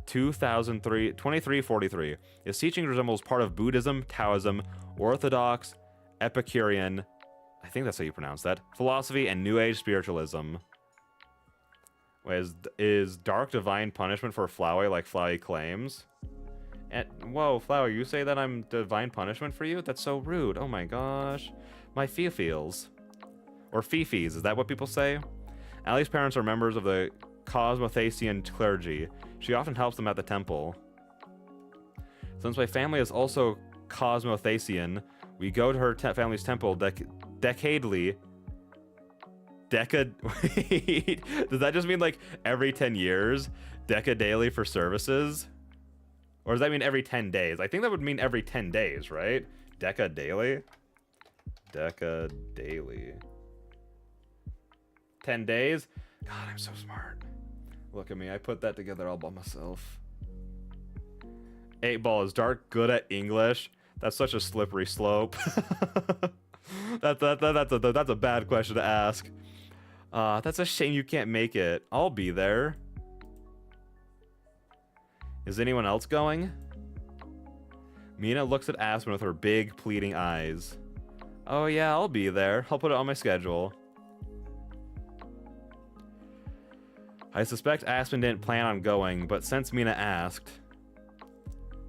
2343. Its teaching resembles part of Buddhism, Taoism, Orthodox, Epicurean, I think that's how you pronounce that, philosophy, and New Age spiritualism. Wait, is dark divine punishment for Flowey like Flowey claims? And, whoa, Flower, you say that I'm divine punishment for you? That's so rude. Oh my gosh. My feels. Or fifis, is that what people say? Allie's parents are members of the Cosmothasian clergy. She often helps them at the temple. Since my family is also Cosmothasian, we go to her family's temple decadely. Wait, does that just mean like every 10 years? Decadaily for services? Or does that mean every 10 days? I think that would mean every 10 days, right? Decadaily? Decadaily. 10 days? God, I'm so smart. Look at me, I put that together all by myself. 8-Ball, is Dark good at English? That's such a slippery slope. That's a bad question to ask. That's a shame you can't make it. I'll be there. Is anyone else going? Mina looks at Aspen with her big, pleading eyes. Oh yeah, I'll be there. I'll put it on my schedule. I suspect Aspen didn't plan on going, but since Mina asked...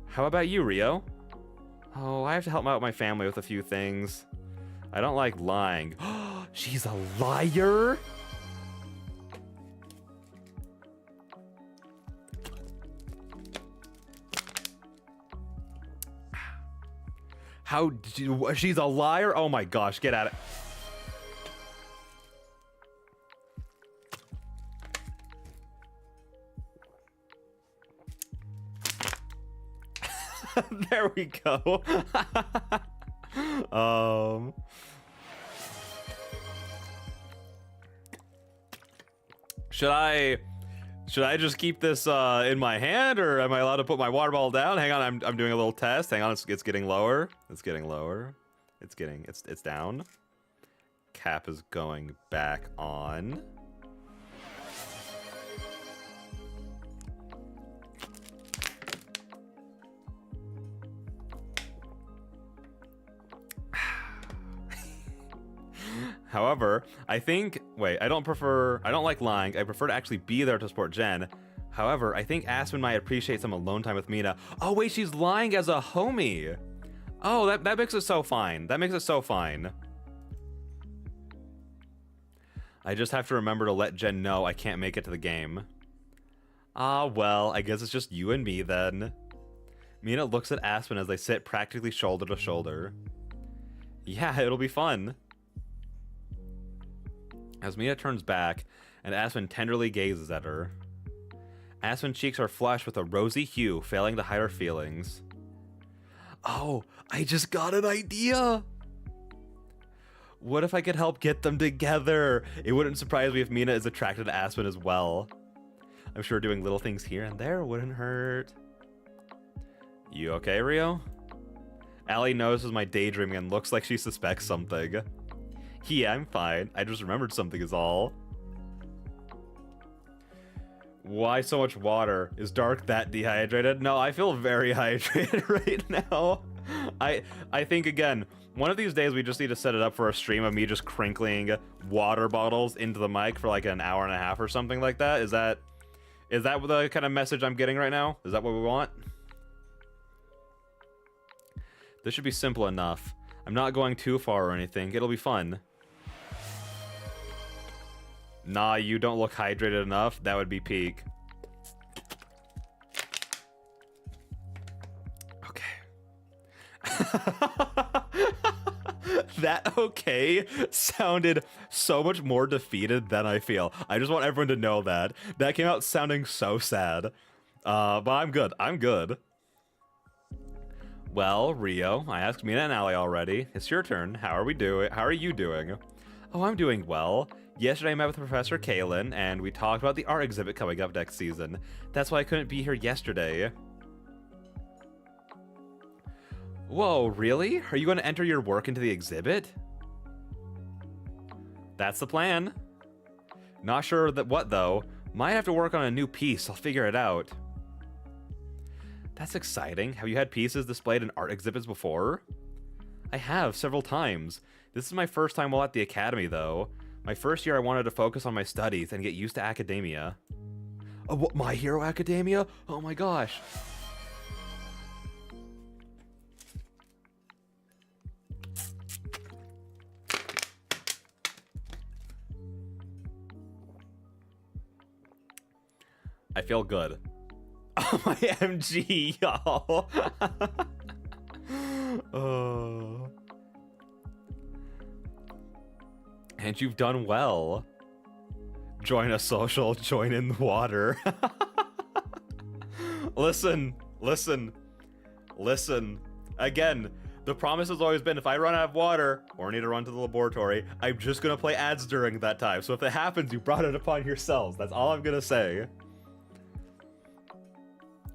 How about you, Rio? Oh, I have to help out my family with a few things. I don't like lying. She's a liar? How did you, she's a liar? Oh my gosh, get at it. There we go. Should I just keep this in my hand, or am I allowed to put my water bottle down? Hang on, I'm doing a little test. Hang on, it's getting lower. It's getting lower. It's down. Cap is going back on. However, I think, wait, I don't like lying. I prefer to actually be there to support Jen. However, I think Aspen might appreciate some alone time with Mina. Oh wait, she's lying as a homie. Oh, that makes it so fine. That makes it so fine. I just have to remember to let Jen know I can't make it to the game. Ah, well, I guess it's just you and me then. Mina looks at Aspen as they sit practically shoulder to shoulder. Yeah, it'll be fun. As Mina turns back, and Aspen tenderly gazes at her. Aspen's cheeks are flushed with a rosy hue, failing to hide her feelings. Oh, I just got an idea! What if I could help get them together? It wouldn't surprise me if Mina is attracted to Aspen as well. I'm sure doing little things here and there wouldn't hurt. You okay, Rio? Allie notices my daydreaming and looks like she suspects something. Yeah, I'm fine. I just remembered something is all. Why so much water? Is Dark that dehydrated? No, I feel very hydrated right now. I think, again, one of these days we just need to set it up for a stream of me just crinkling water bottles into the mic for like an hour and a half or something like that. Is that the kind of message I'm getting right now? Is that what we want? This should be simple enough. I'm not going too far or anything. It'll be fun. Nah, you don't look hydrated enough. That would be peak. Okay. That okay sounded so much more defeated than I feel. I just want everyone to know that. That came out sounding so sad. But I'm good. I'm good. Well, Rio, I asked Mina and Allie already. It's your turn. How are we doing? How are you doing? Oh, I'm doing well. Yesterday I met with Professor Kalen, and we talked about the art exhibit coming up next season. That's why I couldn't be here yesterday. Whoa, really? Are you going to enter your work into the exhibit? That's the plan. Not sure that what, though. Might have to work on a new piece. I'll figure it out. That's exciting. Have you had pieces displayed in art exhibits before? I have, several times. This is my first time while at the academy, though. My first year I wanted to focus on my studies and get used to academia. What, My Hero Academia? Oh my gosh. I feel good. Oh my MG, y'all. Oh. And you've done well. Join a social, join in the water. Listen. Again, the promise has always been if I run out of water or need to run to the laboratory, I'm just gonna play ads during that time. So if it happens, you brought it upon yourselves. That's all I'm gonna say.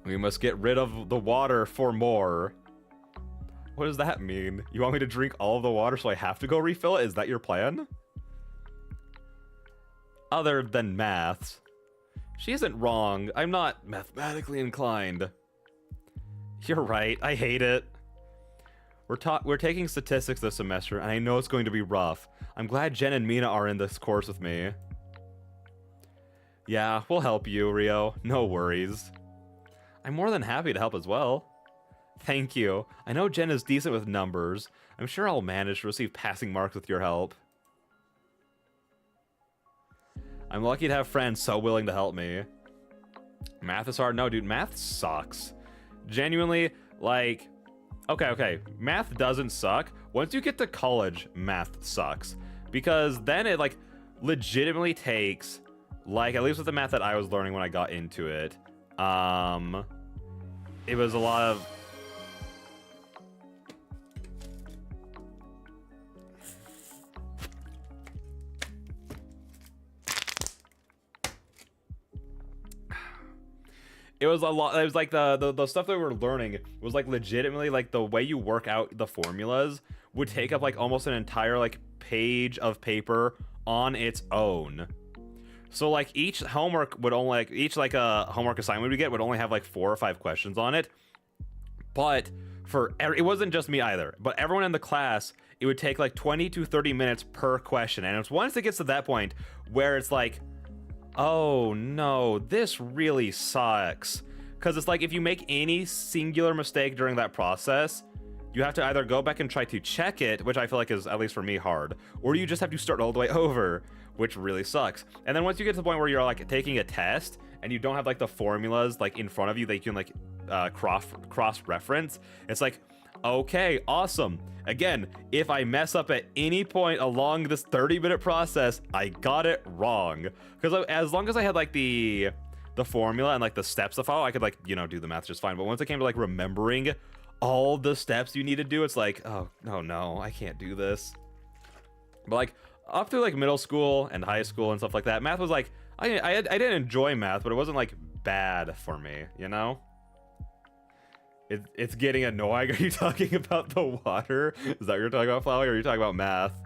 We must get rid of the water for more. What does that mean? You want me to drink all of the water so I have to go refill it? Is that your plan? Other than maths. She isn't wrong. I'm not mathematically inclined. You're right. I hate it. We're taking statistics this semester, and I know it's going to be rough. I'm glad Jen and Mina are in this course with me. Yeah, we'll help you, Rio. No worries. I'm more than happy to help as well. Thank you. I know Jen is decent with numbers. I'm sure I'll manage to receive passing marks with your help. I'm lucky to have friends so willing to help me. Math is hard. No, dude, math sucks. Genuinely, like... Okay. Math doesn't suck. Once you get to college, math sucks. Because then it, like, legitimately takes... Like, at least with the math that I was learning when I got into it... It was a lot of... It was a lot. It was like the stuff that we were learning was like legitimately like the way you work out the formulas would take up like almost an entire like page of paper on its own. So like each homework would only like each like a homework assignment we get would only have like 4 or 5 questions on it. But it wasn't just me either, but everyone in the class, it would take like 20 to 30 minutes per question. And it's once it gets to that point where it's like, oh no, this really sucks. Because it's like if you make any singular mistake during that process, you have to either go back and try to check it, which I feel like is, at least for me, hard, or you just have to start all the way over, which really sucks. And then once you get to the point where you're like taking a test and you don't have like the formulas like in front of you that you can like cross-reference, it's like, okay, awesome. Again, if I mess up at any point along this 30-minute process, I got it wrong. Because as long as I had like the formula and like the steps to follow, I could like, you know, do the math just fine. But once it came to like remembering all the steps you need to do, it's like, oh no, I can't do this. But like up through like middle school and high school and stuff like that, math was like, I didn't enjoy math, but it wasn't like bad for me, you know? It's getting annoying. Are you talking about the water? Is that what you're talking about, Flower? Or are you talking about math?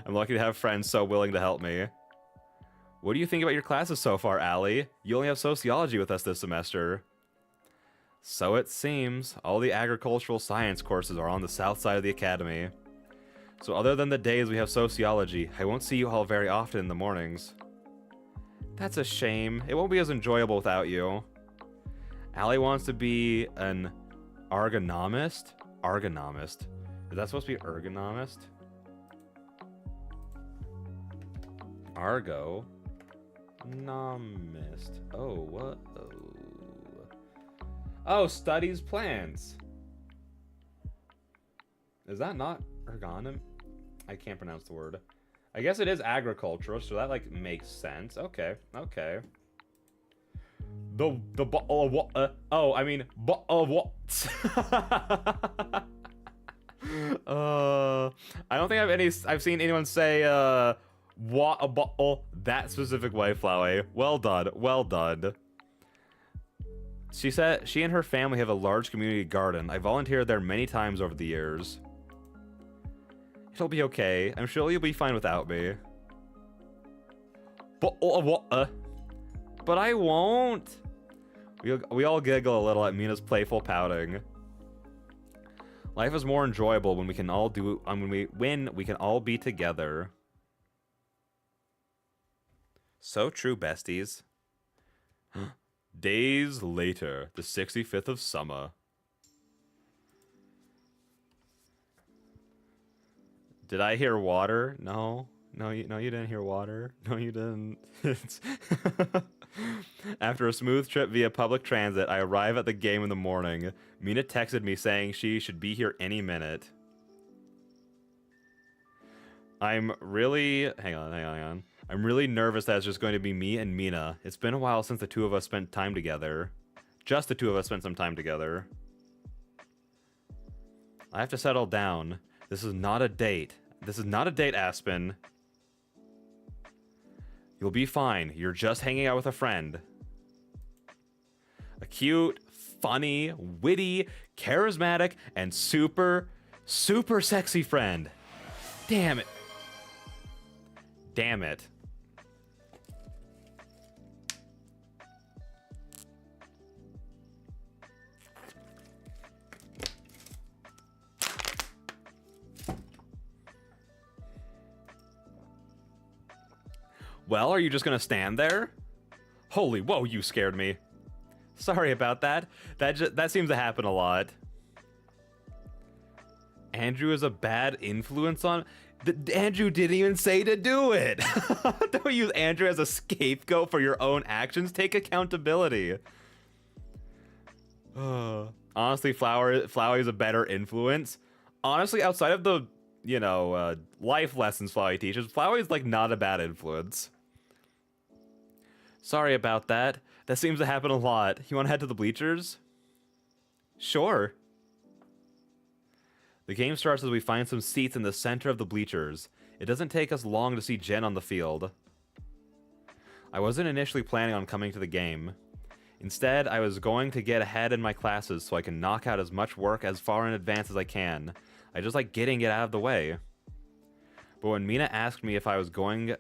I'm lucky to have friends so willing to help me. What do you think about your classes so far, Allie? You only have sociology with us this semester. So it seems. All the agricultural science courses are on the south side of the academy. So other than the days we have sociology, I won't see you all very often in the mornings. That's a shame. It won't be as enjoyable without you. Allie wants to be an ergonomist? Ergonomist. Is that supposed to be ergonomist? Argonomist. Oh, what? Oh, studies plants. Is that not ergonom? I can't pronounce the word. I guess it is agricultural, so that like makes sense. Okay. I don't think I've seen anyone say What a oh, that specific way, Flowey. Well done. Well done. She said she and her family have a large community garden. I volunteered there many times over the years. It'll be okay. I'm sure you'll be fine without me. But but I won't. We all giggle a little at Mina's playful pouting. Life is more enjoyable when we can all when we can all be together. So true, besties. Days later, the 65th of summer. Did I hear water? No. No, you didn't hear water. No, you didn't. After a smooth trip via public transit, I arrive at the game in the morning. Mina texted me saying she should be here any minute. I'm really... Hang on. I'm really nervous that it's just going to be me and Mina. It's been a while since the two of us spent time together. Just the two of us spent some time together. I have to settle down. This is not a date. This is not a date, Aspen. You'll be fine. You're just hanging out with a friend. A cute, funny, witty, charismatic, and super, super sexy friend. Damn it. Damn it. Well, are you just gonna stand there? Holy, whoa, you scared me. Sorry about that. That seems to happen a lot. Andrew is a bad influence on... Andrew didn't even say to do it. Don't use Andrew as a scapegoat for your own actions. Take accountability. Honestly, Flowey is a better influence. Honestly, outside of the, life lessons Flowey teaches, Flowey is like not a bad influence. Sorry about that. That seems to happen a lot. You want to head to the bleachers? Sure. The game starts as we find some seats in the center of the bleachers. It doesn't take us long to see Jen on the field. I wasn't initially planning on coming to the game. Instead, I was going to get ahead in my classes so I can knock out as much work as far in advance as I can. I just like getting it out of the way. But when Mina asked me if I was going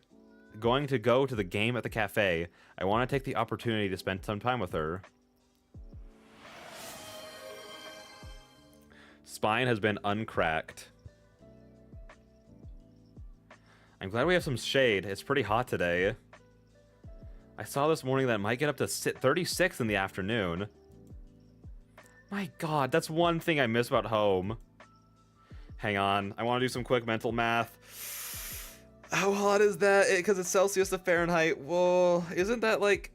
to go to the game at the cafe, I want to take the opportunity to spend some time with her. Spine has been uncracked. I'm glad we have some shade. It's pretty hot today. I saw this morning that it might get up to 36 in the afternoon. My god, that's one thing I miss about home. Hang on, I want to do some quick mental math. How hot is that? Because it's Celsius to Fahrenheit. Whoa, isn't that like...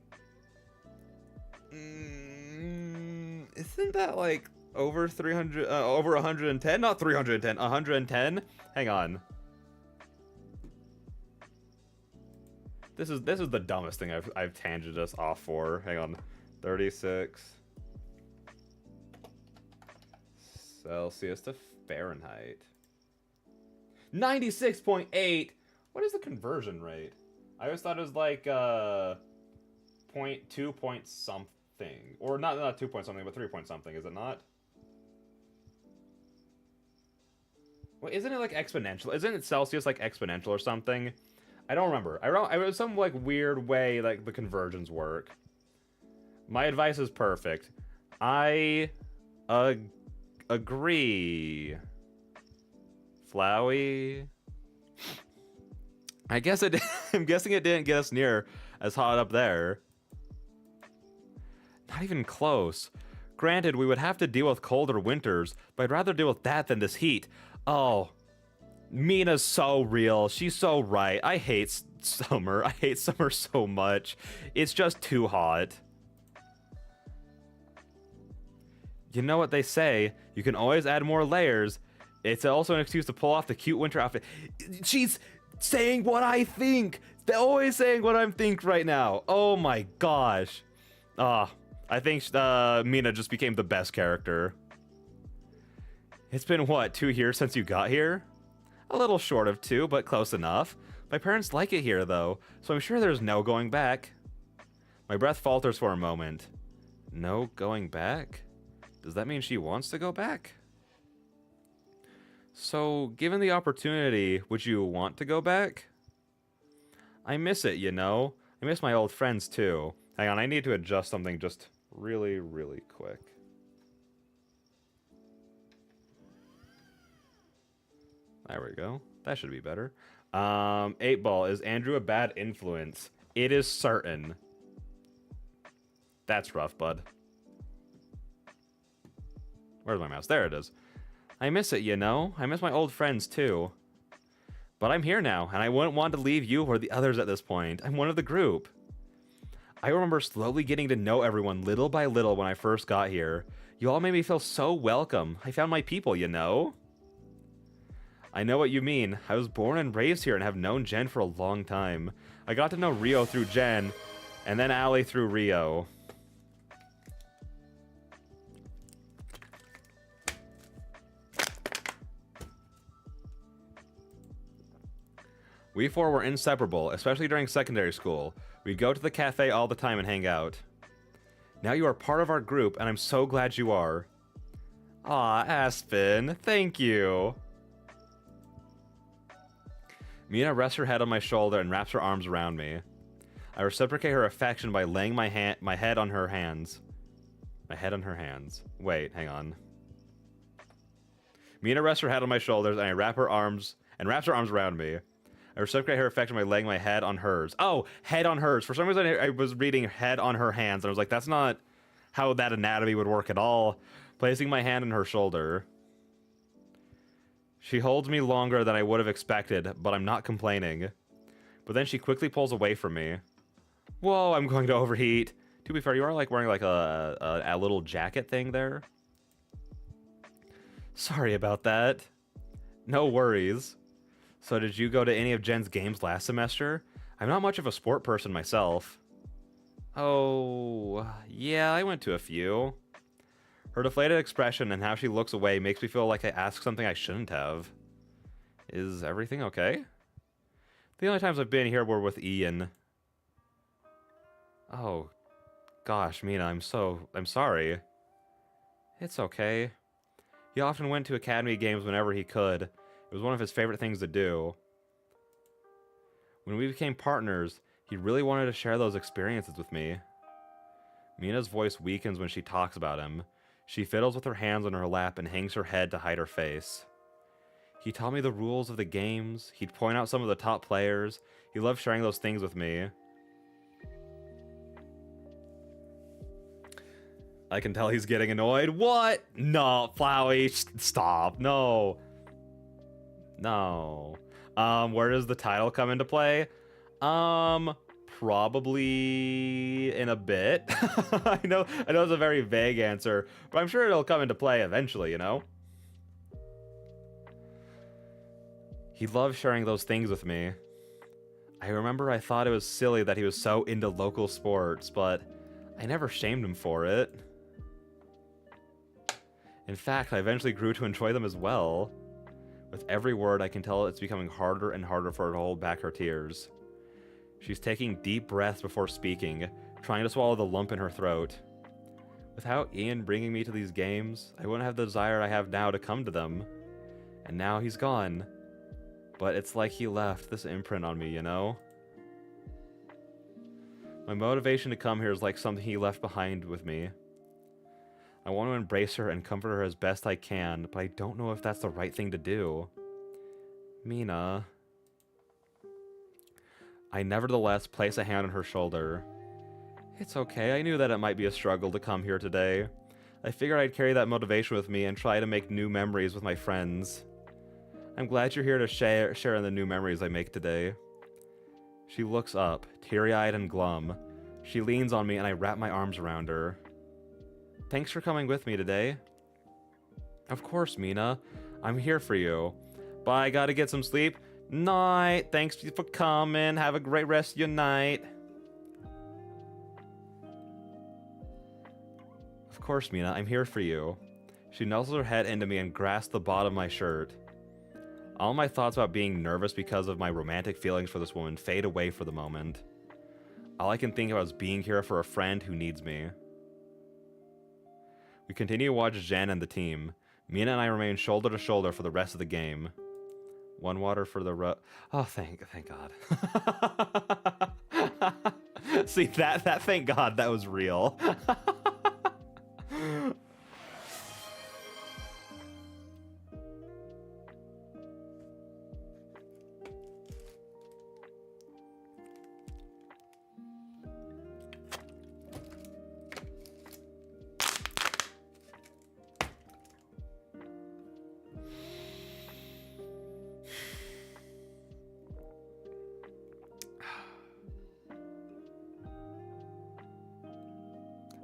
isn't that like over 300, over 110? Not 310, 110? Hang on. This is the dumbest thing I've tangented us off for. Hang on. 36 Celsius to Fahrenheit. 96.8. What is the conversion rate? I always thought it was like 0.2 point something, or not 2 point something, but 3 point something. Is it not? Well, isn't it like exponential? Isn't it Celsius like exponential or something? I don't remember. It was some like weird way like the conversions work. My advice is perfect. I agree. Flowey. I guess it. I'm guessing it didn't get us near as hot up there. Not even close. Granted, we would have to deal with colder winters, but I'd rather deal with that than this heat. Oh. Mina's so real. She's so right. I hate summer. I hate summer so much. It's just too hot. You know what they say, you can always add more layers. It's also an excuse to pull off the cute winter outfit. She's saying what I think. They're always saying what I'm thinking right now. Oh my gosh. I think Mina just became the best character. It's been, what, 2 years since you got here? A little short of 2, but close enough. My parents like it here, though, so I'm sure there's no going back. My breath falters for a moment. No going back? Does that mean she wants to go back? So, given the opportunity, would you want to go back? I miss it, you know? I miss my old friends, too. Hang on, I need to adjust something just really, really quick. There we go. That should be better. 8-Ball, is Andrew a bad influence? It is certain. That's rough, bud. Where's my mouse? There it is. I miss it, you know? I miss my old friends, too. But I'm here now, and I wouldn't want to leave you or the others at this point. I'm one of the group. I remember slowly getting to know everyone little by little when I first got here. You all made me feel so welcome. I found my people, you know? I know what you mean. I was born and raised here and have known Jen for a long time. I got to know Rio through Jen, and then Allie through Rio. We four were inseparable, especially during secondary school. We'd go to the cafe all the time and hang out. Now you are part of our group, and I'm so glad you are. Aw, Aspen, thank you. Mina rests her head on my shoulder and wraps her arms around me. I reciprocate her affection by laying my head on her hands. My head on her hands. Wait, hang on. Mina rests her head on my shoulders, and wraps her arms around me. I reciprocate her affection by laying my head on hers. Oh, head on hers. For some reason, I was reading head on her hands, and I was like, that's not how that anatomy would work at all. Placing my hand on her shoulder. She holds me longer than I would have expected, but I'm not complaining. But then she quickly pulls away from me. Whoa, I'm going to overheat. To be fair, you are like wearing like a little jacket thing there. Sorry about that. No worries. So did you go to any of Jen's games last semester? I'm not much of a sport person myself. Oh, yeah, I went to a few. Her deflated expression and how she looks away makes me feel like I asked something I shouldn't have. Is everything okay? The only times I've been here were with Ian. Oh, gosh, Mina, I'm sorry. It's okay. He often went to Academy games whenever he could. It was one of his favorite things to do. When we became partners, he really wanted to share those experiences with me. Mina's voice weakens when she talks about him. She fiddles with her hands on her lap and hangs her head to hide her face. He taught me the rules of the games. He'd point out some of the top players. He loved sharing those things with me. I can tell he's getting annoyed. What? No, Flowey, stop. No. No. Where does the title come into play? Probably in a bit. I know it's a very vague answer, but I'm sure it'll come into play eventually, you know? He loved sharing those things with me. I remember I thought it was silly that he was so into local sports, but I never shamed him for it. In fact, I eventually grew to enjoy them as well. With every word, I can tell it's becoming harder and harder for her to hold back her tears. She's taking deep breaths before speaking, trying to swallow the lump in her throat. Without Ian bringing me to these games, I wouldn't have the desire I have now to come to them. And now he's gone. But it's like he left this imprint on me, you know? My motivation to come here is like something he left behind with me. I want to embrace her and comfort her as best I can, but I don't know if that's the right thing to do. Mina. I nevertheless place a hand on her shoulder. It's okay, I knew that it might be a struggle to come here today. I figured I'd carry that motivation with me and try to make new memories with my friends. I'm glad you're here to share in the new memories I make today. She looks up, teary-eyed and glum. She leans on me and I wrap my arms around her. Thanks for coming with me today. Of course, Mina. I'm here for you. Bye, gotta get some sleep. Night. Thanks for coming. Have a great rest of your night. Of course, Mina. I'm here for you. She nuzzles her head into me and grasps the bottom of my shirt. All my thoughts about being nervous because of my romantic feelings for this woman fade away for the moment. All I can think about is being here for a friend who needs me. We continue to watch Jen and the team. Mina and I remain shoulder to shoulder for the rest of the game. One water for the oh, thank God. See, that thank God that was real.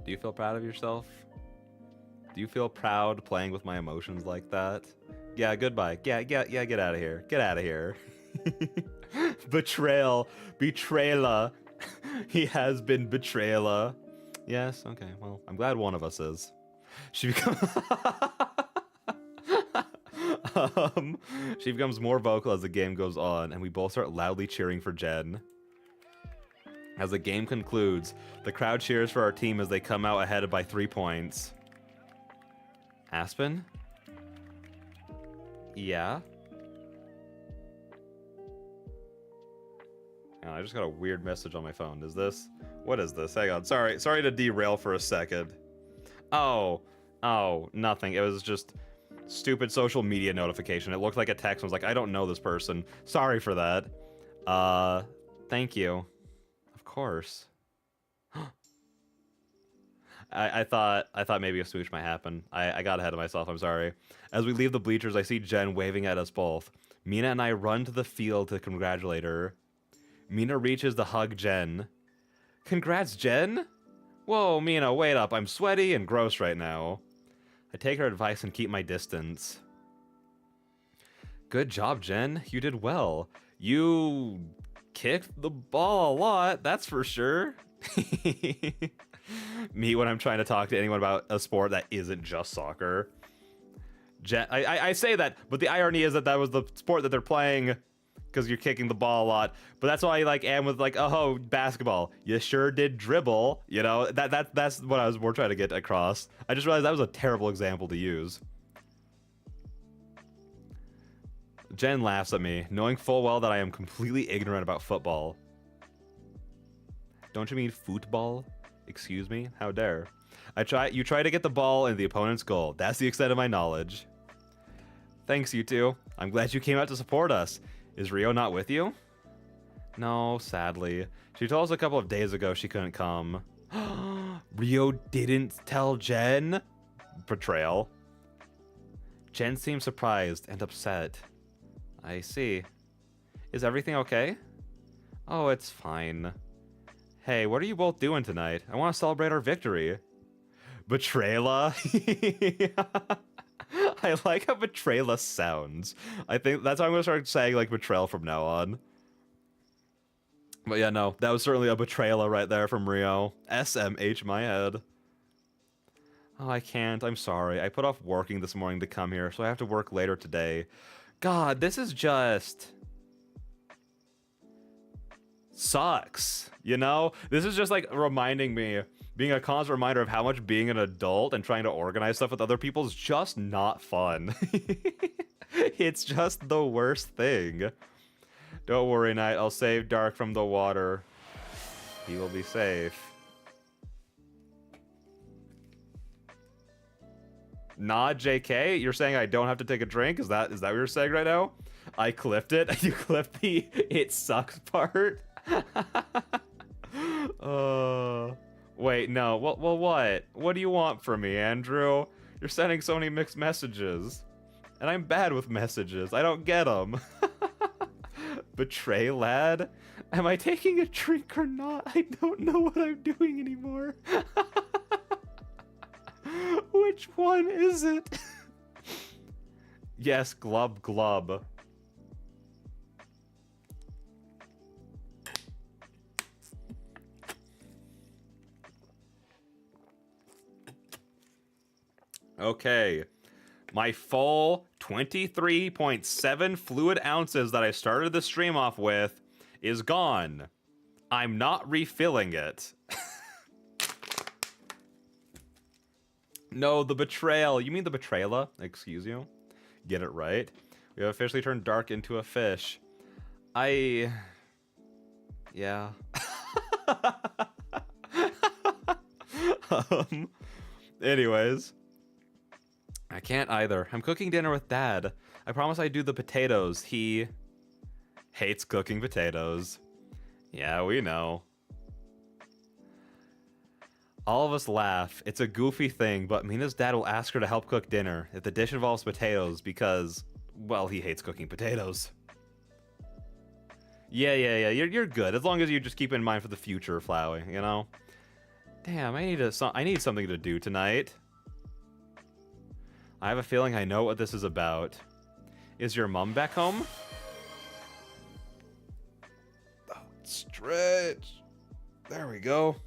Do you feel proud of yourself? Do you feel proud playing with my emotions like that? Yeah, goodbye. Yeah, get out of here. Get out of here. Betrayal. Betrayala. He has been betrayala. Yes, okay, well, I'm glad one of us is. She becomes... she becomes more vocal as the game goes on, and we both start loudly cheering for Jen. As the game concludes, the crowd cheers for our team as they come out ahead by 3 points. Aspen? Yeah? Oh, I just got a weird message on my phone. Is this? What is this? Hang on. Sorry to derail for a second. Oh, nothing. It was just stupid social media notification. It looked like a text. I was like, I don't know this person. Sorry for that. Thank you. Of course. I thought maybe a smooch might happen. I got ahead of myself. I'm sorry. As we leave the bleachers, I see Jen waving at us both. Mina and I run to the field to congratulate her. Mina reaches to hug Jen. Congrats, Jen? Whoa, Mina, wait up. I'm sweaty and gross right now. I take her advice and keep my distance. Good job, Jen. You did well. You kicked the ball a lot, that's for sure. Me when I'm trying to talk to anyone about a sport that isn't just soccer. Jen, I say that, but the irony is that was the sport that they're playing because you're kicking the ball a lot. But that's why I am with oh, basketball. You sure did dribble. You know, that's what I was more trying to get across. I just realized that was a terrible example to use. Jen laughs at me, knowing full well that I am completely ignorant about football. Don't you mean football? Excuse me? How dare. You try to get the ball in the opponent's goal. That's the extent of my knowledge. Thanks, you two. I'm glad you came out to support us. Is Rio not with you? No, sadly. She told us a couple of days ago she couldn't come. Rio didn't tell Jen? Betrayal. Jen seems surprised and upset. I see. Is everything okay? Oh, it's fine. Hey, what are you both doing tonight? I want to celebrate our victory. Betrayla? I like how Betrayla sounds. I think that's how I'm going to start saying betrayal from now on. But yeah, no, that was certainly a Betrayla right there from Rio. SMH my head. Oh, I can't. I'm sorry. I put off working this morning to come here, so I have to work later today. God, this is just... sucks, you know? This is just reminding me, being a constant reminder of how much being an adult and trying to organize stuff with other people is just not fun. It's just the worst thing. Don't worry, Knight, I'll save Dark from the water. He will be safe. Nah, JK, you're saying I don't have to take a drink? Is that what you're saying right now? I clipped it. You clipped the "it sucks" part. Wait, no. Well, what? What do you want from me, Andrew? You're sending so many mixed messages. And I'm bad with messages. I don't get them. Betray, lad? Am I taking a drink or not? I don't know what I'm doing anymore. Which one is it? Yes, glub glub. Okay. My full 23.7 fluid ounces that I started the stream off with is gone. I'm not refilling it. No, the betrayal. You mean the betrayala? Excuse you? Get it right. We have officially turned dark into a fish. Yeah. Anyways. I can't either. I'm cooking dinner with Dad. I promise I'd do the potatoes. He hates cooking potatoes. Yeah, we know. All of us laugh. It's a goofy thing, but Mina's dad will ask her to help cook dinner if the dish involves potatoes because, well, he hates cooking potatoes. Yeah. You're good as long as you just keep in mind for the future, Flowey. You know. Damn, I need something to do tonight. I have a feeling I know what this is about. Is your mom back home? Oh, stretch. There we go.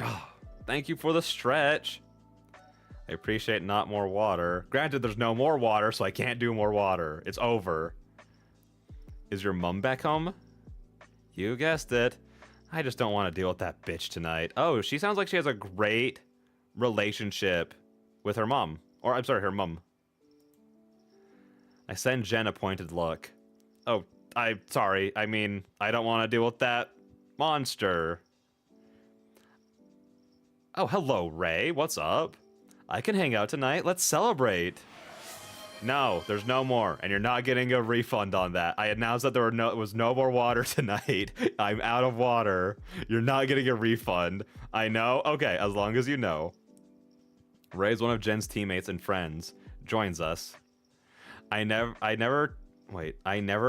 Oh, thank you for the stretch. I appreciate not more water. Granted, there's no more water, so I can't do more water. It's over. Is your mom back home? You guessed it. I just don't want to deal with that bitch tonight. Oh, she sounds like she has a great relationship with her mom. Or, I'm sorry, her mom. I send Jen a pointed look. Oh, I'm sorry. I mean, I don't want to deal with that monster. Oh, hello, Ray. What's up? I can hang out tonight. Let's celebrate. No, there's no more, and you're not getting a refund on that. I announced that there was no more water tonight. I'm out of water. You're not getting a refund. I know. Okay, as long as you know. Ray's one of Jen's teammates and friends. Joins us. I never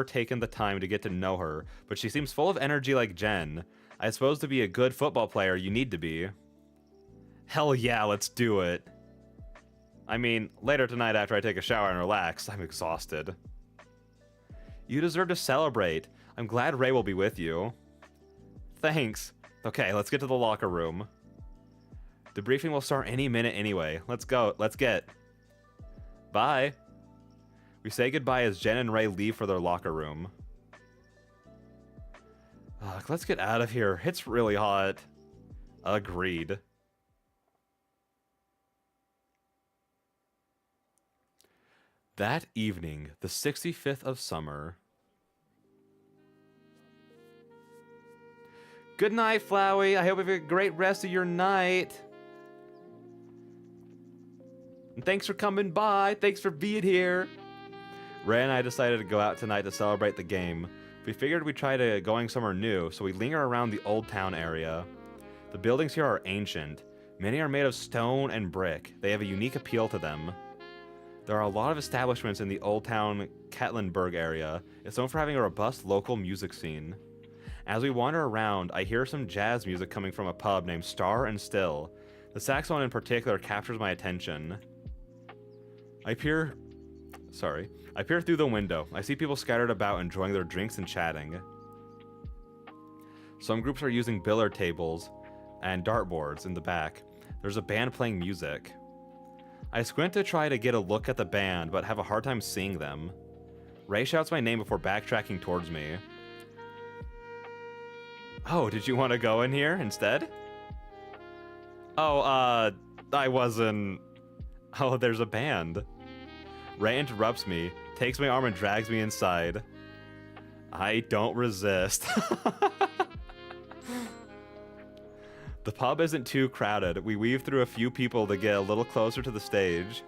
taken the time to get to know her, but she seems full of energy like Jen. I suppose to be a good football player, you need to be. Hell yeah, let's do it. I mean, later tonight after I take a shower and relax, I'm exhausted. You deserve to celebrate. I'm glad Ray will be with you. Thanks. Okay, let's get to the locker room. The briefing will start any minute anyway. Let's go. Let's get. Bye. We say goodbye as Jen and Ray leave for their locker room. Ugh, let's get out of here. It's really hot. Agreed. That evening, the 65th of summer. Good night, Flowey. I hope you have a great rest of your night. And thanks for coming by. Thanks for being here. Ray and I decided to go out tonight to celebrate the game. We figured we'd try going somewhere new, so we linger around the Old Town area. The buildings here are ancient. Many are made of stone and brick. They have a unique appeal to them. There are a lot of establishments in the Old Town Ketlenburg area. It's known for having a robust local music scene. As we wander around, I hear some jazz music coming from a pub named Star and Still. The saxophone in particular captures my attention. I peer through the window. I see people scattered about enjoying their drinks and chatting. Some groups are using billiard tables and dartboards in the back. There's a band playing music. I squint to try to get a look at the band, but have a hard time seeing them. Ray shouts my name before backtracking towards me. Oh, did you want to go in here instead? Oh, I wasn't... Oh, there's a band. Ray interrupts me, takes my arm and drags me inside. I don't resist. The pub isn't too crowded. We weave through a few people to get a little closer to the stage.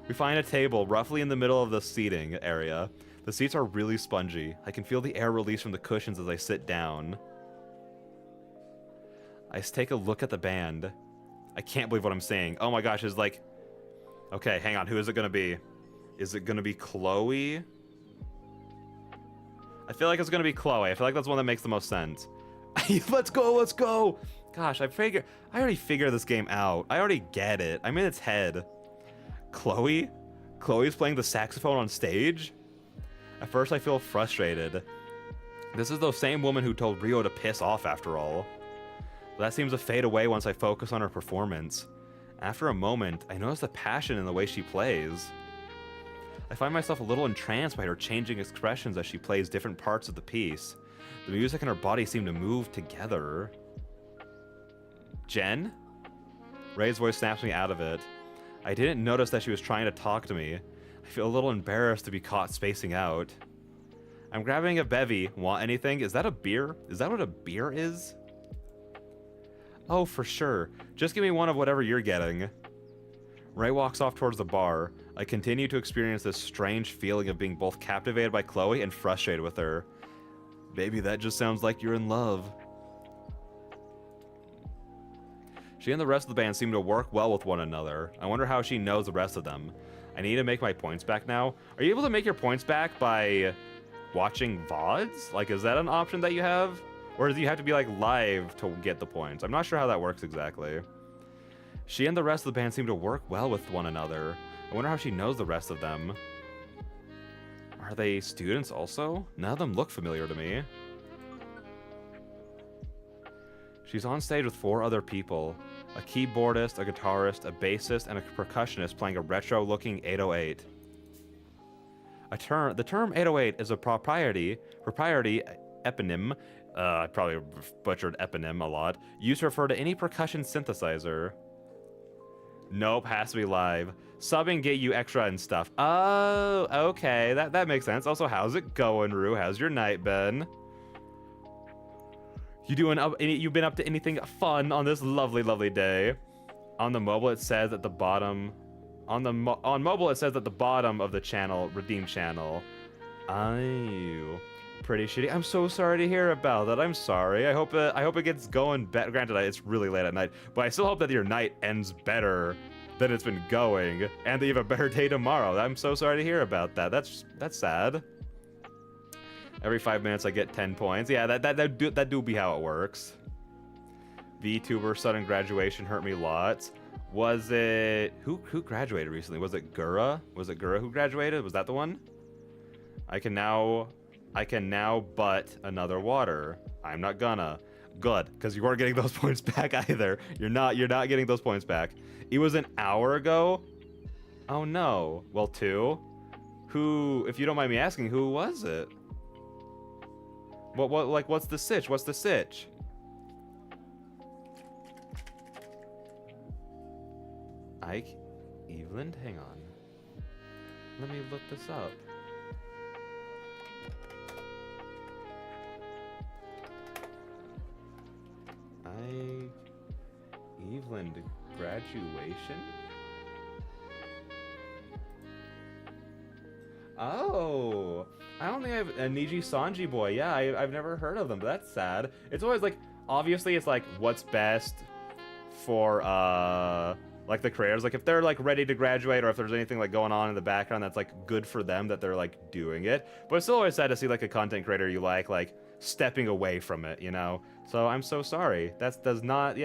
We find a table roughly in the middle of the seating area. The seats are really spongy. I can feel the air release from the cushions as I sit down. I take a look at the band. I can't believe what I'm seeing. Oh my gosh, it's like... Okay, hang on. Who is it going to be? Is it going to be Chloe? I feel like it's going to be Chloe. I feel like that's one that makes the most sense. Let's go, let's go! Gosh, I already figured this game out. I already get it. I'm in its head. Chloe? Chloe's playing the saxophone on stage? At first I feel frustrated. This is the same woman who told Rio to piss off after all. But that seems to fade away once I focus on her performance. After a moment, I notice the passion in the way she plays. I find myself a little entranced by her changing expressions as she plays different parts of the piece. The music and her body seem to move together. Jen? Ray's voice snaps me out of it. I didn't notice that she was trying to talk to me. I feel a little embarrassed to be caught spacing out. I'm grabbing a bevy. Want anything? Is that a beer? Is that what a beer is? Oh, for sure. Just give me one of whatever you're getting. Ray walks off towards the bar. I continue to experience this strange feeling of being both captivated by Chloe and frustrated with her. Baby, that just sounds like you're in love. She and the rest of the band seem to work well with one another. I wonder how she knows the rest of them. I need to make my points back now. Are you able to make your points back by watching VODs? Like, is that an option that you have? Or do you have to be, like, live to get the points? I'm not sure how that works exactly. She and the rest of the band seem to work well with one another. I wonder how she knows the rest of them. Are they students also? None of them look familiar to me. She's on stage with 4 other people. A keyboardist, a guitarist, a bassist, and a percussionist playing a retro-looking 808. The term 808 is a propriety eponym, I probably butchered eponym a lot, used to refer to any percussion synthesizer. Nope, has to be live. Subbing get you extra and stuff. Oh, okay, that makes sense. Also, how's it going, Rue? How's your night been? You've been up to anything fun on this lovely, lovely day? On the mobile, it says at the bottom. On mobile, it says at the bottom of the channel, redeem channel. Oh, pretty shitty. I'm so sorry to hear about that. I'm sorry. I hope it gets going better. Granted, it's really late at night, but I still hope that your night ends better than it's been going, and that you have a better day tomorrow. I'm so sorry to hear about that. That's sad. Every 5 minutes I get 10 points. Yeah, that do be how it works. VTuber sudden graduation hurt me lots. Was it who graduated recently? Was it Gura? Was it Gura who graduated? Was that the one? I can now butt another water. I'm not gonna. Good, because you weren't getting those points back either. You're not getting those points back. It was an hour ago. Oh no. Well, 2. Who, if you don't mind me asking, who was it? What's the sitch? What's the sitch? Ike Eveland? Hang on. Let me look this up. Ike Eveland graduation? Oh, I don't think I have a Niji Sanji boy. Yeah, I've never heard of them, but that's sad. It's always like, obviously it's like what's best for like the creators. Like if they're like ready to graduate, or if there's anything like going on in the background that's like good for them that they're like doing it. But it's still always sad to see like a content creator you like stepping away from it, you know? So I'm so sorry. That does not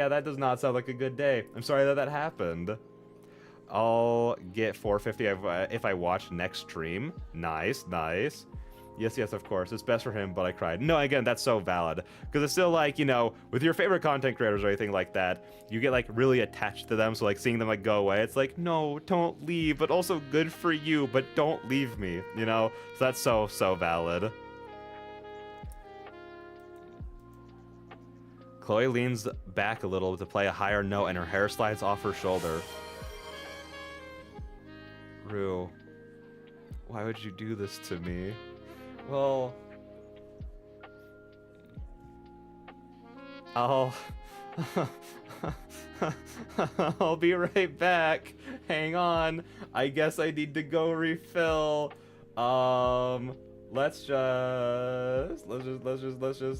sound like a good day. I'm sorry that happened. I'll get 450 if I watch next stream. Nice. Yes, of course. It's best for him, but I cried. No, again, that's so valid. Because it's still like, you know, with your favorite content creators or anything like that, you get like really attached to them. So like seeing them like go away, it's like, no, don't leave, but also good for you, but don't leave me, you know? So that's so valid. Chloe leans back a little to play a higher note and her hair slides off her shoulder. Rue, why would you do this to me? Well, I'll be right back. Hang on. I guess I need to go refill. Let's just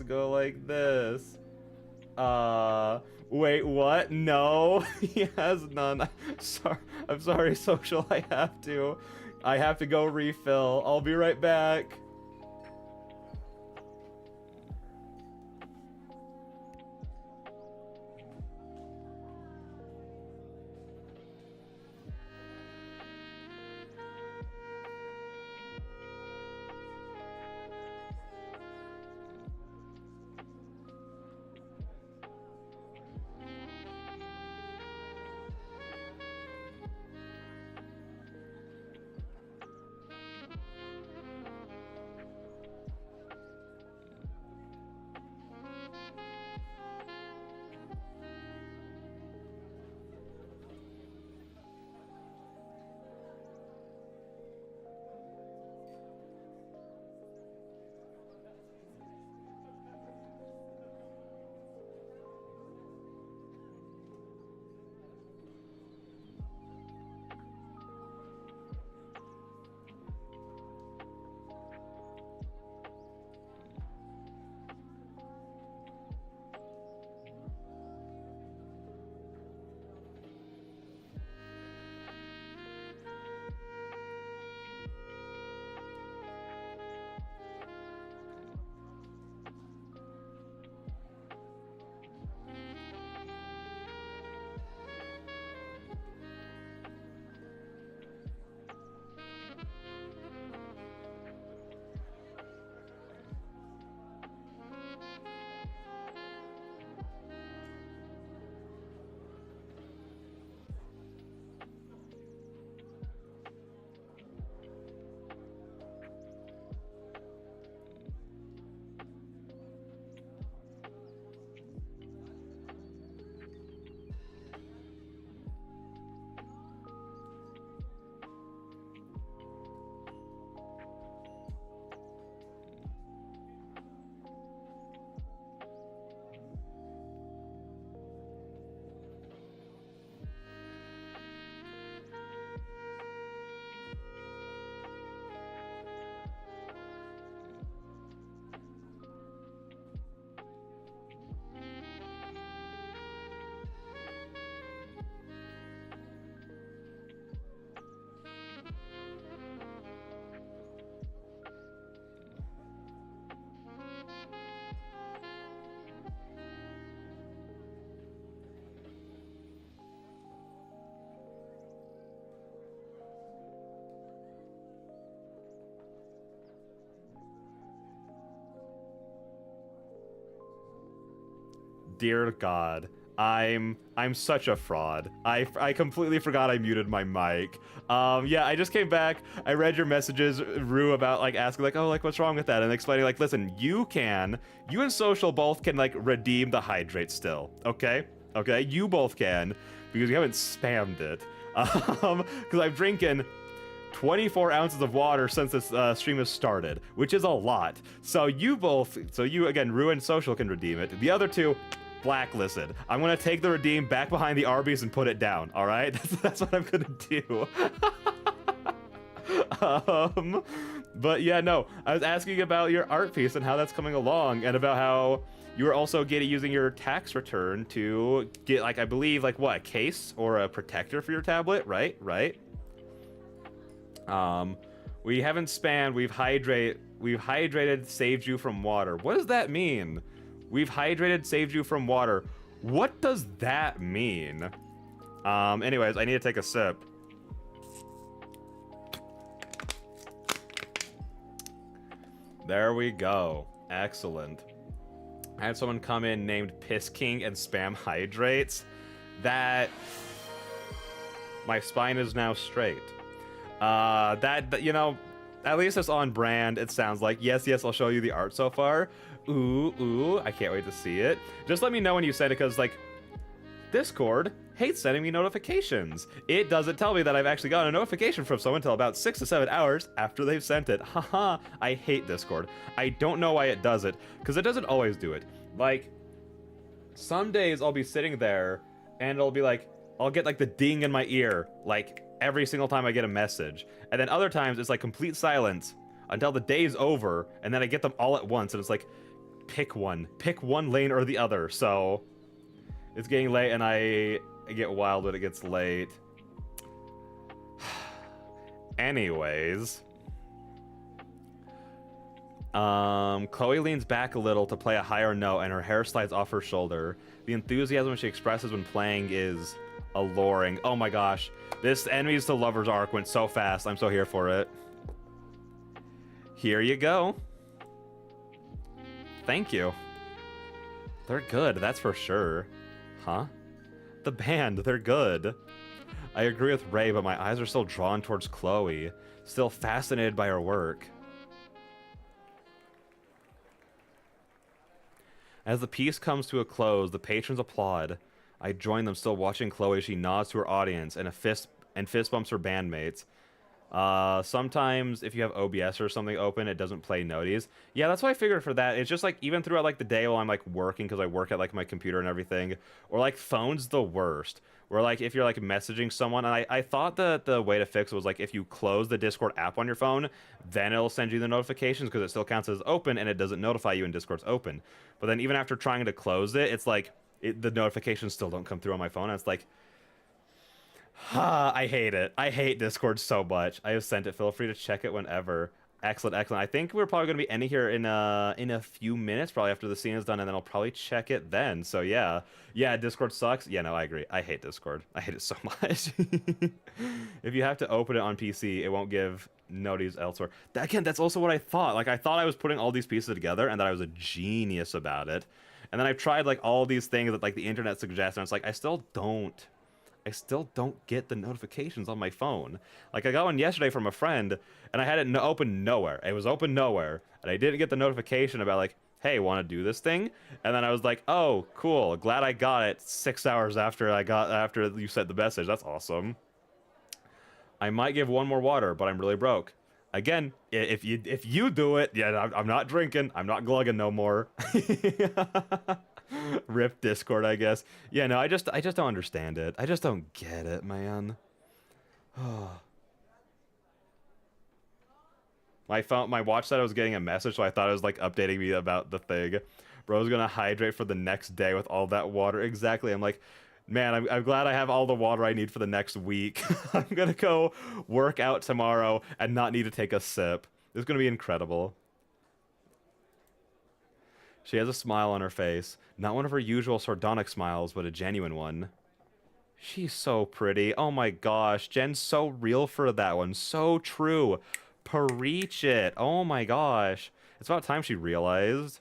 go like this. Wait, what? No, he has none. I'm sorry, social. I have to go refill. I'll be right back. Dear God. I'm such a fraud. I completely forgot I muted my mic. Yeah, I just came back. I read your messages, Rue, about like asking like, oh, like what's wrong with that, and explaining like, listen, you and Social both can like redeem the hydrate still. Okay, you both can because you haven't spammed it. Because I'm drinking 24 ounces of water since this stream has started, which is a lot. So you again, Rue and Social can redeem it. The other two, blacklisted. I'm gonna take the redeem back behind the Arby's and put it down. All right, that's what I'm gonna do. But yeah, no, I was asking about your art piece and how that's coming along, and about how you were also using your tax return to get like, I believe, like what, a case or a protector for your tablet, right? We haven't spammed. We've hydrated, saved you from water. What does that mean? We've hydrated, saved you from water. What does that mean? Anyways, I need to take a sip. There we go. Excellent. I had someone come in named Piss King and spam hydrates. That... My spine is now straight. That, you know, at least it's on brand, it sounds like. Yes, I'll show you the art so far. Ooh, I can't wait to see it. Just let me know when you send it, because, like, Discord hates sending me notifications. It doesn't tell me that I've actually gotten a notification from someone until about 6 to 7 hours after they've sent it. Haha, I hate Discord. I don't know why it does it, because it doesn't always do it. Like, some days I'll be sitting there, and it'll be like, I'll get, like, the ding in my ear, like, every single time I get a message. And then other times it's like complete silence until the day's over, and then I get them all at once, and it's like, pick one lane or the other. So it's getting late, and I get wild when it gets late. Anyways, Chloe leans back a little to play a higher note, and her hair slides off her shoulder. The enthusiasm she expresses when playing is alluring. Oh my gosh, this enemies to lovers arc went so fast. I'm so here for it. Here you go. Thank you. They're good, that's for sure. Huh? The band, they're good. I agree with Ray, but my eyes are still drawn towards Chloe, still fascinated by her work. As the piece comes to a close, the patrons applaud. I join them, still watching Chloe as she nods to her audience and fist bumps her bandmates. Sometimes if you have OBS or something open, it doesn't play noties. Yeah, that's what I figured for that. It's just like, even throughout like the day while I'm like working, because I work at like my computer and everything, or like phone's the worst. Where like if you're like messaging someone, and I thought that the way to fix it was like if you close the Discord app on your phone, then it'll send you the notifications because it still counts as open and it doesn't notify you when Discord's open. But then even after trying to close it, it's like the notifications still don't come through on my phone. And it's like, I hate it. I hate Discord so much. I have sent it. Feel free to check it whenever. Excellent. I think we're probably going to be ending here in a few minutes, probably after the scene is done, and then I'll probably check it then. So yeah, Discord sucks. Yeah, no, I agree. I hate Discord. I hate it so much. If you have to open it on PC, it won't give noties elsewhere. Again, that's also what I thought. Like, I thought I was putting all these pieces together and that I was a genius about it. And then I've tried like all these things that like the internet suggests, and it's like I still don't get the notifications on my phone. Like, I got one yesterday from a friend, and I had it open nowhere. It was open nowhere, and I didn't get the notification about, like, hey, want to do this thing? And then I was like, oh, cool. Glad I got it 6 hours after you sent the message. That's awesome. I might give one more water, but I'm really broke. Again, if you do it, yeah, I'm not drinking. I'm not glugging no more. Rip Discord, I guess. Yeah, no, I just don't understand it. I just don't get it, man. My watch said I was getting a message, so I thought it was like updating me about the thing. Bro's gonna hydrate for the next day with all that water. Exactly. I'm like, man, I'm glad I have all the water I need for the next week. I'm gonna go work out tomorrow and not need to take a sip. It's gonna be incredible. She has a smile on her face. Not one of her usual sardonic smiles, but a genuine one. She's so pretty. Oh my gosh. Jen's so real for that one. So true. Preach it. Oh my gosh. It's about time she realized.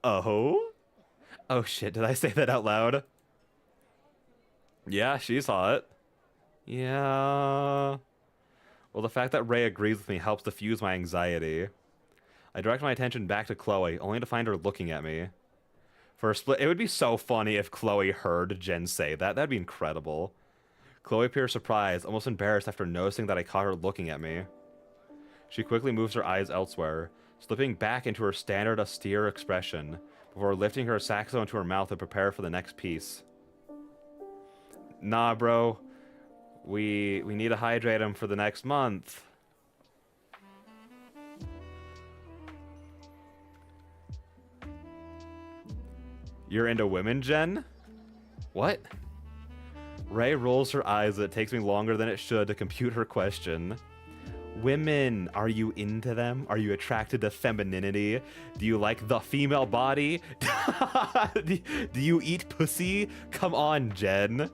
Oh? Oh shit, did I say that out loud? Yeah, she saw it. Yeah. Well, the fact that Ray agrees with me helps diffuse my anxiety. I direct my attention back to Chloe, only to find her looking at me. For a split, it would be so funny if Chloe heard Jen say that. That'd be incredible. Chloe appears surprised, almost embarrassed after noticing that I caught her looking at me. She quickly moves her eyes elsewhere, slipping back into her standard austere expression, before lifting her saxophone to her mouth to prepare for the next piece. Nah, bro. We need to hydrate him for the next month. You're into women, Jen? What? Ray rolls her eyes that it takes me longer than it should to compute her question. Women, are you into them? Are you attracted to femininity? Do you like the female body? Do you eat pussy? Come on, Jen.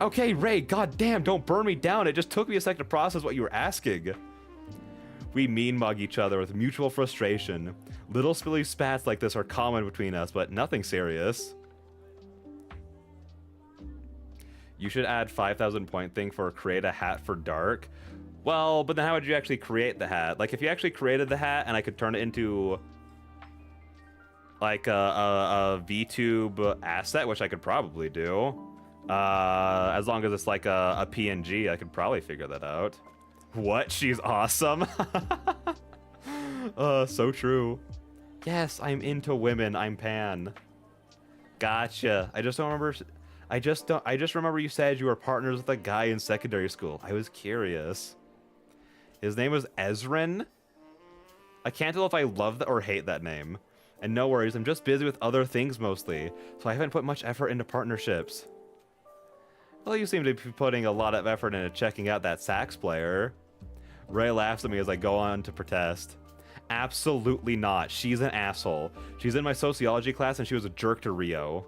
Okay, Ray, goddamn, don't burn me down. It just took me a second to process what you were asking. We mean mug each other with mutual frustration. Little spilly spats like this are common between us, but nothing serious. You should add 5,000 point thing for create a hat for dark. Well, but then how would you actually create the hat? Like, if you actually created the hat and I could turn it into like a VTube asset, which I could probably do. As long as it's like a PNG, I could probably figure that out. What? She's awesome. So true. Yes, I'm into women. I'm pan. Gotcha. I just remember you said you were partners with a guy in secondary school. I was curious. His name was Ezrin? I can't tell if I love or hate that name. And no worries, I'm just busy with other things mostly, so I haven't put much effort into partnerships. Well, you seem to be putting a lot of effort into checking out that sax player. Ray laughs at me as I go on to protest. Absolutely not. She's an asshole. She's in my sociology class and she was a jerk to Rio.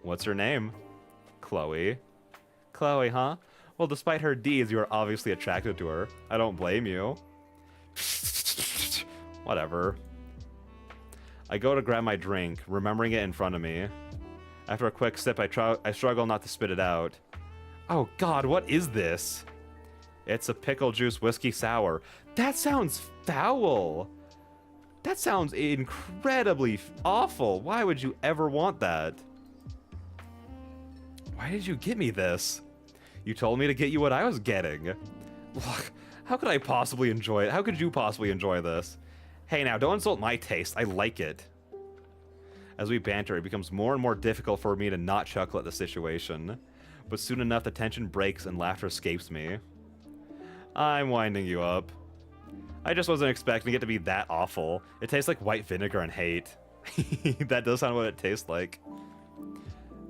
What's her name? Chloe. Chloe, huh? Well, despite her deeds, you are obviously attracted to her. I don't blame you. Whatever. I go to grab my drink, remembering it in front of me. After a quick sip, I struggle not to spit it out. Oh god, what is this? It's a pickle juice whiskey sour. That sounds foul. That sounds incredibly awful. Why would you ever want that? Why did you get me this? You told me to get you what I was getting. Look, how could I possibly enjoy it? How could you possibly enjoy this? Hey now, don't insult my taste. I like it. As we banter, it becomes more and more difficult for me to not chuckle at the situation. But soon enough, the tension breaks and laughter escapes me. I'm winding you up. I just wasn't expecting it to be that awful. It tastes like white vinegar and hate. That does sound what it tastes like.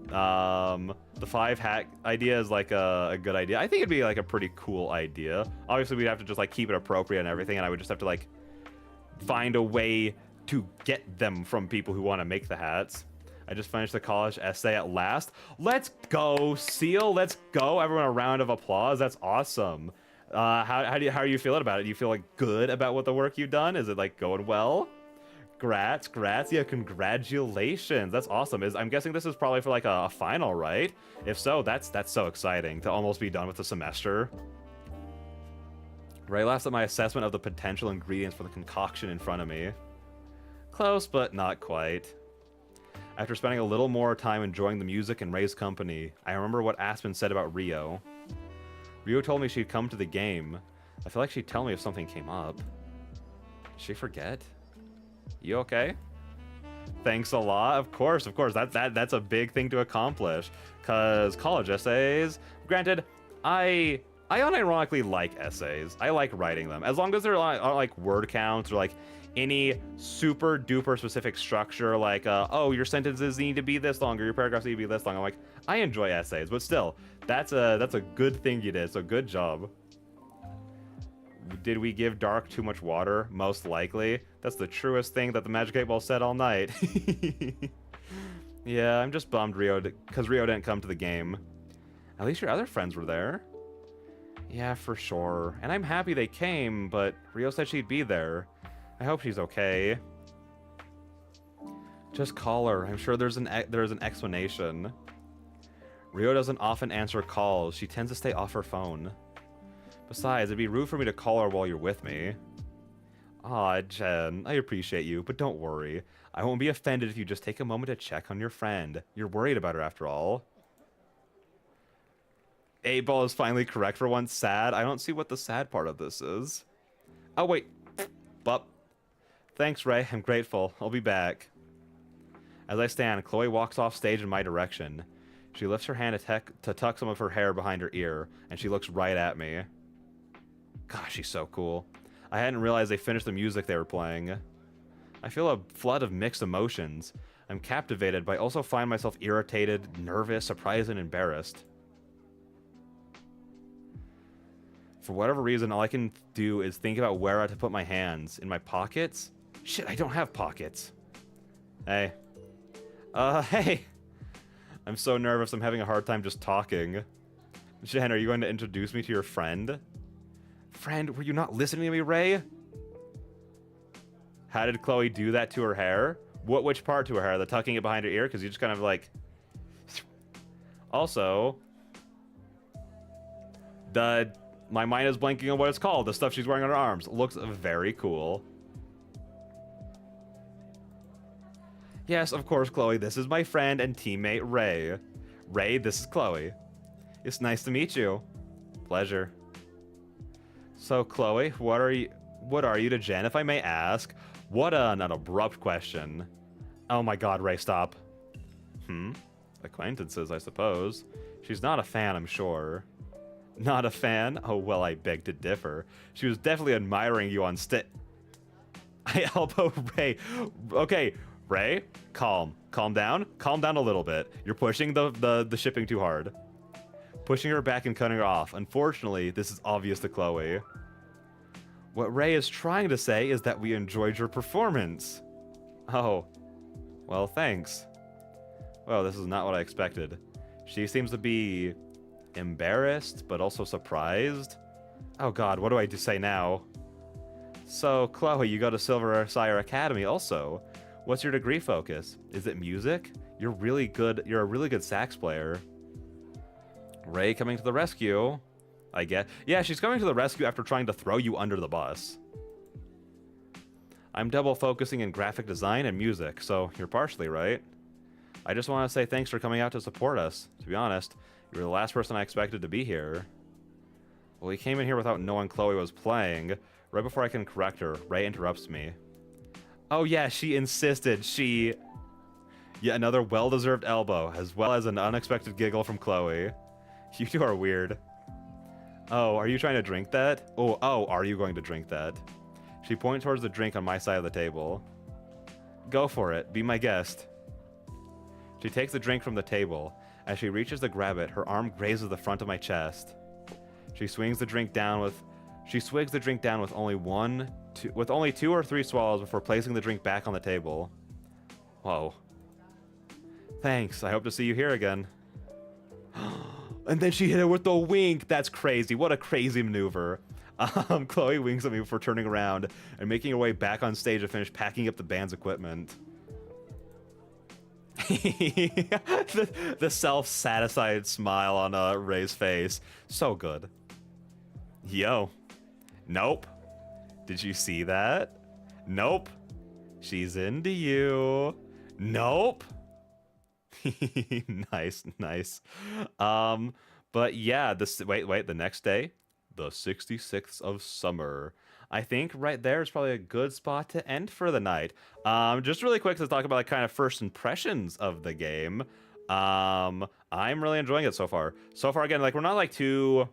The 5 hat idea is like a good idea. I think it'd be like a pretty cool idea. Obviously, we'd have to just like keep it appropriate and everything, and I would just have to like find a way to get them from people who want to make the hats. I just finished the college essay at last. Let's go, Seal. Let's go. Everyone, a round of applause. That's awesome. How are you feeling about it? Do you feel like good about what the work you've done? Is it like going well? Grats. Yeah, congratulations. That's awesome. I'm guessing this is probably for like a final, right? If so, that's so exciting to almost be done with the semester. Ray laughs at my assessment of the potential ingredients for the concoction in front of me. Close, but not quite. After spending a little more time enjoying the music and Ray's company, I remember what Aspen said about Rio. Rio told me she'd come to the game. I feel like she'd tell me if something came up. Did she forget? You okay? Thanks a lot. Of course. That's a big thing to accomplish. Cause college essays. Granted, I unironically like essays. I like writing them. As long as they're like word counts or like any super duper specific structure, like oh, your sentences need to be this long or your paragraphs need to be this long. I'm like, I enjoy essays, but still, that's a good thing you did. So good job. Did we give Dark too much water? Most likely. That's the truest thing that the Magic 8 Ball said all night. Yeah, I'm just bummed because Rio didn't come to the game. At least your other friends were there. Yeah, for sure. And I'm happy they came, but Rio said she'd be there. I hope she's okay. Just call her. I'm sure there's an explanation. Rio doesn't often answer calls. She tends to stay off her phone. Besides, it'd be rude for me to call her while you're with me. Aw, Jen, I appreciate you, but don't worry. I won't be offended if you just take a moment to check on your friend. You're worried about her after all. 8-Ball is finally correct for once. Sad? I don't see what the sad part of this is. Oh, wait. Bup. Thanks, Ray. I'm grateful. I'll be back. As I stand, Chloe walks off stage in my direction. She lifts her hand to tuck some of her hair behind her ear, and she looks right at me. Gosh, she's so cool. I hadn't realized they finished the music they were playing. I feel a flood of mixed emotions. I'm captivated, but I also find myself irritated, nervous, surprised, and embarrassed. For whatever reason, all I can do is think about where to put my hands. In my pockets? Shit, I don't have pockets. Hey. Hey. I'm so nervous, I'm having a hard time just talking. Jen, are you going to introduce me to your friend? Friend, were you not listening to me, Ray? How did Chloe do that to her hair? Which part to her hair? The tucking it behind her ear? Because you just kind of like... Also... My mind is blanking on what it's called. The stuff she's wearing on her arms. Looks very cool. Yes, of course, Chloe. This is my friend and teammate, Ray. Ray, this is Chloe. It's nice to meet you. Pleasure. So, Chloe, what are you to Jen, if I may ask? What an abrupt question. Oh my god, Ray, stop. Acquaintances, I suppose. She's not a fan, I'm sure. Not a fan? Oh, well, I beg to differ. She was definitely admiring you on I elbow Ray. Okay, Ray, calm. Calm down. Calm down a little bit. You're pushing the shipping too hard. Pushing her back and cutting her off. Unfortunately, this is obvious to Chloe. What Ray is trying to say is that we enjoyed your performance. Oh. Well, thanks. Well, this is not what I expected. She seems to be... embarrassed, but also surprised. Oh god, what do I say now? So, Chloe, you go to Silver Sire Academy also. What's your degree focus? Is it music? You're a really good sax player. Ray coming to the rescue. I guess. Yeah, she's coming to the rescue after trying to throw you under the bus. I'm double focusing in graphic design and music, so you're partially right. I just want to say thanks for coming out to support us. To be honest, you were the last person I expected to be here. Well, he came in here without knowing Chloe was playing. Right before I can correct her, Ray interrupts me. Oh yeah, she insisted. Yet another well-deserved elbow, as well as an unexpected giggle from Chloe. You two are weird. Oh, are you trying to drink that? Oh, are you going to drink that? She points towards the drink on my side of the table. Go for it. Be my guest. She takes the drink from the table. As she reaches to grab it, her arm grazes the front of my chest. She swigs the drink down with only 2 or 3 swallows before placing the drink back on the table. Whoa. Thanks. I hope to see you here again. And then she hit it with the wink. That's crazy. What a crazy maneuver. Chloe winks at me before turning around and making her way back on stage to finish packing up the band's equipment. the self-satisfied smile on Ray's face. So good. Yo. Nope. Did you see that? Nope. She's into you. Nope. Nice. But yeah, wait, the next day, the 66th of summer. I think right there is probably a good spot to end for the night. Just really quick to talk about like kind of first impressions of the game. I'm really enjoying it so far. So far, again, like we're not like too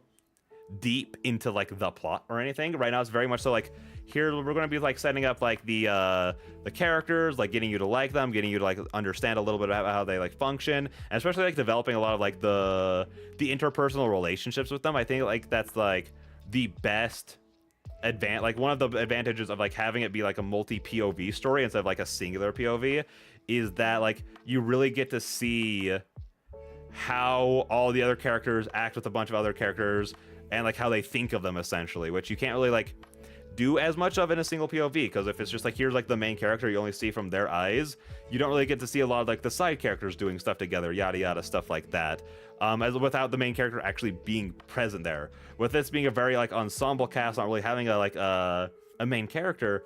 deep into like the plot or anything. Right now, it's very much so like here we're going to be like setting up like the characters, like getting you to like them, getting you to like understand a little bit about how they like function, and especially like developing a lot of like the interpersonal relationships with them. I think like that's like the best like one of the advantages of like having it be like a multi POV story instead of like a singular POV is that like you really get to see how all the other characters act with a bunch of other characters and like how they think of them essentially, which you can't really like do as much of in a single POV, because if it's just like here's like the main character you only see from their eyes, you don't really get to see a lot of like the side characters doing stuff together, yada yada, stuff like that. As without the main character actually being present there. With this being a very like ensemble cast, not really having a main character,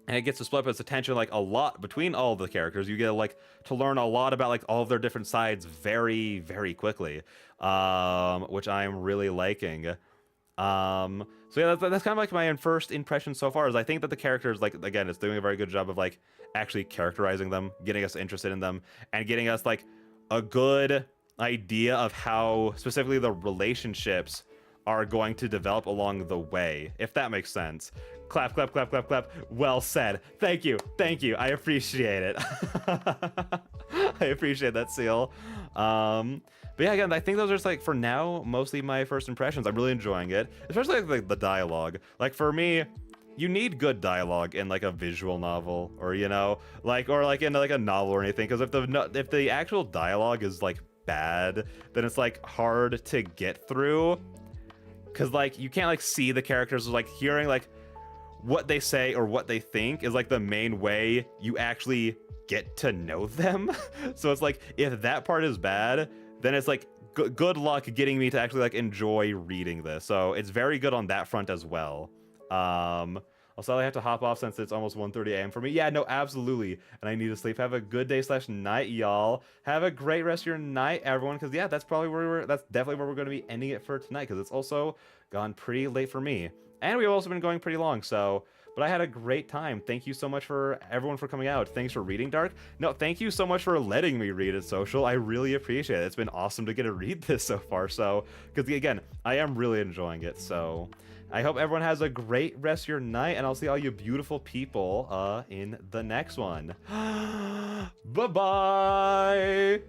and it gets to split up its attention like a lot between all of the characters. You get like to learn a lot about like all of their different sides very, very quickly, which I'm really liking. So yeah, that's kind of like my first impression so far. Is I think that the characters, like, again, it's doing a very good job of like actually characterizing them, getting us interested in them, and getting us like a good idea of how specifically the relationships are going to develop along the way, if that makes sense. Clap, clap, clap, clap, clap. Well said. Thank you. Thank you. I appreciate it. I appreciate that, Seal. But yeah, again, I think those are just like, for now, mostly my first impressions. I'm really enjoying it, especially like the dialogue. Like for me, you need good dialogue in like a visual novel, or you know, like, or like in like a novel or anything. Because if the actual dialogue is like bad, then it's like hard to get through. Because like you can't like see the characters, like hearing like what they say or what they think is like the main way you actually get to know them. So it's like if that part is bad, then it's like good luck getting me to actually like enjoy reading this. So it's very good on that front as well. Also, I have to hop off since it's almost 1:30 a.m. for me. Yeah, no, absolutely. And I need to sleep. Have a good day / night, y'all. Have a great rest of your night, everyone. Because yeah, that's definitely where we're going to be ending it for tonight. Because it's also gone pretty late for me, and we've also been going pretty long. So, but I had a great time. Thank you so much for everyone for coming out. Thanks for reading Dark. No, thank you so much for letting me read it, Social. I really appreciate it. It's been awesome to get to read this so far. So, because again, I am really enjoying it. So, I hope everyone has a great rest of your night, and I'll see all you beautiful people in the next one. Bye-bye!